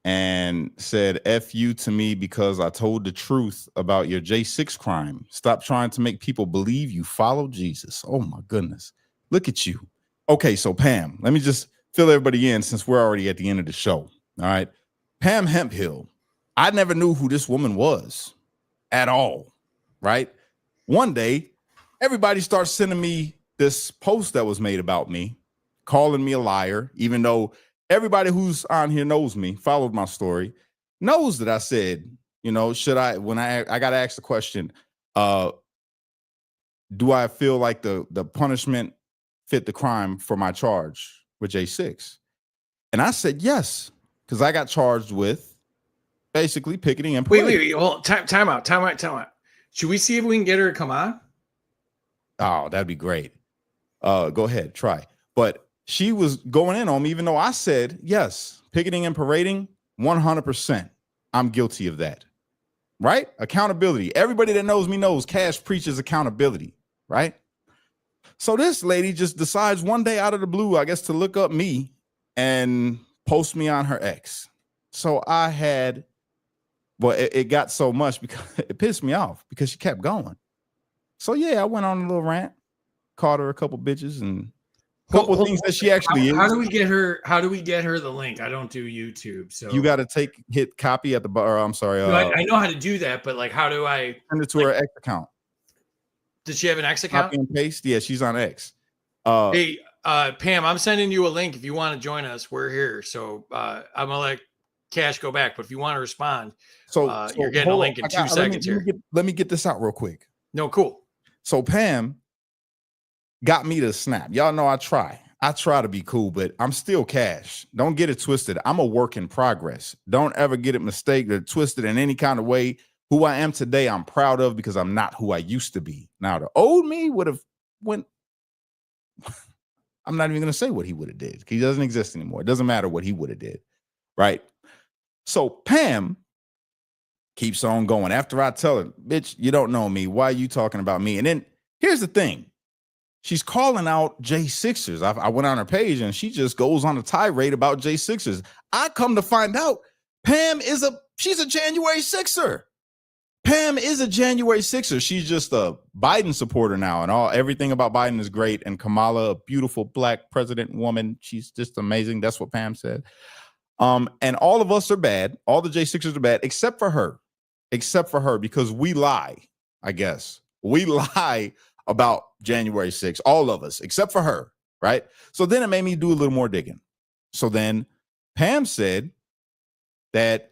And said, "F you to me because I told the truth about your J6 crime. Stop trying to make people believe you follow Jesus." Oh my goodness. Look at you. Okay, so Pam, let me just fill everybody in since we're already at the end of the show. All right. Pam Hemphill. I never knew who this woman was at all. Right. One day, everybody starts sending me this post that was made about me, calling me a liar, even though everybody who's on here knows me, followed my story, knows that I said, you know, when I got asked the question, do I feel like the punishment fit the crime for my charge with J6? And I said yes, because I got charged with basically picketing and wait. Well, time out. Should we see if we can get her to come on? Oh, that'd be great. Go ahead, try. But she was going in on me, even though I said, yes, picketing and parading, 100%. I'm guilty of that. Right? Accountability. Everybody that knows me knows Cash preaches accountability. Right? So this lady just decides one day out of the blue, I guess, to look up me and post me on her ex. So I had, well, it got so much because it pissed me off because she kept going. So yeah, I went on a little rant, called her a couple bitches and a couple of things that she actually is. How do we get her? How do we get her the link? I don't do YouTube, so you got to hit copy at the bar. I'm sorry. No, I know how to do that, but like, how do I send it to her X account? Does she have an X account? Copy and paste. Yeah, she's on X. Hey, Pam, I'm sending you a link if you want to join us. We're here, so I'm gonna let Cash go back. But if you want to respond, so you're getting a link in 2 seconds here. Let me get this out real quick. No, cool. So Pam got me to snap. Y'all know I try to be cool, but I'm still Cash. Don't get it twisted. I'm a work in progress. Don't ever get it mistaken or twisted in any kind of way. Who I am today, I'm proud of because I'm not who I used to be. Now, the old me would have went. I'm not even going to say what he would have did. He doesn't exist anymore. It doesn't matter what he would have did. Right. So Pam keeps on going. After I tell her, bitch, you don't know me. Why are you talking about me? And then here's the thing. She's calling out J6ers. I went on her page and she just goes on a tirade about J6ers. I come to find out Pam she's a January 6er. Pam is a January 6er. She's just a Biden supporter now, and everything about Biden is great. And Kamala, a beautiful black president woman, she's just amazing. That's what Pam said. And all of us are bad. All the J6ers are bad, except for her. Because we lie, I guess. We lie about January 6th, all of us, except for her, right? So then it made me do a little more digging. So then Pam said that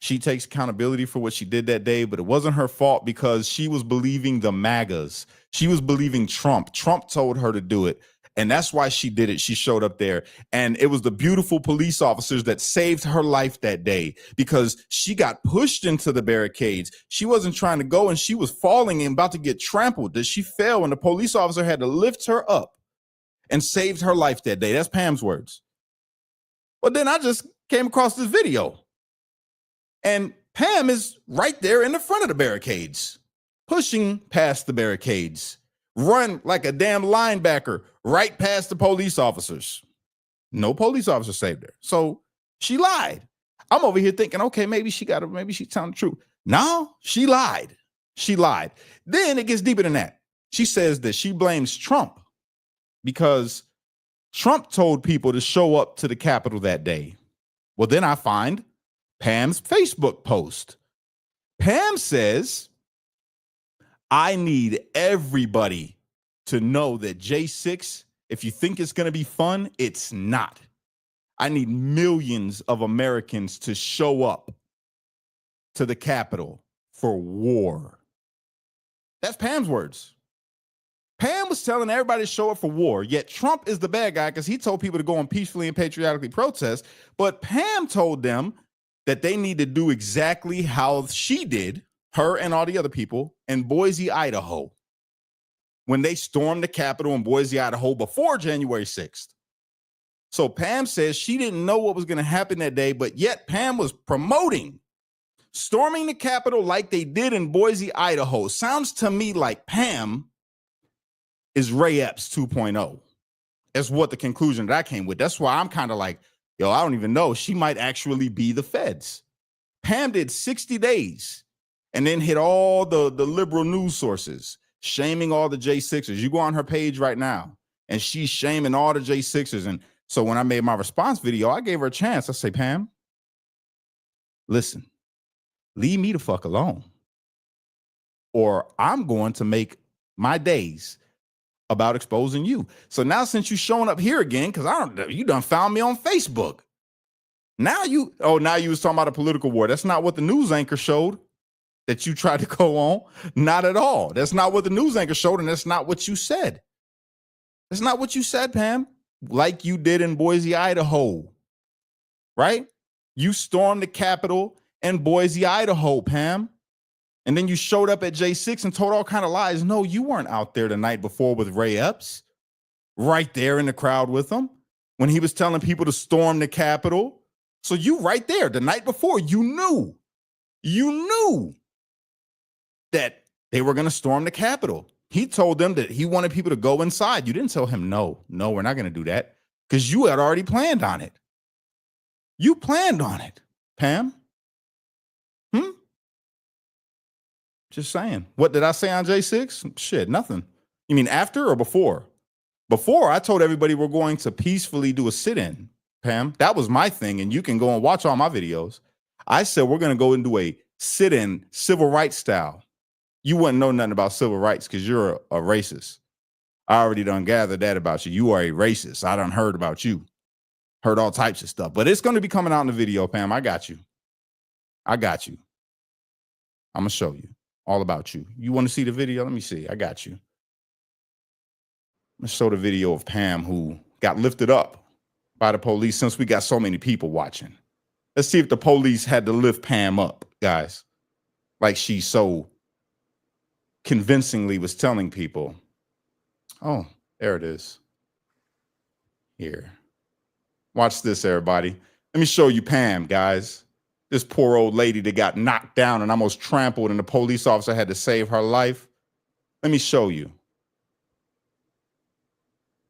she takes accountability for what she did that day, but it wasn't her fault because she was believing the MAGAs. She was believing Trump. Trump told her to do it. And that's why she did it. She showed up there. And it was the beautiful police officers that saved her life that day because she got pushed into the barricades. She wasn't trying to go and she was falling and about to get trampled. That she fell and the police officer had to lift her up and saved her life that day. That's Pam's words. But then I just came across this video. And Pam is right there in the front of the barricades, pushing past the barricades, run like a damn linebacker right past the police officers. No police officer saved her. So she lied. I'm over here thinking, okay, maybe she's telling the truth. No, she lied. Then it gets deeper than that. She says that she blames Trump because Trump told people to show up to the Capitol that day. Well, then I find Pam's Facebook post. Pam says I need everybody to know that J6, if you think it's going to be fun, it's not. I need millions of Americans to show up to the Capitol for war. That's Pam's words. Pam was telling everybody to show up for war, yet Trump is the bad guy because he told people to go and peacefully and patriotically protest. But Pam told them that they need to do exactly how she did, her and all the other people, in Boise, Idaho, when they stormed the Capitol in Boise, Idaho before January 6th. So Pam says she didn't know what was going to happen that day, but yet Pam was promoting storming the Capitol like they did in Boise, Idaho. Sounds to me like Pam is Ray Epps 2.0. That's what the conclusion that I came with. That's why I'm kind of like, yo, I don't even know. She might actually be the feds. Pam did 60 days and then hit all the liberal news sources, shaming all the J6ers. You go on her page right now, and she's shaming all the J6ers. And so when I made my response video, I gave her a chance. I say, Pam, listen, leave me the fuck alone, or I'm going to make my days about exposing you. So now, since you showing up here again, because you done found me on Facebook. Now you was talking about a political war. That's not what the news anchor showed that you tried to go on. Not at all. That's not what the news anchor showed, and that's not what you said. That's not what you said, Pam. Like you did in Boise, Idaho, right? You stormed the Capitol in Boise, Idaho, Pam. And then you showed up at J6 and told all kind of lies. No, you weren't out there the night before with Ray Epps, right there in the crowd with him when he was telling people to storm the Capitol. So you right there the night before, you knew that they were going to storm the Capitol. He told them that he wanted people to go inside. You didn't tell him, no, we're not going to do that, because you had already planned on it. You planned on it, Pam. Just saying. What did I say on J6? Shit, nothing. You mean after or before? Before, I told everybody we're going to peacefully do a sit-in, Pam. That was my thing, and you can go and watch all my videos. I said we're going to go and do a sit-in civil rights style. You wouldn't know nothing about civil rights because you're a racist. I already done gathered that about you. You are a racist. I done heard about you. Heard all types of stuff. But it's going to be coming out in the video, Pam. I got you. I'm going to show you all about you. You want to see the video? Let me see. I got you. Let's show the video of Pam, who got lifted up by the police, since we got so many people watching. Let's see if the police had to lift Pam up, guys, like she so convincingly was telling people. Oh, there it is. Here. Watch this, everybody. Let me show you Pam, guys. This poor old lady that got knocked down and almost trampled, and the police officer had to save her life. Let me show you.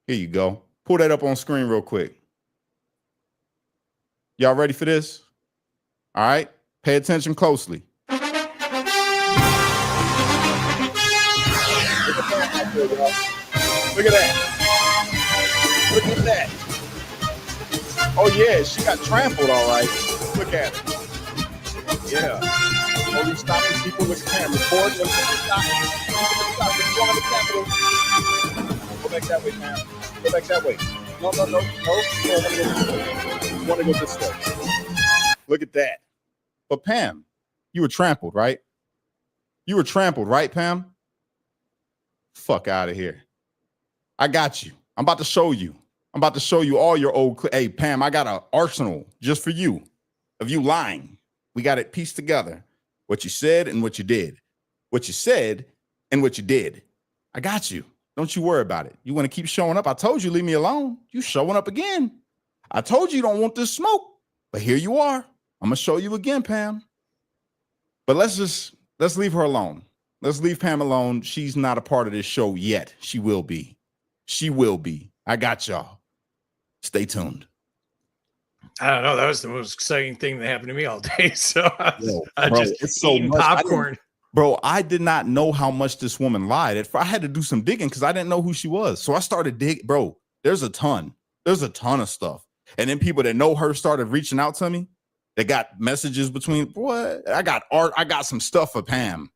Here you go. Pull that up on screen real quick. Y'all ready for this? All right. Pay attention closely. Look at that. Look at that. Oh, yeah. She got trampled, all right. Look at it. Yeah. Police stopping people. Look at Pam. Record. Look at the Capitol. Go back that way, Pam. Go back that way. No. You want to go this way. Look at that. But Pam, you were trampled, right? You were trampled, right, Pam? Fuck out of here. I got you. I'm about to show you. I'm about to show you all your old. Hey, Pam, I got an arsenal just for you of you lying. We got it pieced together. What you said and what you did. What you said and what you did. I got you. Don't you worry about it. You want to keep showing up? I told you, leave me alone. You showing up again. I told you you don't want this smoke, but here you are. I'm going to show you again, Pam. But let's leave her alone. Let's leave Pam alone. She's not a part of this show yet. She will be. She will be. I got y'all. Stay tuned. I don't know. That was the most exciting thing that happened to me all day. So I bro, just it's so eating much. popcorn. Bro, I did not know how much this woman lied. I had to do some digging because I didn't know who she was. So I started digging. Bro, there's a ton. There's a ton of stuff. And then people that know her started reaching out to me. They got messages between, boy, I got art. I got some stuff for Pam.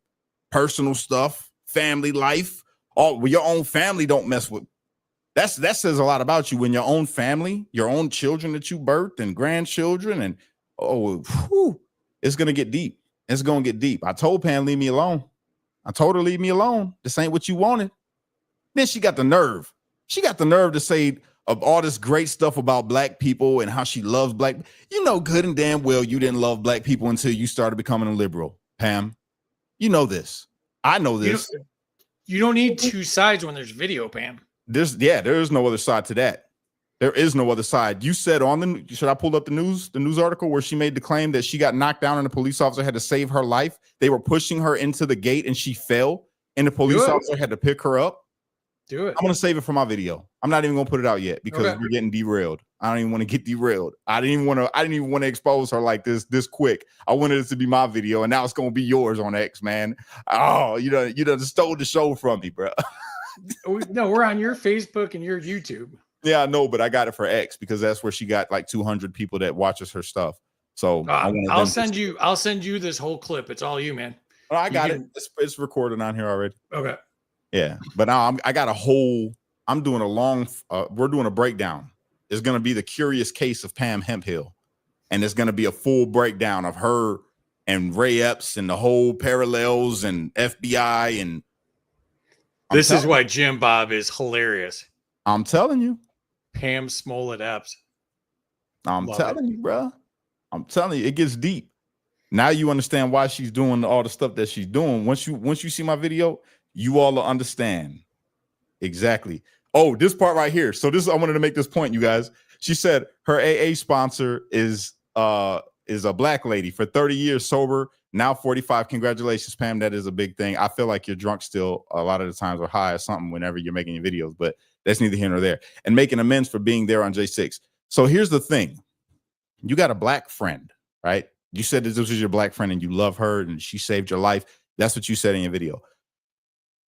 Personal stuff, family life. All your own family don't mess with. That says a lot about you when your own family, your own children that you birthed and grandchildren, and it's gonna get deep. It's gonna get deep. I told Pam, leave me alone. I told her, leave me alone. This ain't what you wanted. Then she got the nerve. She got the nerve to say of all this great stuff about black people and how she loves black. You know good and damn well you didn't love black people until you started becoming a liberal, Pam. You know this. I know this. You don't need two sides when there's video, Pam. There is no other side to that. There is no other side. You said on the, should I pull up the news article where she made the claim that she got knocked down and the police officer had to save her life? They were pushing her into the gate and she fell and the police officer had to pick her up. Do it. I'm going to save it for my video. I'm not even going to put it out yet because we're getting derailed. I don't even want to get derailed. I didn't even want to expose her like this quick. I wanted it to be my video and now it's going to be yours on X, man. Oh, you done stole the show from me, bro. No, we're on your Facebook and your YouTube. Yeah, I know, but I got it for X because that's where she got like 200 people that watches her stuff. So I'll send you this whole clip. It's all you, man. Oh, I got it. It's recorded on here already. Okay. Yeah, but now I'm doing a long. We're doing a breakdown. It's going to be the curious case of Pam Hemphill, and it's going to be a full breakdown of her and Ray Epps and the whole parallels and FBI and. This is why Jim Bob is hilarious. I'm telling you. Pam Smollett Epps. I'm telling you, bro. I'm telling you, it gets deep. Now you understand why she's doing all the stuff that she's doing. Once you see my video, you all will understand exactly. Oh, this part right here. So I wanted to make this point, you guys. She said her AA sponsor is a black lady for 30 years sober. Now 45. Congratulations, Pam. That is a big thing. I feel like you're drunk still a lot of the times or high or something whenever you're making your videos, but that's neither here nor there. And making amends for being there on J6. So here's the thing. You got a black friend, right? You said that this was your black friend and you love her and she saved your life. That's what you said in your video.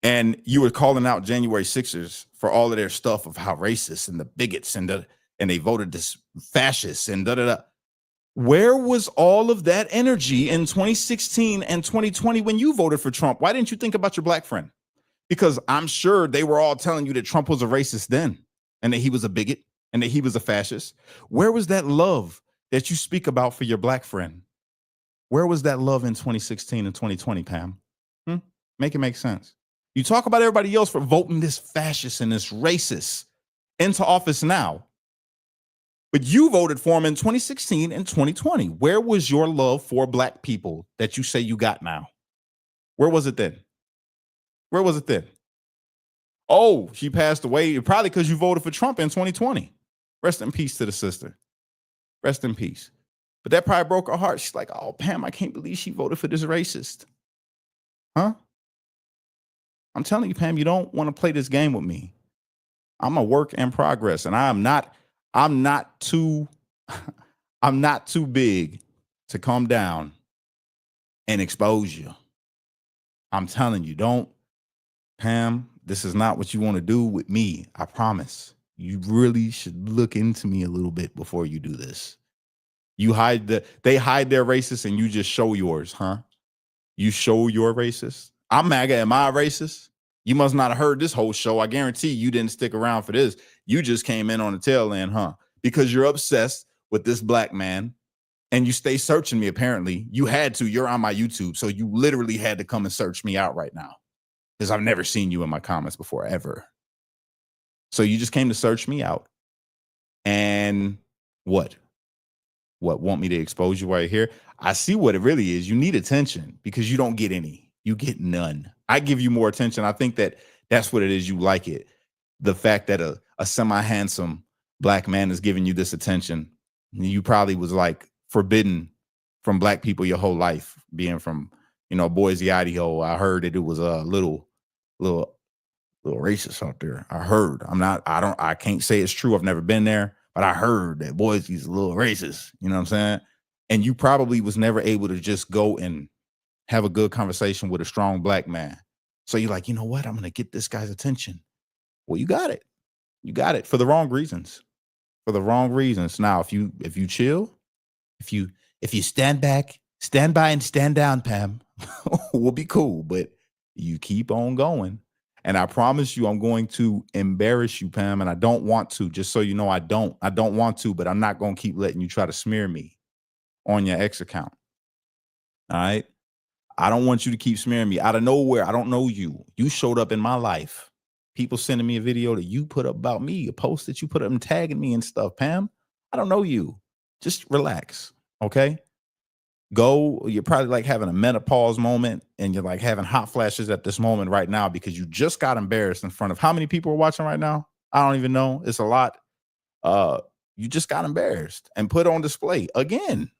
And you were calling out January 6ers for all of their stuff of how racist and the bigots and they voted this fascist and da-da-da. Where was all of that energy in 2016 and 2020 when you voted for Trump? Why didn't you think about your black friend? Because I'm sure they were all telling you that Trump was a racist then and that he was a bigot and that he was a fascist. Where was that love that you speak about for your black friend? Where was that love in 2016 and 2020, Pam? Make it make sense. You talk about everybody else for voting this fascist and this racist into office now. But you voted for him in 2016 and 2020. Where was your love for black people that you say you got now? Where was it then? Where was it then? Oh, she passed away probably because you voted for Trump in 2020. Rest in peace to the sister. Rest in peace. But that probably broke her heart. She's like, oh, Pam, I can't believe she voted for this racist. Huh? I'm telling you, Pam, you don't want to play this game with me. I'm a work in progress, and I'm not too big to come down and expose you. I'm telling you, don't, Pam, this is not what you want to do with me. I promise. You really should look into me a little bit before you do this. They hide their racist and you just show yours, huh? You show your racist. I'm MAGA. Am I a racist? You must not have heard this whole show. I guarantee you didn't stick around for this. You just came in on the tail end, huh? Because you're obsessed with this black man and you stay searching me, apparently. You had to. You're on my YouTube, so you literally had to come and search me out right now because I've never seen you in my comments before, ever. So you just came to search me out. And what? What, want me to expose you right here? I see what it really is. You need attention because you don't get any. You get none. I give you more attention. I think that's what it is. You like it. The fact that a semi-handsome black man is giving you this attention. You probably was like forbidden from black people your whole life, being from, Boise, Idaho. I heard that it was a little racist out there. I heard. I can't say it's true. I've never been there, but I heard that Boise's a little racist. You know what I'm saying? And you probably was never able to just go and have a good conversation with a strong black man. So you're like, you know what? I'm going to get this guy's attention. Well, you got it. You got it for the wrong reasons. For the wrong reasons. Now, if you chill, if you stand back, stand by and stand down, Pam, we'll be cool. But You keep on going. And I promise you, I'm going to embarrass you, Pam. And I don't want to, just so you know, I don't want to, but I'm not going to keep letting you try to smear me on your ex account. All right. I don't want you to keep smearing me out of nowhere. I don't know you. You showed up in my life. People sending me a video that you put up about me, a post that you put up and tagging me and stuff. Pam, I don't know you. Just relax. Okay. Go. You're probably like having a menopause moment and you're like having hot flashes at this moment right now because you just got embarrassed in front of how many people are watching right now? I don't even know. It's a lot. You just got embarrassed and put on display again.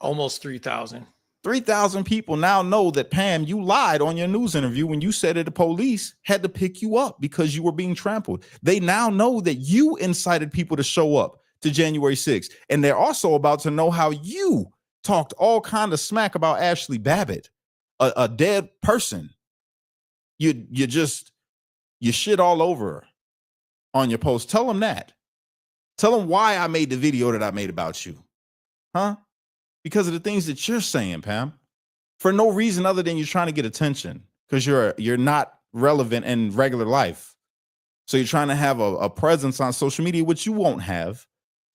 Almost 3,000. 3,000 people now know that, Pam, you lied on your news interview when you said that the police had to pick you up because you were being trampled. They now know that you incited people to show up to January 6th. And they're also about to know how you talked all kind of smack about Ashley Babbitt, a dead person. You shit all over her on your post. Tell them that. Tell them why I made the video that I made about you. Huh? Because of the things that you're saying, Pam, for no reason other than you're trying to get attention because you're not relevant in regular life. So you're trying to have a presence on social media, which you won't have.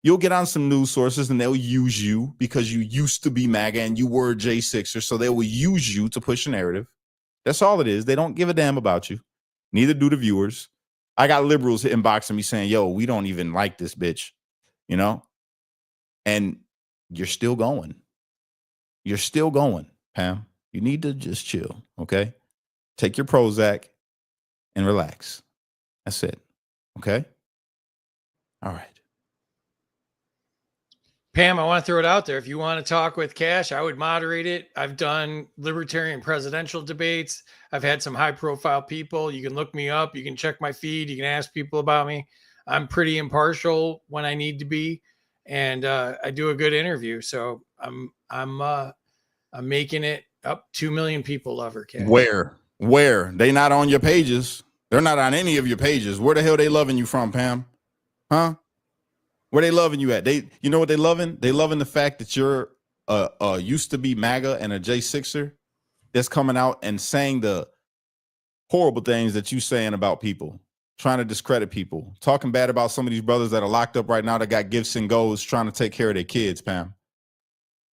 You'll get on some news sources and they'll use you because you used to be MAGA and you were a J6er. So they will use you to push a narrative. That's all it is. They don't give a damn about you. Neither do the viewers. I got liberals inboxing me saying, yo, we don't even like this bitch, you know? And you're still going. You're still going, Pam. You need to just chill, okay? Take your Prozac and relax. That's it, okay? All right. Pam, I want to throw it out there. If you want to talk with Cash, I would moderate it. I've done libertarian presidential debates. I've had some high-profile people. You can look me up. You can check my feed. You can ask people about me. I'm pretty impartial when I need to be, and I do a good interview. So I'm making it up. 2 million people love her, Cash. Where? They not on your pages. They're not on any of your pages. Where the hell they loving you from, Pam? Huh? Where they loving you at? You know what they loving? They loving the fact that you're used to be MAGA and a J6er that's coming out and saying the horrible things that you saying about people, trying to discredit people, talking bad about some of these brothers that are locked up right now that got gifts and goes trying to take care of their kids, Pam.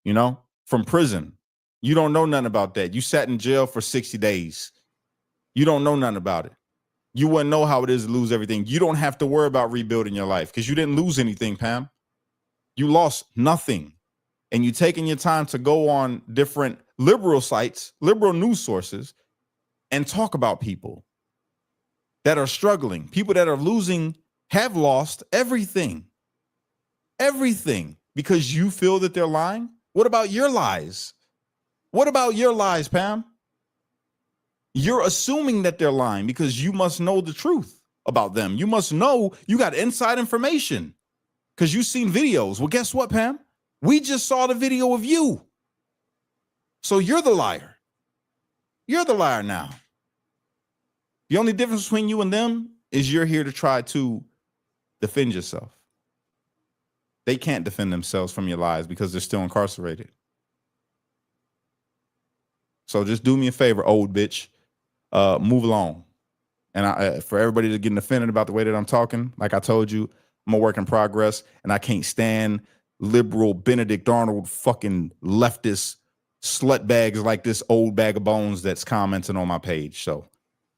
You know, from prison. You don't know nothing about that. You sat in jail for 60 days. You don't know nothing about it. You wouldn't know how it is to lose everything. You don't have to worry about rebuilding your life because you didn't lose anything, Pam. You lost nothing. And you taking your time to go on different liberal sites, liberal news sources, and talk about people that are struggling, people that are losing, have lost everything. Everything because you feel that they're lying. What about your lies? What about your lies, Pam? You're assuming that they're lying because you must know the truth about them. You must know you got inside information because you've seen videos. Well, guess what, Pam? We just saw the video of you. So you're the liar. You're the liar now. The only difference between you and them is you're here to try to defend yourself. They can't defend themselves from your lies because they're still incarcerated. So just do me a favor, old bitch. Move along. And for everybody to get offended about the way that I'm talking, like I told you, I'm a work in progress, and I can't stand liberal Benedict Arnold fucking leftist slut bags like this old bag of bones that's commenting on my page. So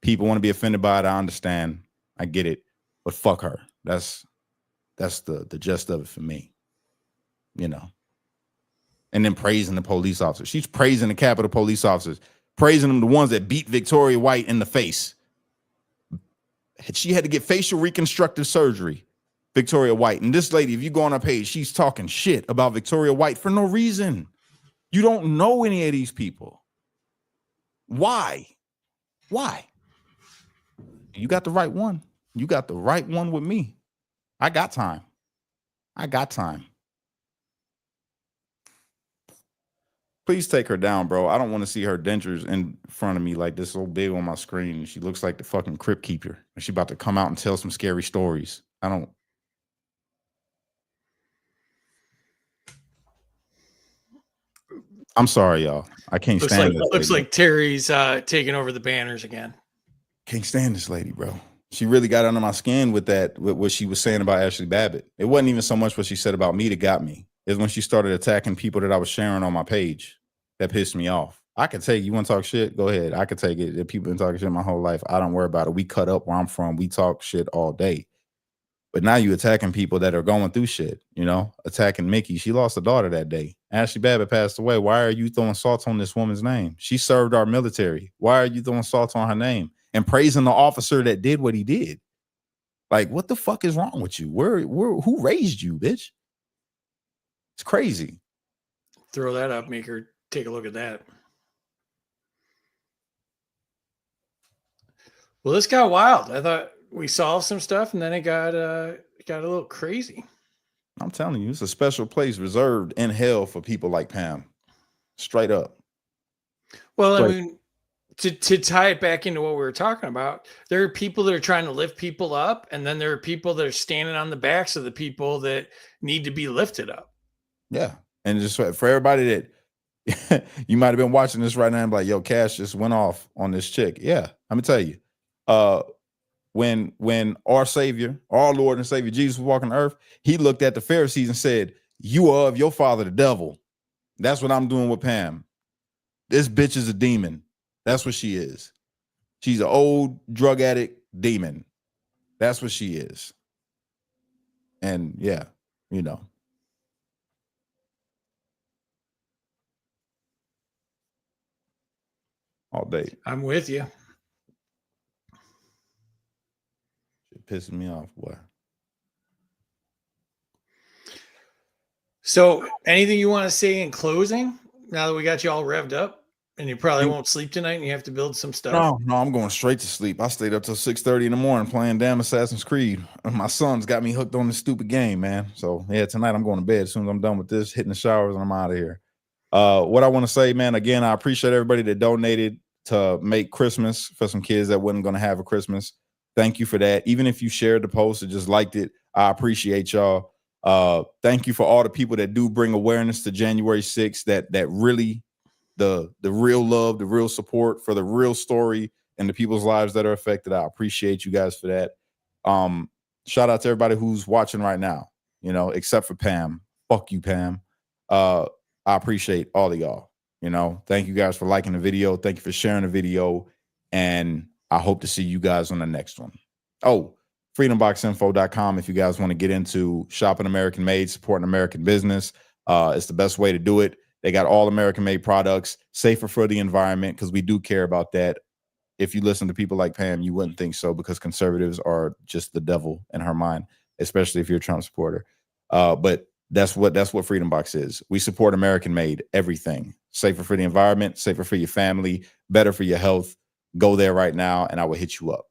people want to be offended by it. I understand. I get it. But fuck her. That's the gist of it for me. You know. And then praising the police officers. She's praising the Capitol police officers. Praising them, the ones that beat Victoria White in the face. She had to get facial reconstructive surgery, Victoria White. And this lady, if you go on her page, she's talking shit about Victoria White for no reason. You don't know any of these people. Why? You got the right one. You got the right one with me. I got time. Please take her down, bro. I don't want to see her dentures in front of me like this so big on my screen. She looks like the fucking crypt keeper. She's about to come out and tell some scary stories. I don't. I'm sorry, y'all. I can't stand this Looks lady. like Terry's taking over the banners again. Can't stand this lady, bro. She really got under my skin with that, with what she was saying about Ashley Babbitt. It wasn't even so much what she said about me that got me. It's when she started attacking people that I was sharing on my page that pissed me off. I could take, you want to talk shit? Go ahead. I could take it. If people been talking shit my whole life, I don't worry about it. We cut up where I'm from. We talk shit all day. But now you attacking people that are going through shit, you know, attacking Mickey. She lost a daughter that day. Ashley Babbitt passed away. Why are you throwing salt on this woman's name? She served our military. Why are you throwing salt on her name and praising the officer that did what he did? Like, what the fuck is wrong with you? Who raised you, bitch? It's crazy. Throw that up, Maker. Take a look at that. Well, this got wild. I thought we solved some stuff, and then it got a little crazy. I'm telling you, it's a special place reserved in hell for people like Pam. Straight up. Well, Straight. I mean, to tie it back into what we were talking about, there are people that are trying to lift people up, and then there are people that are standing on the backs of the people that need to be lifted up. Yeah. And just for everybody that you might have been watching this right now and be like, yo, Cash just went off on this chick. Yeah. Let me tell you, when our Savior, our Lord and Savior Jesus was walking the earth, he looked at the Pharisees and said, you are of your father, the devil. That's what I'm doing with Pam. This bitch is a demon. That's what she is. She's an old drug addict demon. That's what she is. And yeah, you know. All day. I'm with you. It pisses me off, boy. So, anything you want to say in closing? Now that we got you all revved up, and you probably won't sleep tonight, and you have to build some stuff. No, I'm going straight to sleep. I stayed up till 6:30 in the morning playing damn Assassin's Creed. And my son's got me hooked on this stupid game, man. So yeah, tonight I'm going to bed as soon as I'm done with this, hitting the showers, and I'm out of here. What I want to say, man, again, I appreciate everybody that donated to make Christmas for some kids that wasn't going to have a Christmas. Thank you for that. Even if you shared the post or just liked it, I appreciate y'all. Thank you for all the people that do bring awareness to January 6th, that really the real love, the real support for the real story and the people's lives that are affected. I appreciate you guys for that. Shout out to everybody who's watching right now, you know, except for Pam. Fuck you, Pam. I appreciate all of y'all. You know, thank you guys for liking the video. Thank you for sharing the video. And I hope to see you guys on the next one. Oh, freedomboxinfo.com if you guys want to get into shopping American made, supporting American business. It's the best way to do it. They got all American made products, safer for the environment, because we do care about that. If you listen to people like Pam, you wouldn't think so, because conservatives are just the devil in her mind, especially if you're a Trump supporter. But that's what Freedom Box is. We support American made everything. Safer for the environment, safer for your family, better for your health. Go there right now and I will hit you up.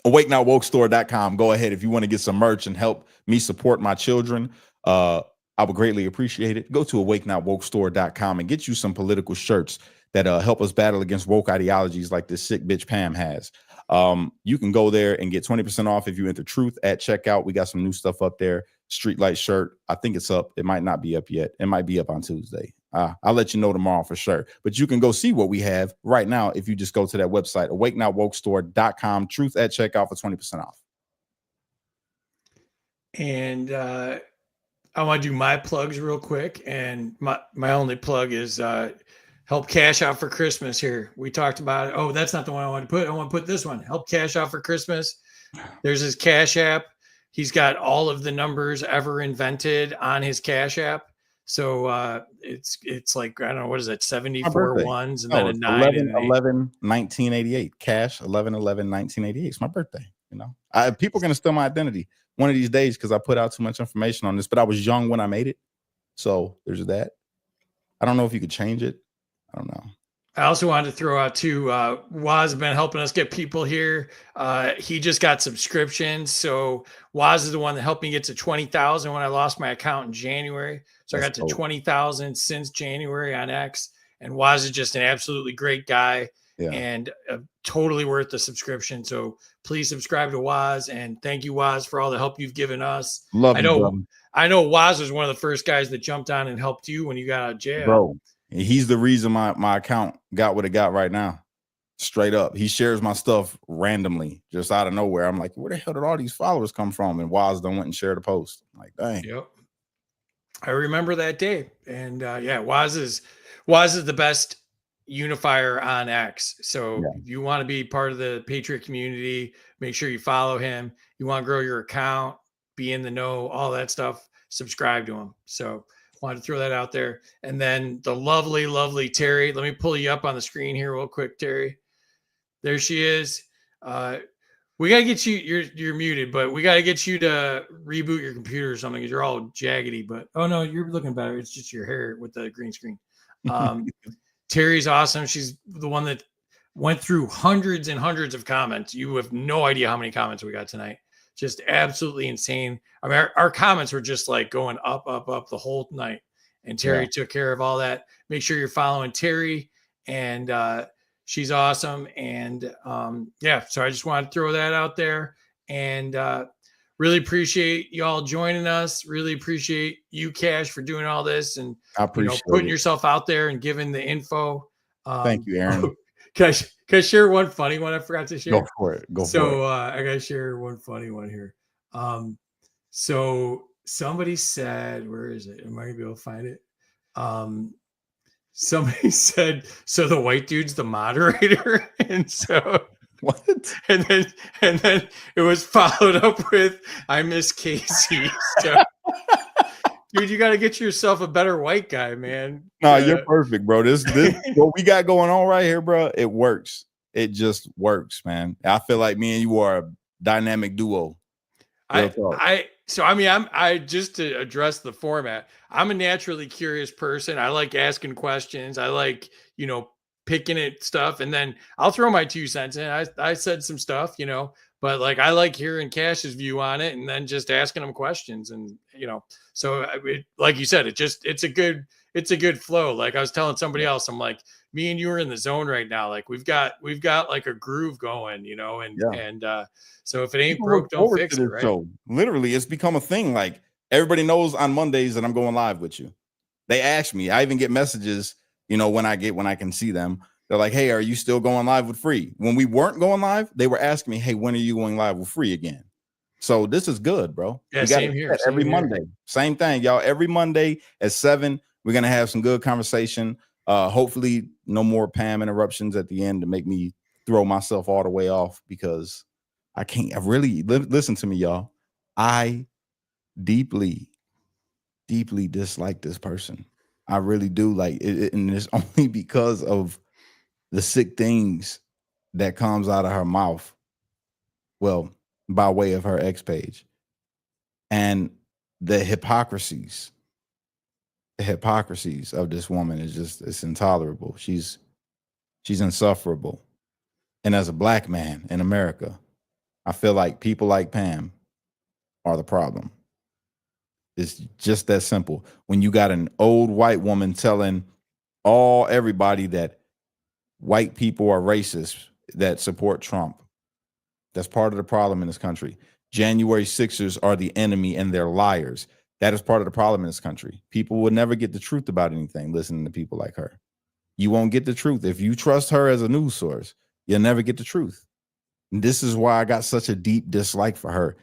AwakeNowWokeStore.com. Go ahead if you want to get some merch and help me support my children. I would greatly appreciate it. Go to AwakeNowWokeStore.com and get you some political shirts that help us battle against woke ideologies like this sick bitch Pam has. You can go there and get 20% off if you enter truth at checkout. We got some new stuff up there. Streetlight shirt. I think it's up. It might not be up yet. It might be up on Tuesday. I'll let you know tomorrow for sure. But you can go see what we have right now if you just go to that website, AwakeNowWokeStore.com. Truth at checkout for 20% off. And I want to do my plugs real quick. And my only plug is help cash out for Christmas here. We talked about it. Oh, that's not the one I want to put. I want to put this one. Help cash out for Christmas. There's his Cash App. He's got all of the numbers ever invented on his Cash App. So it's like, I don't know, what is it? 74 ones and then a 9 11 11 1988. Cash 11 11 1988. It's my birthday. You know, people are gonna steal my identity one of these days because I put out too much information on this, but I was young when I made it. So there's that. I don't know if you could change it. I don't know. I also wanted to throw out too, Waz has been helping us get people here. He just got subscriptions. So Waz is the one that helped me get to 20,000 when I lost my account in January. So I got to 20,000 since January on X. And Waz is just an absolutely great guy. Yeah. and totally worth the subscription. So please subscribe to Waz, and thank you, Waz, for all the help you've given us. Love you, brother. I know Waz was one of the first guys that jumped on and helped you when you got out of jail. Bro, he's the reason my account got what it got right now. Straight up. He shares my stuff randomly, just out of nowhere. I'm like, where the hell did all these followers come from? And Waz done went and shared a post. I'm like, dang. Yep. I remember that day. And yeah, Waz is the best unifier on X. So if you want to be part of the Patriot community, make sure you follow him. You want to grow your account, be in the know, all that stuff, subscribe to him. So wanted to throw that out there. And then the lovely, lovely Terry. Let me pull you up on the screen here real quick, Terry. There she is. We got to get you, you're muted, but we got to get you to reboot your computer or something because you're all jaggedy. But oh no, you're looking better. It's just your hair with the green screen. Terry's awesome. She's the one that went through hundreds and hundreds of comments. You have no idea how many comments we got tonight. Just absolutely insane. I mean, our comments were just like going up, up, up the whole night. And Terry took care of all that. Make sure you're following Terry, and she's awesome. And yeah, so I just want to throw that out there, and really appreciate y'all joining us. Really appreciate you, Cash, for doing all this and I appreciate putting yourself out there and giving the info. Thank you, Aaron. Can I share one funny one I forgot to share? Go for it. I gotta share one funny one here. So somebody said, where is it? Am I gonna be able to find it? Somebody said, so the white dude's the moderator, and so what? And then it was followed up with, I miss Casey. So, dude, you got to get yourself a better white guy, man. No, you're perfect, bro. This what we got going on right here, bro. It works. It just works, man. I feel like me and you are a dynamic duo. I just to address the format, I'm a naturally curious person. I like asking questions. I like, picking at stuff, and then I'll throw my 2 cents in. I said some stuff, but like, I like hearing Cash's view on it, and then just asking him questions, and so like you said, it's a good flow. Like I was telling somebody else, I'm like, me and you are in the zone right now. Like we've got like a groove going, and so if it ain't broke, don't fix it. Right? So literally, it's become a thing. Like everybody knows on Mondays that I'm going live with you. They ask me. I even get messages. When I can see them, they're like, hey, are you still going live with Free? When we weren't going live, they were asking me, hey, when are you going live with Free again? So this is good, bro. Yeah, same here. Every Monday. Same thing, y'all. Every Monday at 7, we're going to have some good conversation. Hopefully no more Pam interruptions at the end to make me throw myself all the way off, because I can't. I really, listen to me, y'all. I deeply, deeply dislike this person. I really do, like it, and it's only because of the sick things that comes out of her mouth. Well, by way of her X page, and the hypocrisies of this woman is it's intolerable. She's insufferable. And as a black man in America, I feel like people like Pam are the problem. It's just that simple. When you got an old white woman telling everybody that white people are racist that support Trump, that's part of the problem in this country. January 6ers are the enemy and they're liars. That is part of the problem in this country. People will never get the truth about anything listening to people like her. You won't get the truth. If you trust her as a news source, you'll never get the truth. And this is why I got such a deep dislike for her.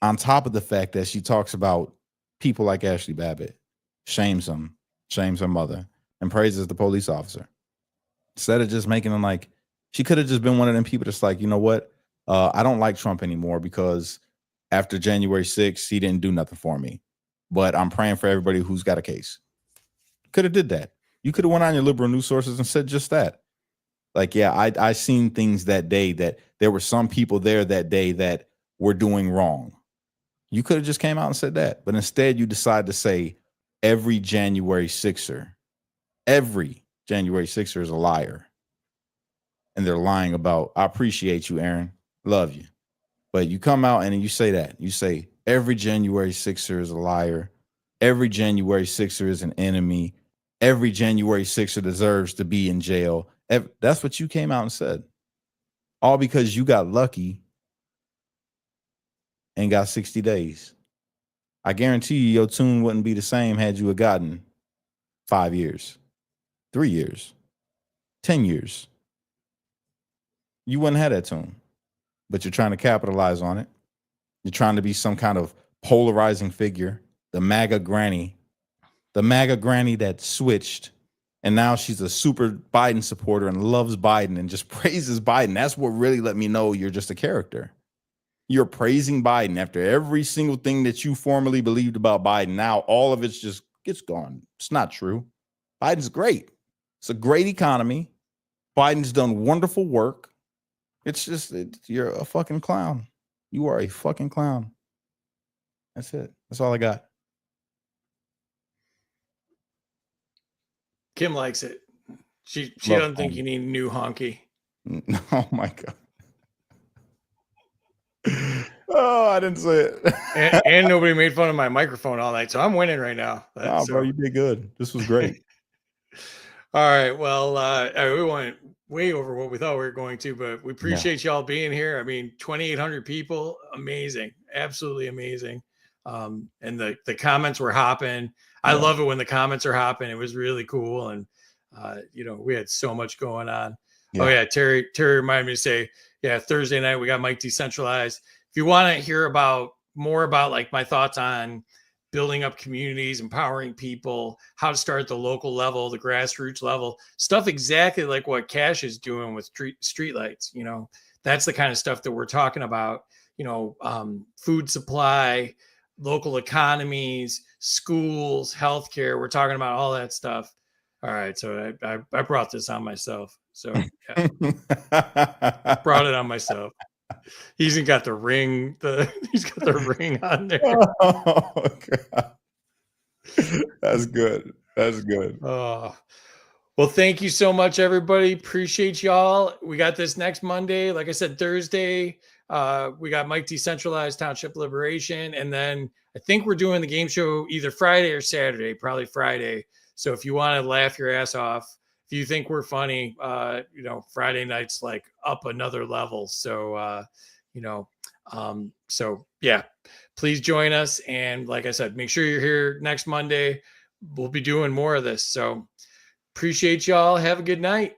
On top of the fact that she talks about people like Ashley Babbitt, shames them, shames her mother, and praises the police officer. Instead of just making them like, she could have just been one of them people that's like, you know what? I don't like Trump anymore because after January 6th, he didn't do nothing for me. But I'm praying for everybody who's got a case. Could have did that. You could have went on your liberal news sources and said just that. Like, yeah, I seen things that day that there were some people there that day that were doing wrong. You could have just came out and said that. But instead, you decide to say every January 6er is a liar. And they're lying about, I appreciate you, Aaron. Love you. But you come out and you say that. You say every January 6er is a liar. Every January 6er is an enemy. Every January 6er deserves to be in jail. That's what you came out and said. All because you got lucky and got 60 days. I guarantee you your tune wouldn't be the same had you had gotten 5 years, 3 years, 10 years. You wouldn't have that tune. But you're trying to capitalize on it. You're trying to be some kind of polarizing figure, the MAGA granny that switched. And now she's a super Biden supporter and loves Biden and just praises Biden. That's what really let me know you're just a character. You're praising Biden after every single thing that you formerly believed about Biden. Now all of it's just gets gone. It's not true. Biden's great. It's a great economy. Biden's done wonderful work. It's just, you're a fucking clown. You are a fucking clown. That's it. That's all I got. Kim likes it. She Love doesn't think honky. you need a new honky. Oh my God. Oh, I didn't say it. And nobody made fun of my microphone all night, so I'm winning right now. Oh, bro, you did good. This was great. All right. Well, we went way over what we thought we were going to, but we appreciate y'all being here. I mean, 2,800 people, amazing, absolutely amazing. And the comments were hopping. I love it when the comments are hopping. It was really cool, and we had so much going on. Yeah. Oh yeah, Terry reminded me to say, yeah, Thursday night we got Mike Decentralized. If you want to hear more about like my thoughts on building up communities, empowering people, how to start at the local level, the grassroots level, stuff exactly like what Cash is doing with streetlights. That's the kind of stuff that we're talking about. Food supply, local economies, schools, healthcare. We're talking about all that stuff. All right, so I brought this on myself. So yeah. Brought it on myself. He's got the ring. He's got the ring on there. Oh God. That's good. That's good. Oh, well, thank you so much, everybody. Appreciate y'all. We got this next Monday. Like I said, Thursday. We got Mike Decentralized Township Liberation, and then I think we're doing the game show either Friday or Saturday. Probably Friday. So if you want to laugh your ass off, if you think we're funny, Friday night's like up another level. So, so yeah, please join us. And like I said, make sure you're here next Monday. We'll be doing more of this. So appreciate y'all. Have a good night.